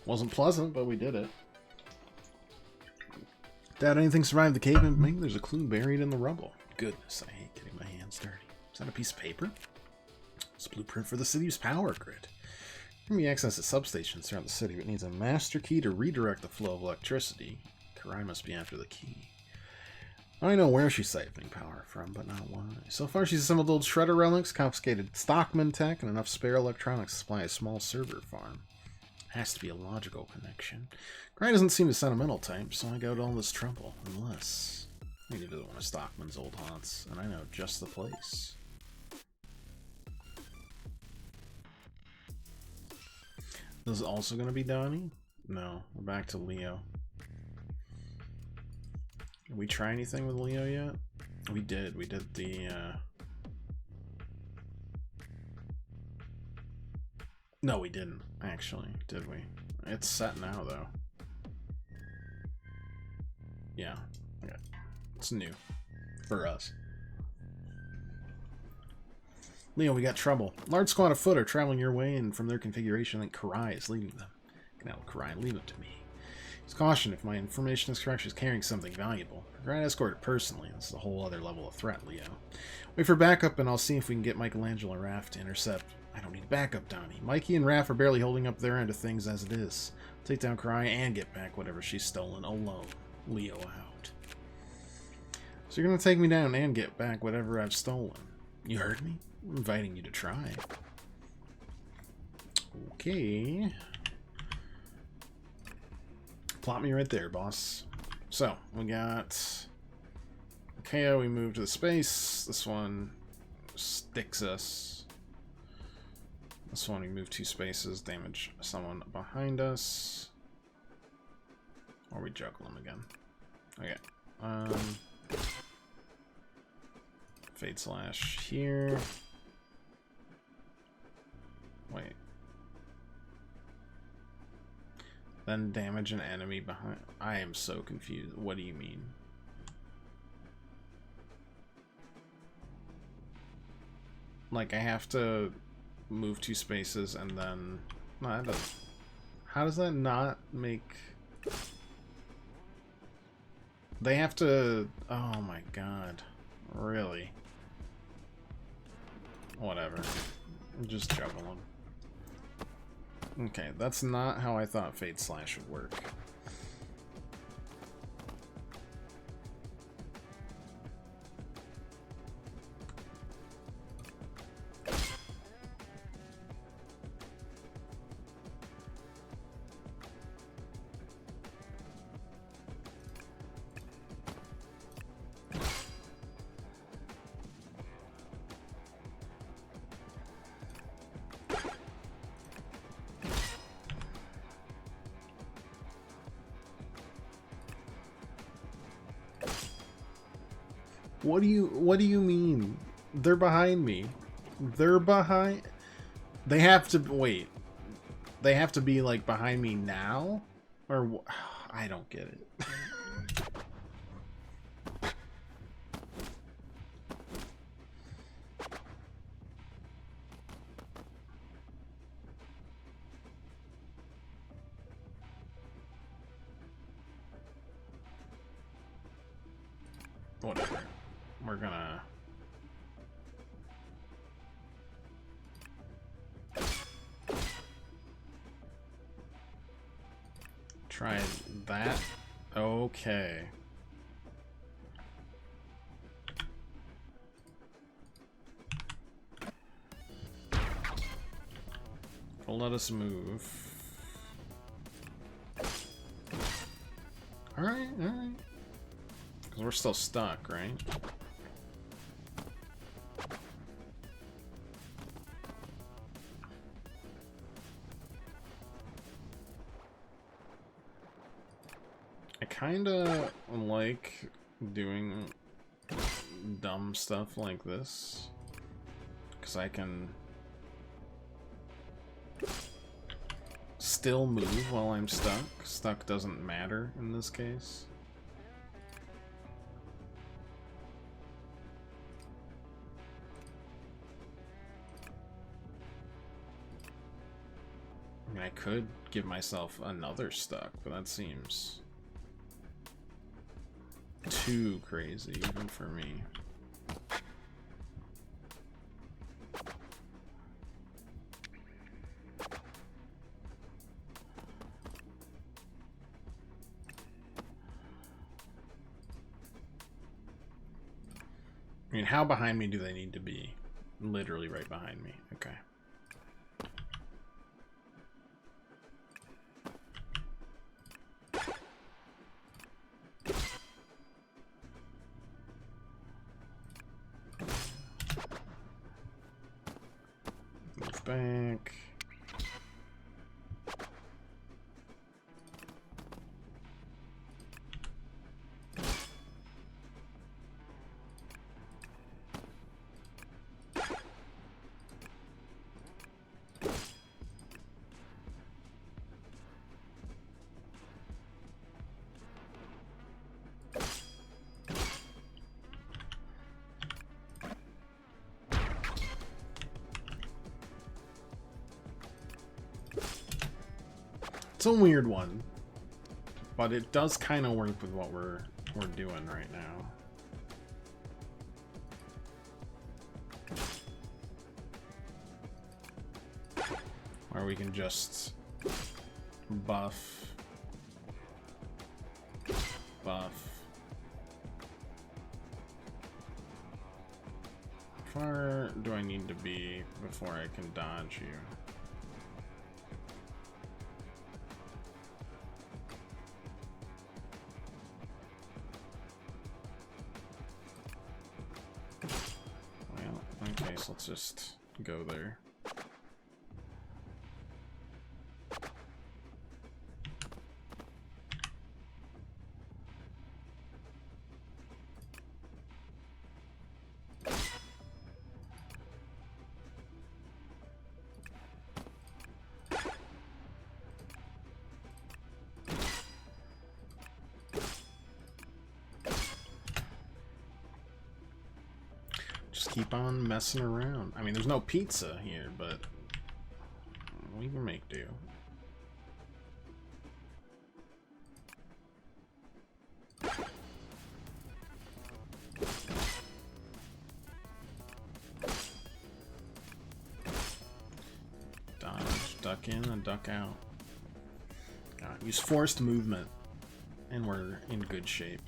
Wasn't pleasant, but we did it. Doubt anything survived the cave, and maybe there's a clue buried in the rubble. Goodness, I hate getting my hands dirty. Is that a piece of paper? It's a blueprint for the city's power grid. It can be accessed at substations throughout the city, but it needs a master key to redirect the flow of electricity. Karai must be after the key. I know where she's siphoning power from, but not why. So far, she's assembled old shredder relics, confiscated stockman tech, and enough spare electronics to supply a small server farm. Has to be a logical connection. Karai doesn't seem a sentimental type, so I go to all this trouble. Unless I need to visit one of Stockman's old haunts, and I know just the place. This is also going to be Donnie? No, we're back to Leo. Did we try anything with Leo yet? We did. We did the, No, we didn't, actually, did we? It's set now, though. Yeah. Okay. It's new. For us. Leo, we got trouble. Large squad of foot are traveling your way, and from their configuration, I think Karai is leading them. Get out, Karai, and leave it to me. He's cautioned if my information is correct, she's carrying something valuable. Karai escorted personally. This is a whole other level of threat, Leo. Wait for backup, and I'll see if we can get Michelangelo and Raph to intercept. I don't need backup, Donnie. Mikey and Raph are barely holding up their end of things as it is. Take down Karai and get back whatever she's stolen alone. Leo out. So you're going to take me down and get back whatever I've stolen. You heard me? I'm inviting you to try. Okay. Plot me right there, boss. So, we got KO, we move to the space. This one sticks us. This one we move 2 spaces, damage someone behind us. Or we juggle them again. Okay. Fade slash here. Wait. Then damage an enemy behind. I am so confused. What do you mean? Like, I have to move 2 spaces and then... No, that doesn't... How does that not make... They have to... Oh my god. Really? Whatever. Just juggle them. Okay, that's not how I thought Fade Slash would work. What do you mean? They're behind me. They're behind... They have to... Wait. They have to be, like, behind me now? Or... I don't get it. whatever. We're gonna... try that. Okay. It'll let us move. Alright, alright. Because we're still stuck, right? I kinda like doing dumb stuff like this. Because I can still move while I'm stuck. Stuck doesn't matter in this case. I mean, I could give myself another stuck, but that seems too crazy even for me. I mean, how behind me do they need to be? Literally right behind me. Okay. Move back. It's a weird one, but it does kind of work with what we're doing right now. Where we can just buff, buff. How far do I need to be before I can dodge you? Let's just go there. Keep on messing around. I mean, there's no pizza here, but we can make do. Dodge, duck in, and duck out. Use forced movement, and we're in good shape.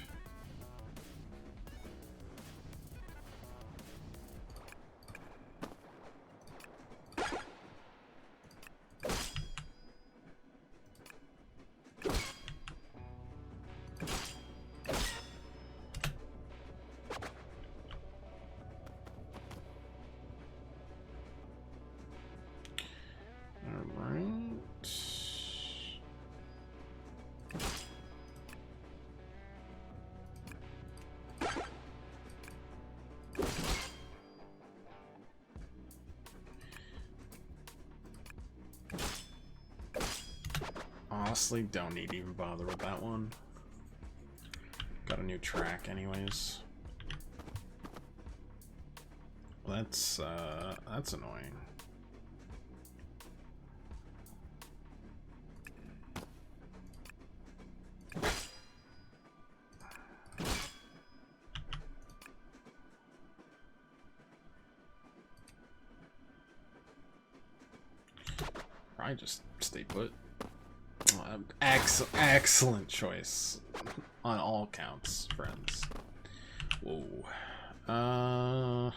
Honestly, don't need to even bother with that one. Got a new track anyways. That's annoying. I just stay put. Excellent choice on all counts, friends. Whoa. Huh.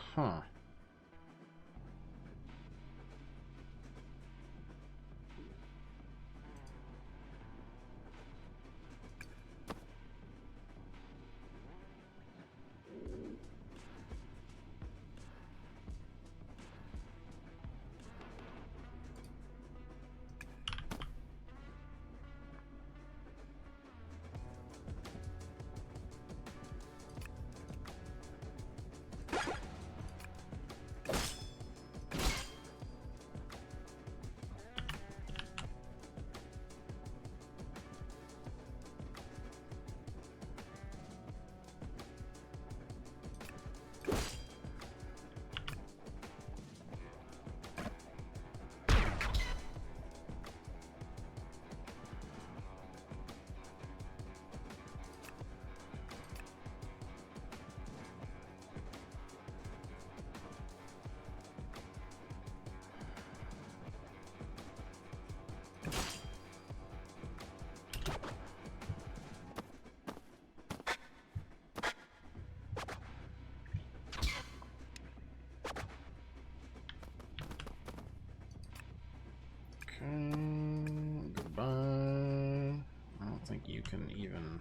Goodbye. I don't think you can even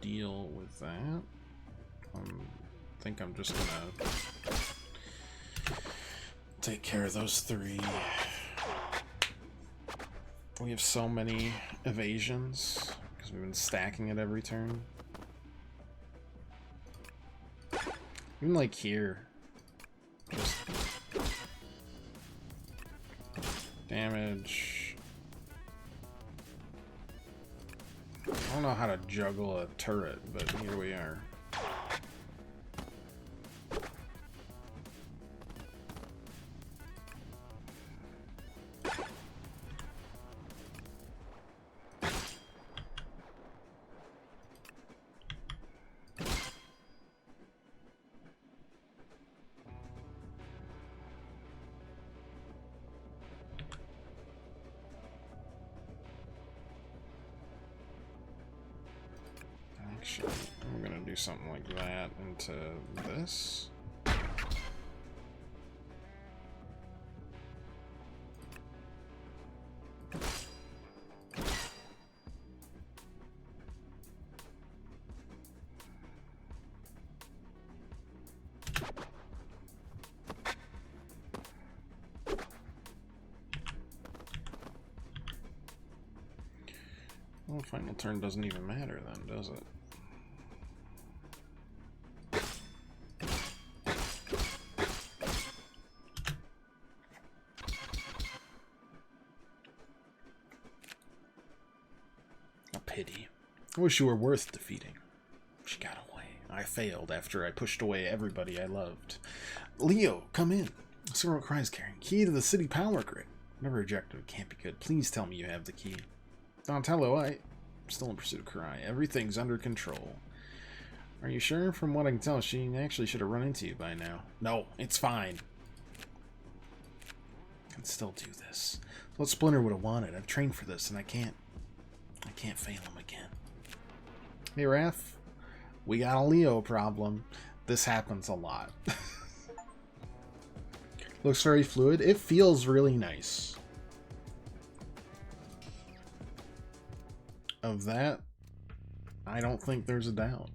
deal with that. I think I'm just gonna take care of those three. We have so many evasions because we've been stacking it every turn. Even like here. Just damage. I don't know how to juggle a turret, but here we are. Actually, I'm gonna do something like that into this. Well, final turn doesn't even matter then, does it? Pity. I wish you were worth defeating. She got away. I failed after I pushed away everybody I loved. Leo, come in. Cyril cries carrying key to the city power grid. Never rejected. It can't be good. Please tell me you have the key. Donatello, I'm still in pursuit of Karai. Everything's under control. Are you sure? From what I can tell, she actually should have run into you by now. No, it's fine. I can still do this. It's what Splinter would have wanted. I've trained for this, and I can't fail him again. Hey, Raph. We got a Leo problem. This happens a lot. Looks very fluid. It feels really nice. Of that, I don't think there's a doubt.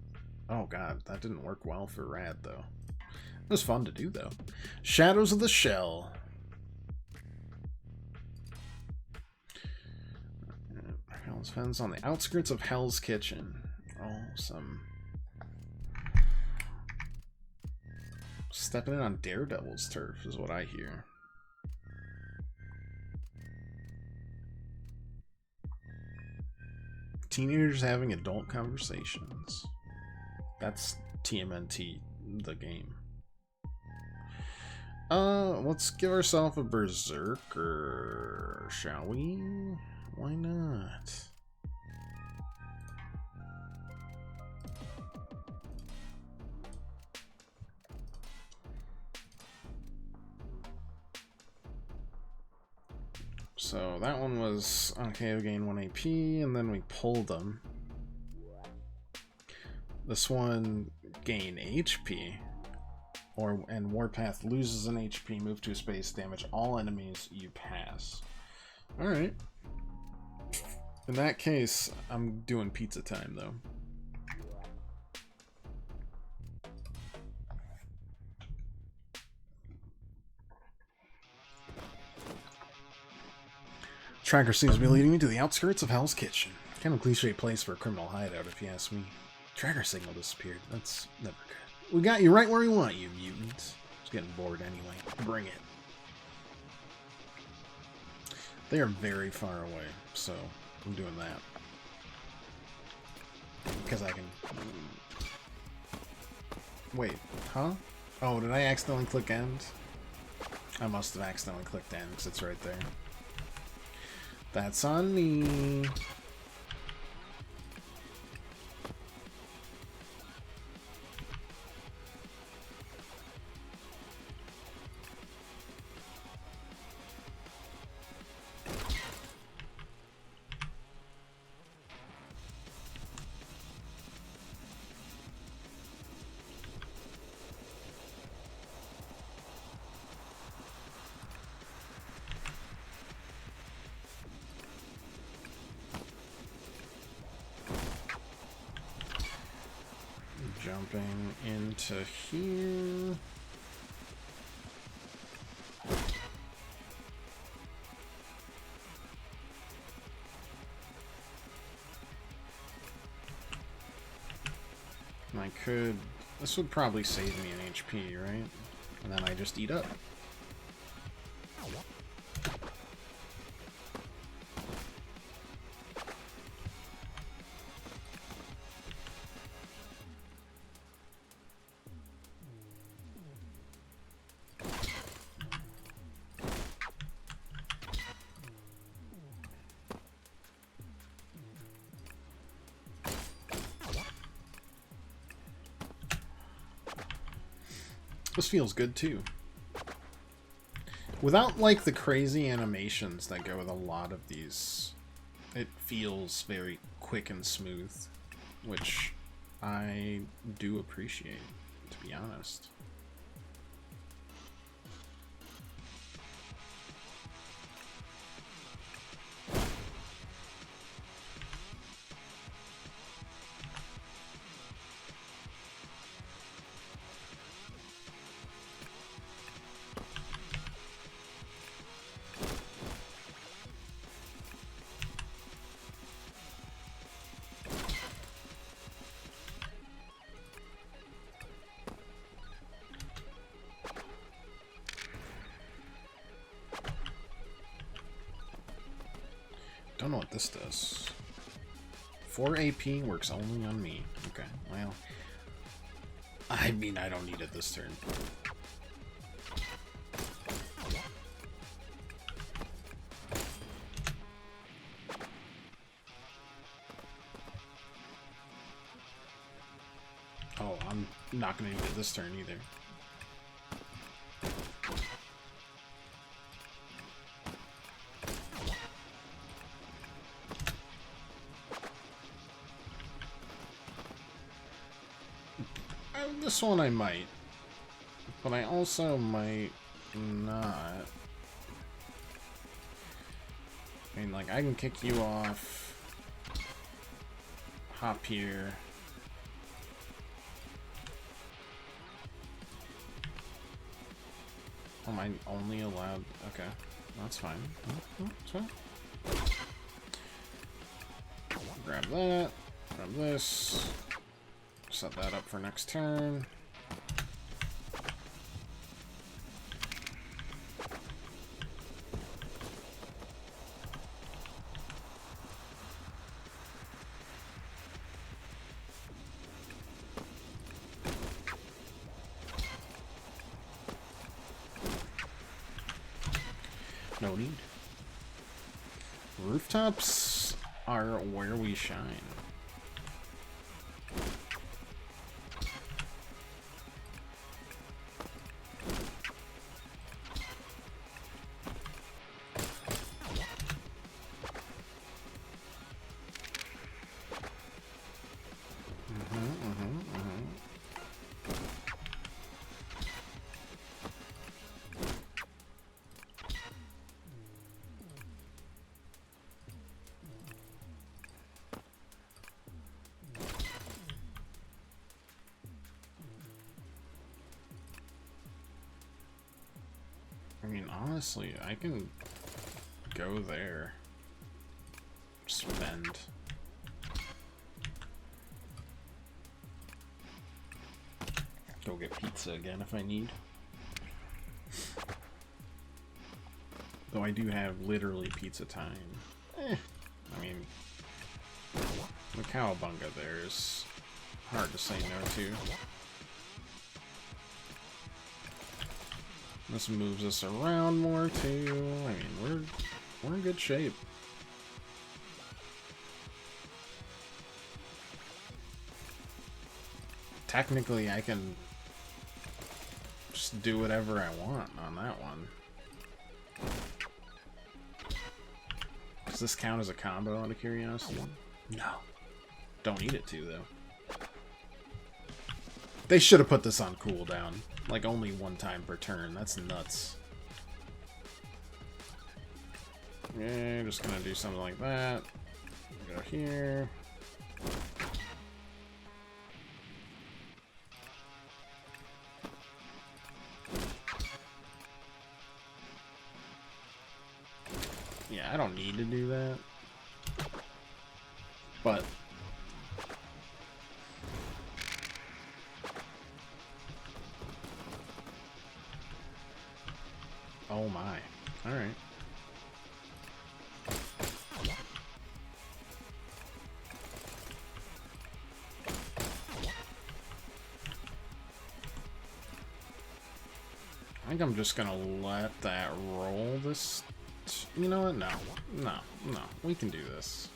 Oh god, that didn't work well for Rad, though. It was fun to do, though. Shadows of the Shell. Hell's Fens on the outskirts of Hell's Kitchen. Oh, some... Stepping in on Daredevil's turf is what I hear. Teenagers having adult conversations. That's TMNT, the game. Let's give ourselves a berserker, shall we? Why not? So that one was okay, we gain 1 AP, and then we pulled them. This one gain HP, and Warpath loses an HP, move to a space, damage all enemies you pass. All right. In that case, I'm doing pizza time though. Tracker seems to be leading me to the outskirts of Hell's Kitchen. Kind of cliche place for a criminal hideout, if you ask me. Tracker signal disappeared. That's never good. We got you right where we want you, mutants. Just getting bored anyway. Bring it. They are very far away, so I'm doing that. Because I can... Wait, huh? Oh, did I accidentally click end? I must have accidentally clicked end, because it's right there. That's on me. Jumping into here. And I could... This would probably save me an HP, right? And then I just eat up. This feels good too. Without like the crazy animations that go with a lot of these, it feels very quick and smooth, which I do appreciate, to be honest. Don't know what this does. 4 AP works only on me. Okay, well... I mean, I don't need it this turn. Oh, I'm not gonna need it this turn either. This one I might, but I also might not. I mean, like, I can kick you off, hop here. Am I only allowed? Okay, that's fine. That's fine. Grab that, grab this. Set that up for next turn. No need. Rooftops are where we shine. Honestly, I can go there. Spend. Go get pizza again if I need. Though I do have literally pizza time. I mean, the cowabunga there is hard to say no to. This moves us around more too. I mean, we're in good shape. Technically, I can just do whatever I want on that one. Does this count as a combo, out of curiosity? No. Don't need it to, though. They should have put this on cooldown. Like, only one time per turn. That's nuts. Yeah, just gonna do something like that. Go here. Yeah, I don't need to do that. But oh my. Alright. I think I'm just gonna let that roll this. You know what? No. No. No. We can do this.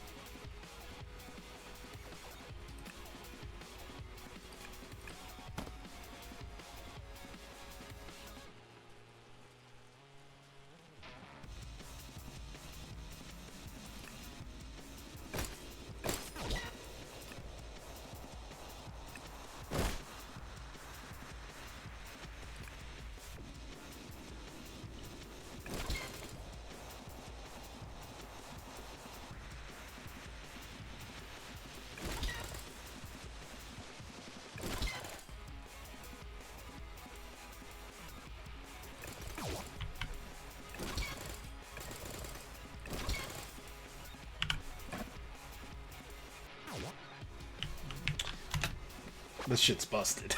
This shit's busted.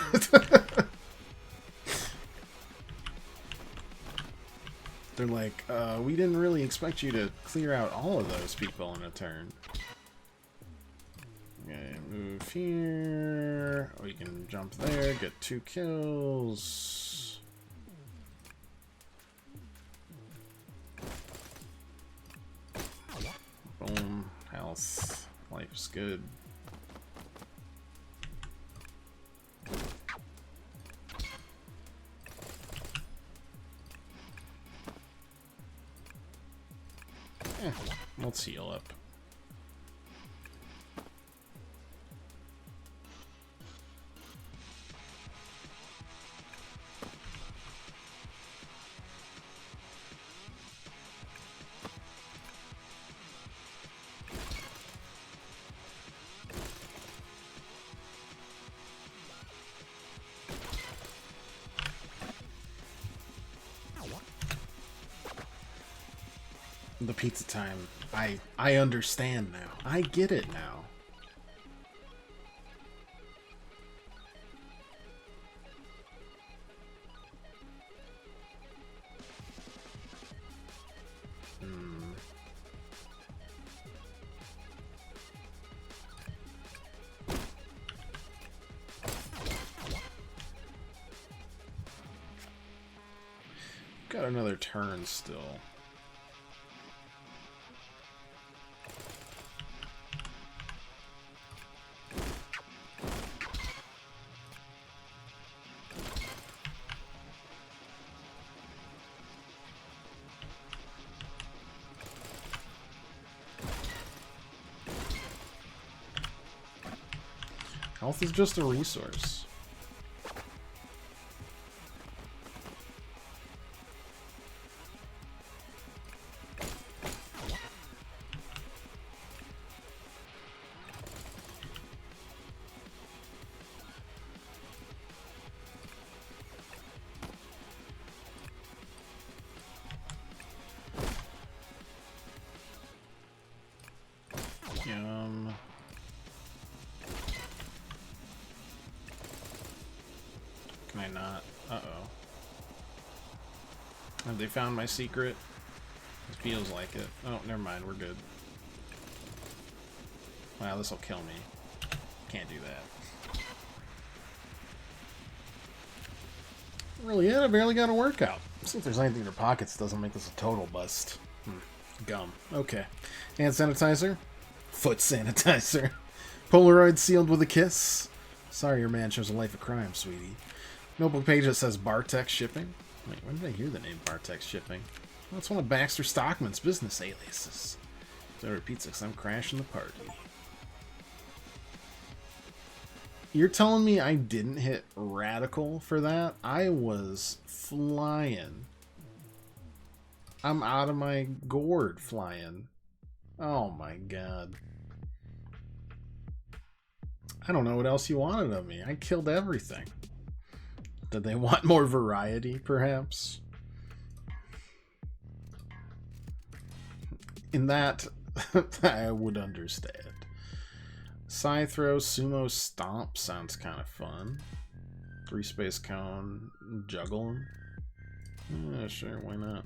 They're like, we didn't really expect you to clear out all of those people in a turn. Okay, move here. We can jump there, get 2 kills. Boom. Health. Life's good. Let's heal up. The pizza time. I understand now. I get it now. Got another turn still. Health is just a resource. not? Uh-oh. Have they found my secret? It feels like it. Oh, never mind. We're good. Wow, this'll kill me. Can't do that. Really, yeah, I barely got a workout. See if there's anything in their pockets that doesn't make this a total bust. Gum. Okay. Hand sanitizer. Foot sanitizer. Polaroid sealed with a kiss. Sorry your man chose a life of crime, sweetie. Notebook page that says Bartek Shipping. Wait, when did I hear the name Bartek Shipping? Well, that's one of Baxter Stockman's business aliases. So I repeat this, I'm crashing the party. You're telling me I didn't hit radical for that? I was flying. I'm out of my gourd flying. Oh my god. I don't know what else you wanted of me. I killed everything. Did they want more variety, perhaps? In that, I would understand. Scythe throw, sumo stomp sounds kind of fun. 3-space cone, juggle him. Yeah, sure, why not?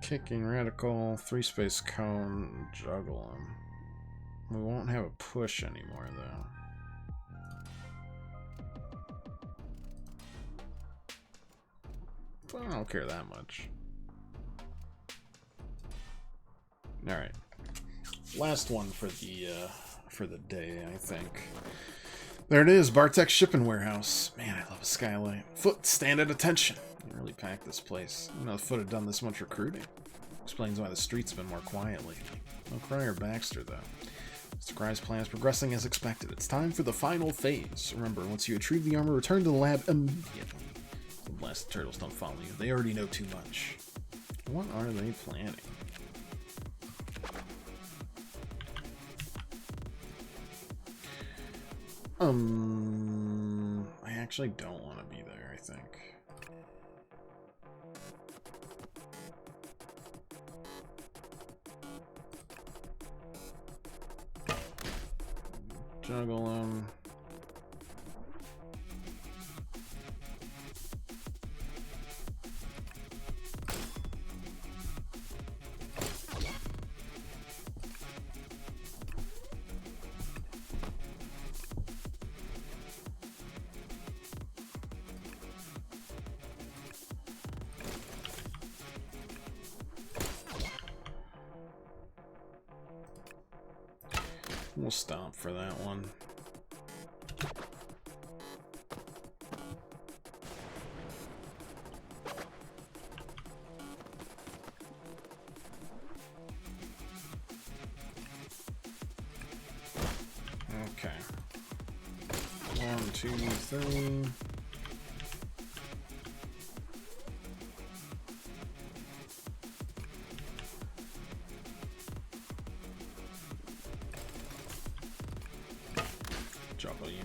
Kicking radical, 3-space cone, juggle him. We won't have a push anymore, though. Well, I don't care that much. Alright. Last one for the day, I think. There it is, Bartek Shipping Warehouse. Man, I love a skylight. Foot, stand at attention. You really packed this place. I know the Foot had done this much recruiting. Explains why the streets have been more quiet lately. No Cryer Baxter, though. Mr. Cry's plan is progressing as expected. It's time for the final phase. Remember, once you retrieve the armor, return to the lab immediately. The blasted turtles don't follow you. They already know too much. What are they planning? I actually don't want to be there, I think. Juggle him. We'll stop for that one. Okay. 1, 2, 3. Juggle you.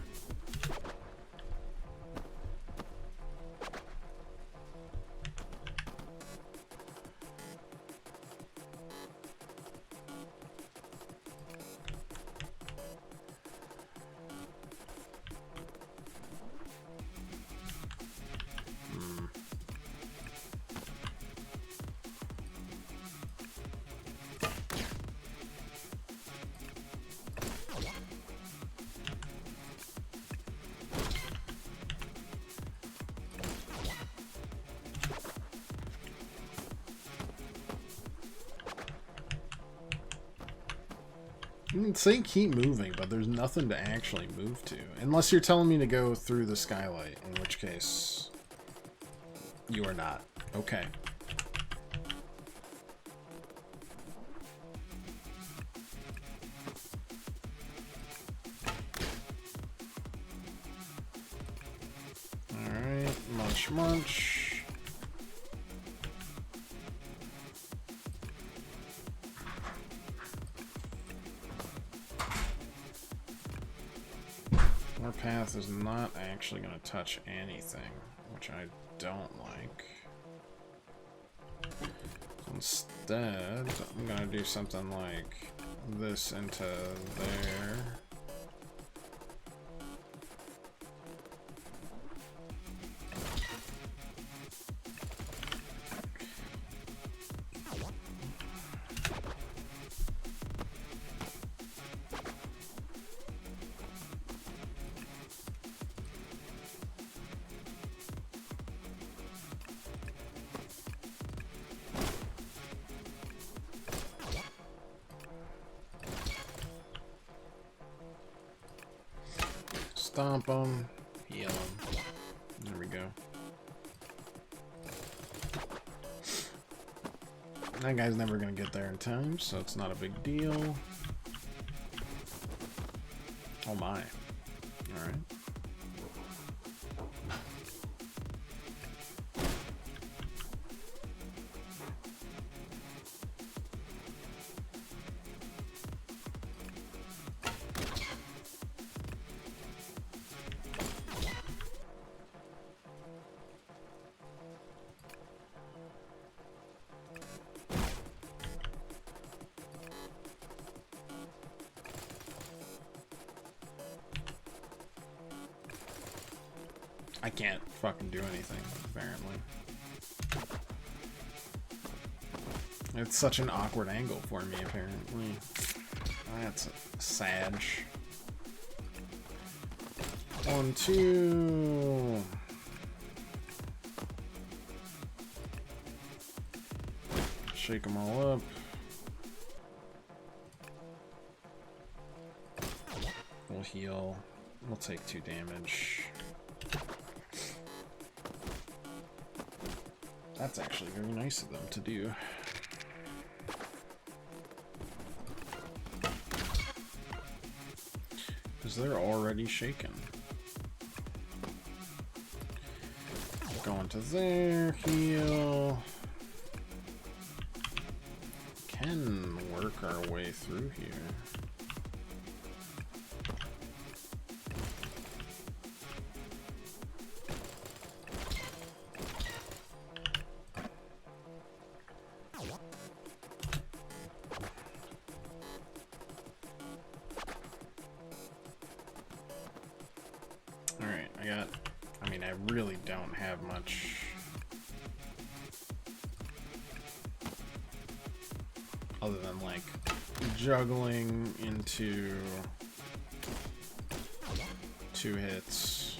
I mean, say keep moving, but there's nothing to actually move to. Unless you're telling me to go through the skylight, in which case you are not. Okay. Alright, munch munch. Path is not actually going to touch anything, which I don't like. instead, I'm gonna do something like this into there. Stomp them, heal them. There we go. That guy's never gonna get there in time, so it's not a big deal. Oh my. Alright. I can't fucking do anything, apparently. It's such an awkward angle for me, apparently. That's sad. 1, 2. Shake them all up. We'll heal. We'll take 2 damage. That's actually very nice of them to do. Because they're already shaken. Go into there, heal. Can work our way through here. I really don't have much. Other than like juggling into 2 hits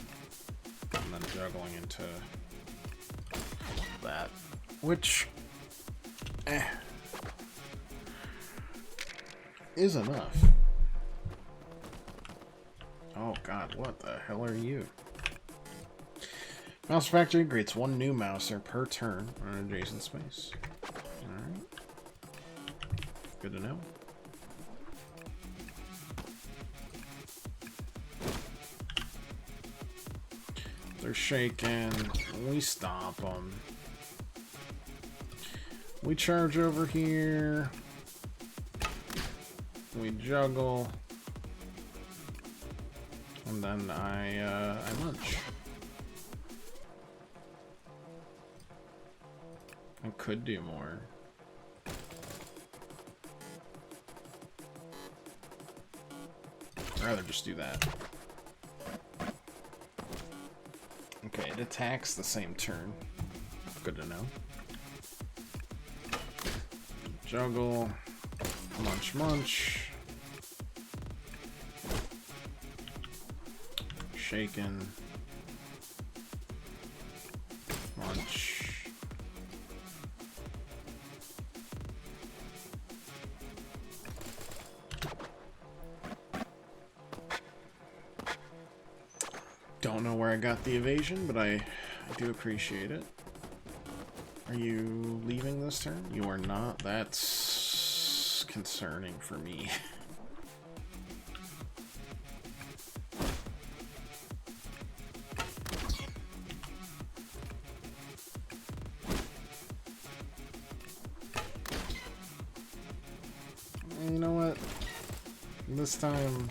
and then juggling into that, which is enough. Oh god, what the hell are you? Mouse Factory creates 1 new mouser per turn on an adjacent space. Alright. Good to know. They're shaking. We stomp them. We charge over here. We juggle. And then I lunch. I could do more. I'd rather just do that. Okay, it attacks the same turn. Good to know. Juggle. Munch, munch. Shaken. Munch. Don't know where I got the evasion, but I do appreciate it. Are you leaving this turn? You are not. That's concerning for me. You know what? This time...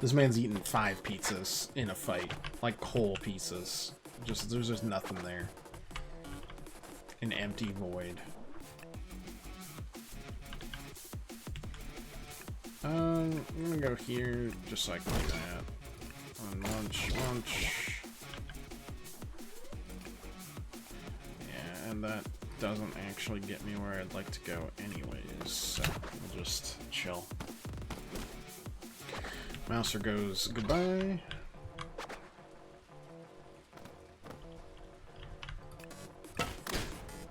This man's eaten 5 pizzas in a fight. Like whole pizzas. There's just nothing there. An empty void. I'm gonna go here just like that. And munch. Yeah, and that doesn't actually get me where I'd like to go anyways, so we'll just chill. Mouser goes goodbye.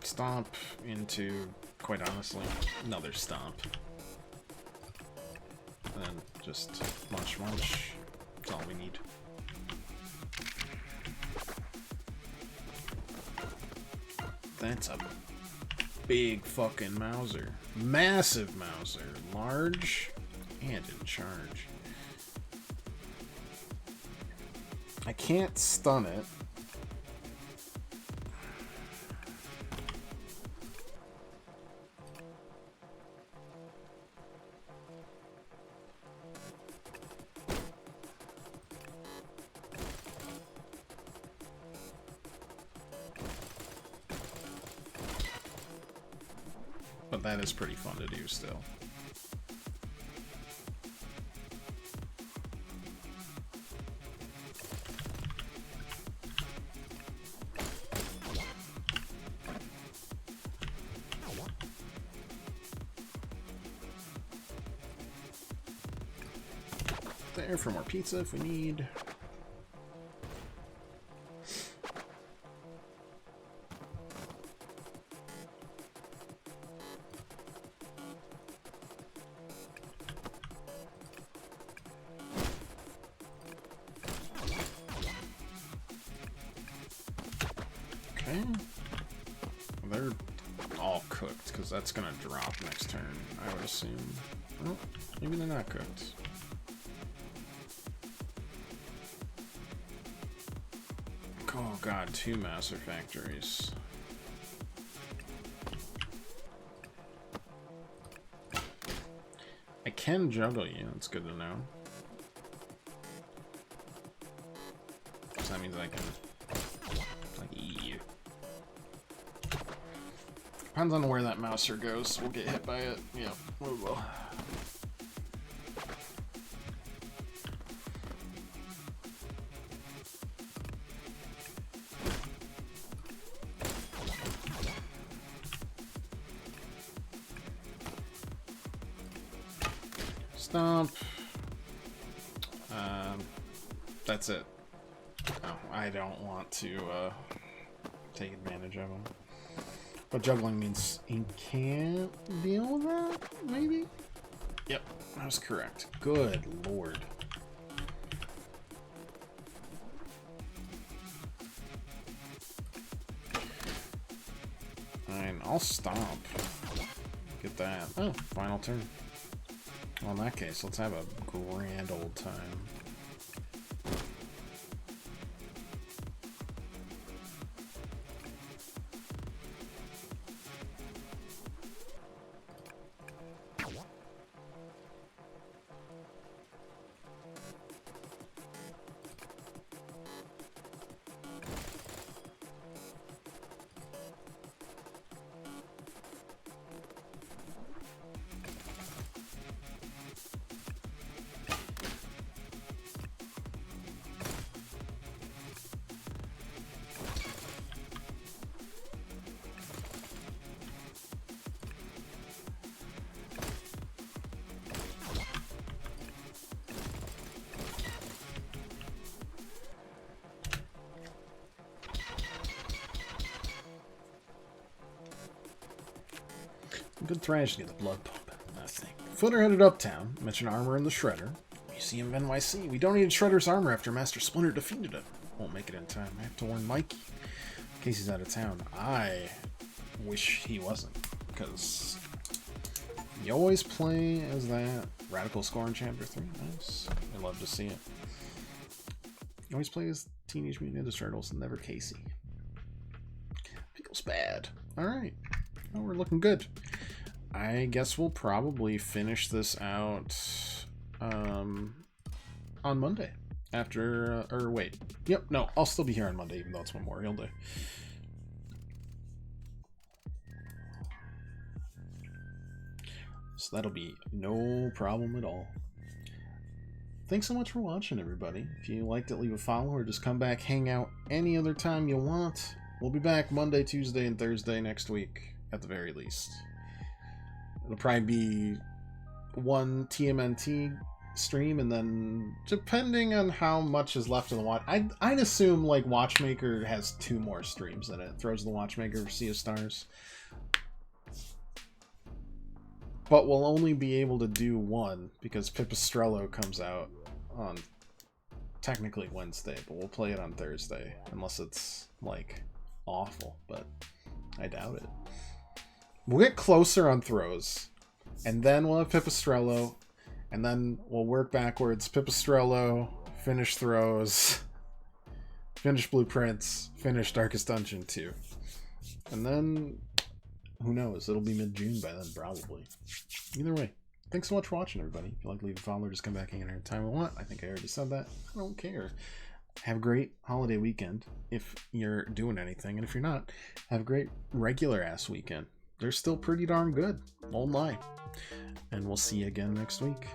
Stomp into, quite honestly, another stomp. And then just munch. That's all we need. That's a big fucking Mouser. Massive Mouser. Large and in charge. I can't stun it. But that is pretty fun to do still. There for more pizza if we need. Okay. They're all cooked because that's gonna drop next turn, I would assume. Oh, maybe they're not cooked. Oh god, 2 Master Factories. I can juggle you, that's good to know. So that means I can like eat you. Depends on where that Mouser goes. We'll get hit by it. Yeah, we will. Stomp. That's it. Oh, I don't want to take advantage of him. But juggling means he can't deal with that, maybe? Yep, that was correct. Good lord. Fine, I'll stomp. Get that. Oh, final turn. Well, in that case, let's have a grand old time. Good thrash to get the blood pumping. Nothing. Footer headed uptown. Mention armor in the Shredder. Museum NYC. We donated Shredder's armor after Master Splinter defeated him. Won't make it in time. I have to warn Mikey in case he's out of town. I wish he wasn't, because you always play as that radical score in Chapter 3. Nice. I love to see it. You always play as Teenage Mutant Ninja Turtles and never Casey. Feels bad. Alright. Well, we're looking good. I guess we'll probably finish this out on Monday. After, or wait. Yep, no, I'll still be here on Monday, even though it's Memorial Day. So that'll be no problem at all. Thanks so much for watching, everybody. If you liked it, leave a follow, or just come back, hang out any other time you want. We'll be back Monday, Tuesday, and Thursday next week, at the very least. It'll probably be one TMNT stream, and then depending on how much is left of the watch, I'd assume like Watchmaker has 2 more streams in it. Throws the Watchmaker for Sea of Stars, but we'll only be able to do 1 because Pipistrello comes out on technically Wednesday, but we'll play it on Thursday unless it's like awful, but I doubt it. We'll get closer on throws, and then we'll have Pipistrello, and then we'll work backwards. Pipistrello, finish throws, finish blueprints, finish Darkest Dungeon 2. And then, who knows, it'll be mid-June by then, probably. Either way, thanks so much for watching, everybody. If you like, leave a follow, just come back any time you want. I think I already said that. I don't care. Have a great holiday weekend if you're doing anything, and if you're not, have a great regular-ass weekend. They're still pretty darn good, won't lie. And we'll see you again next week.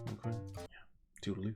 Okay. Yeah. Toodaloo.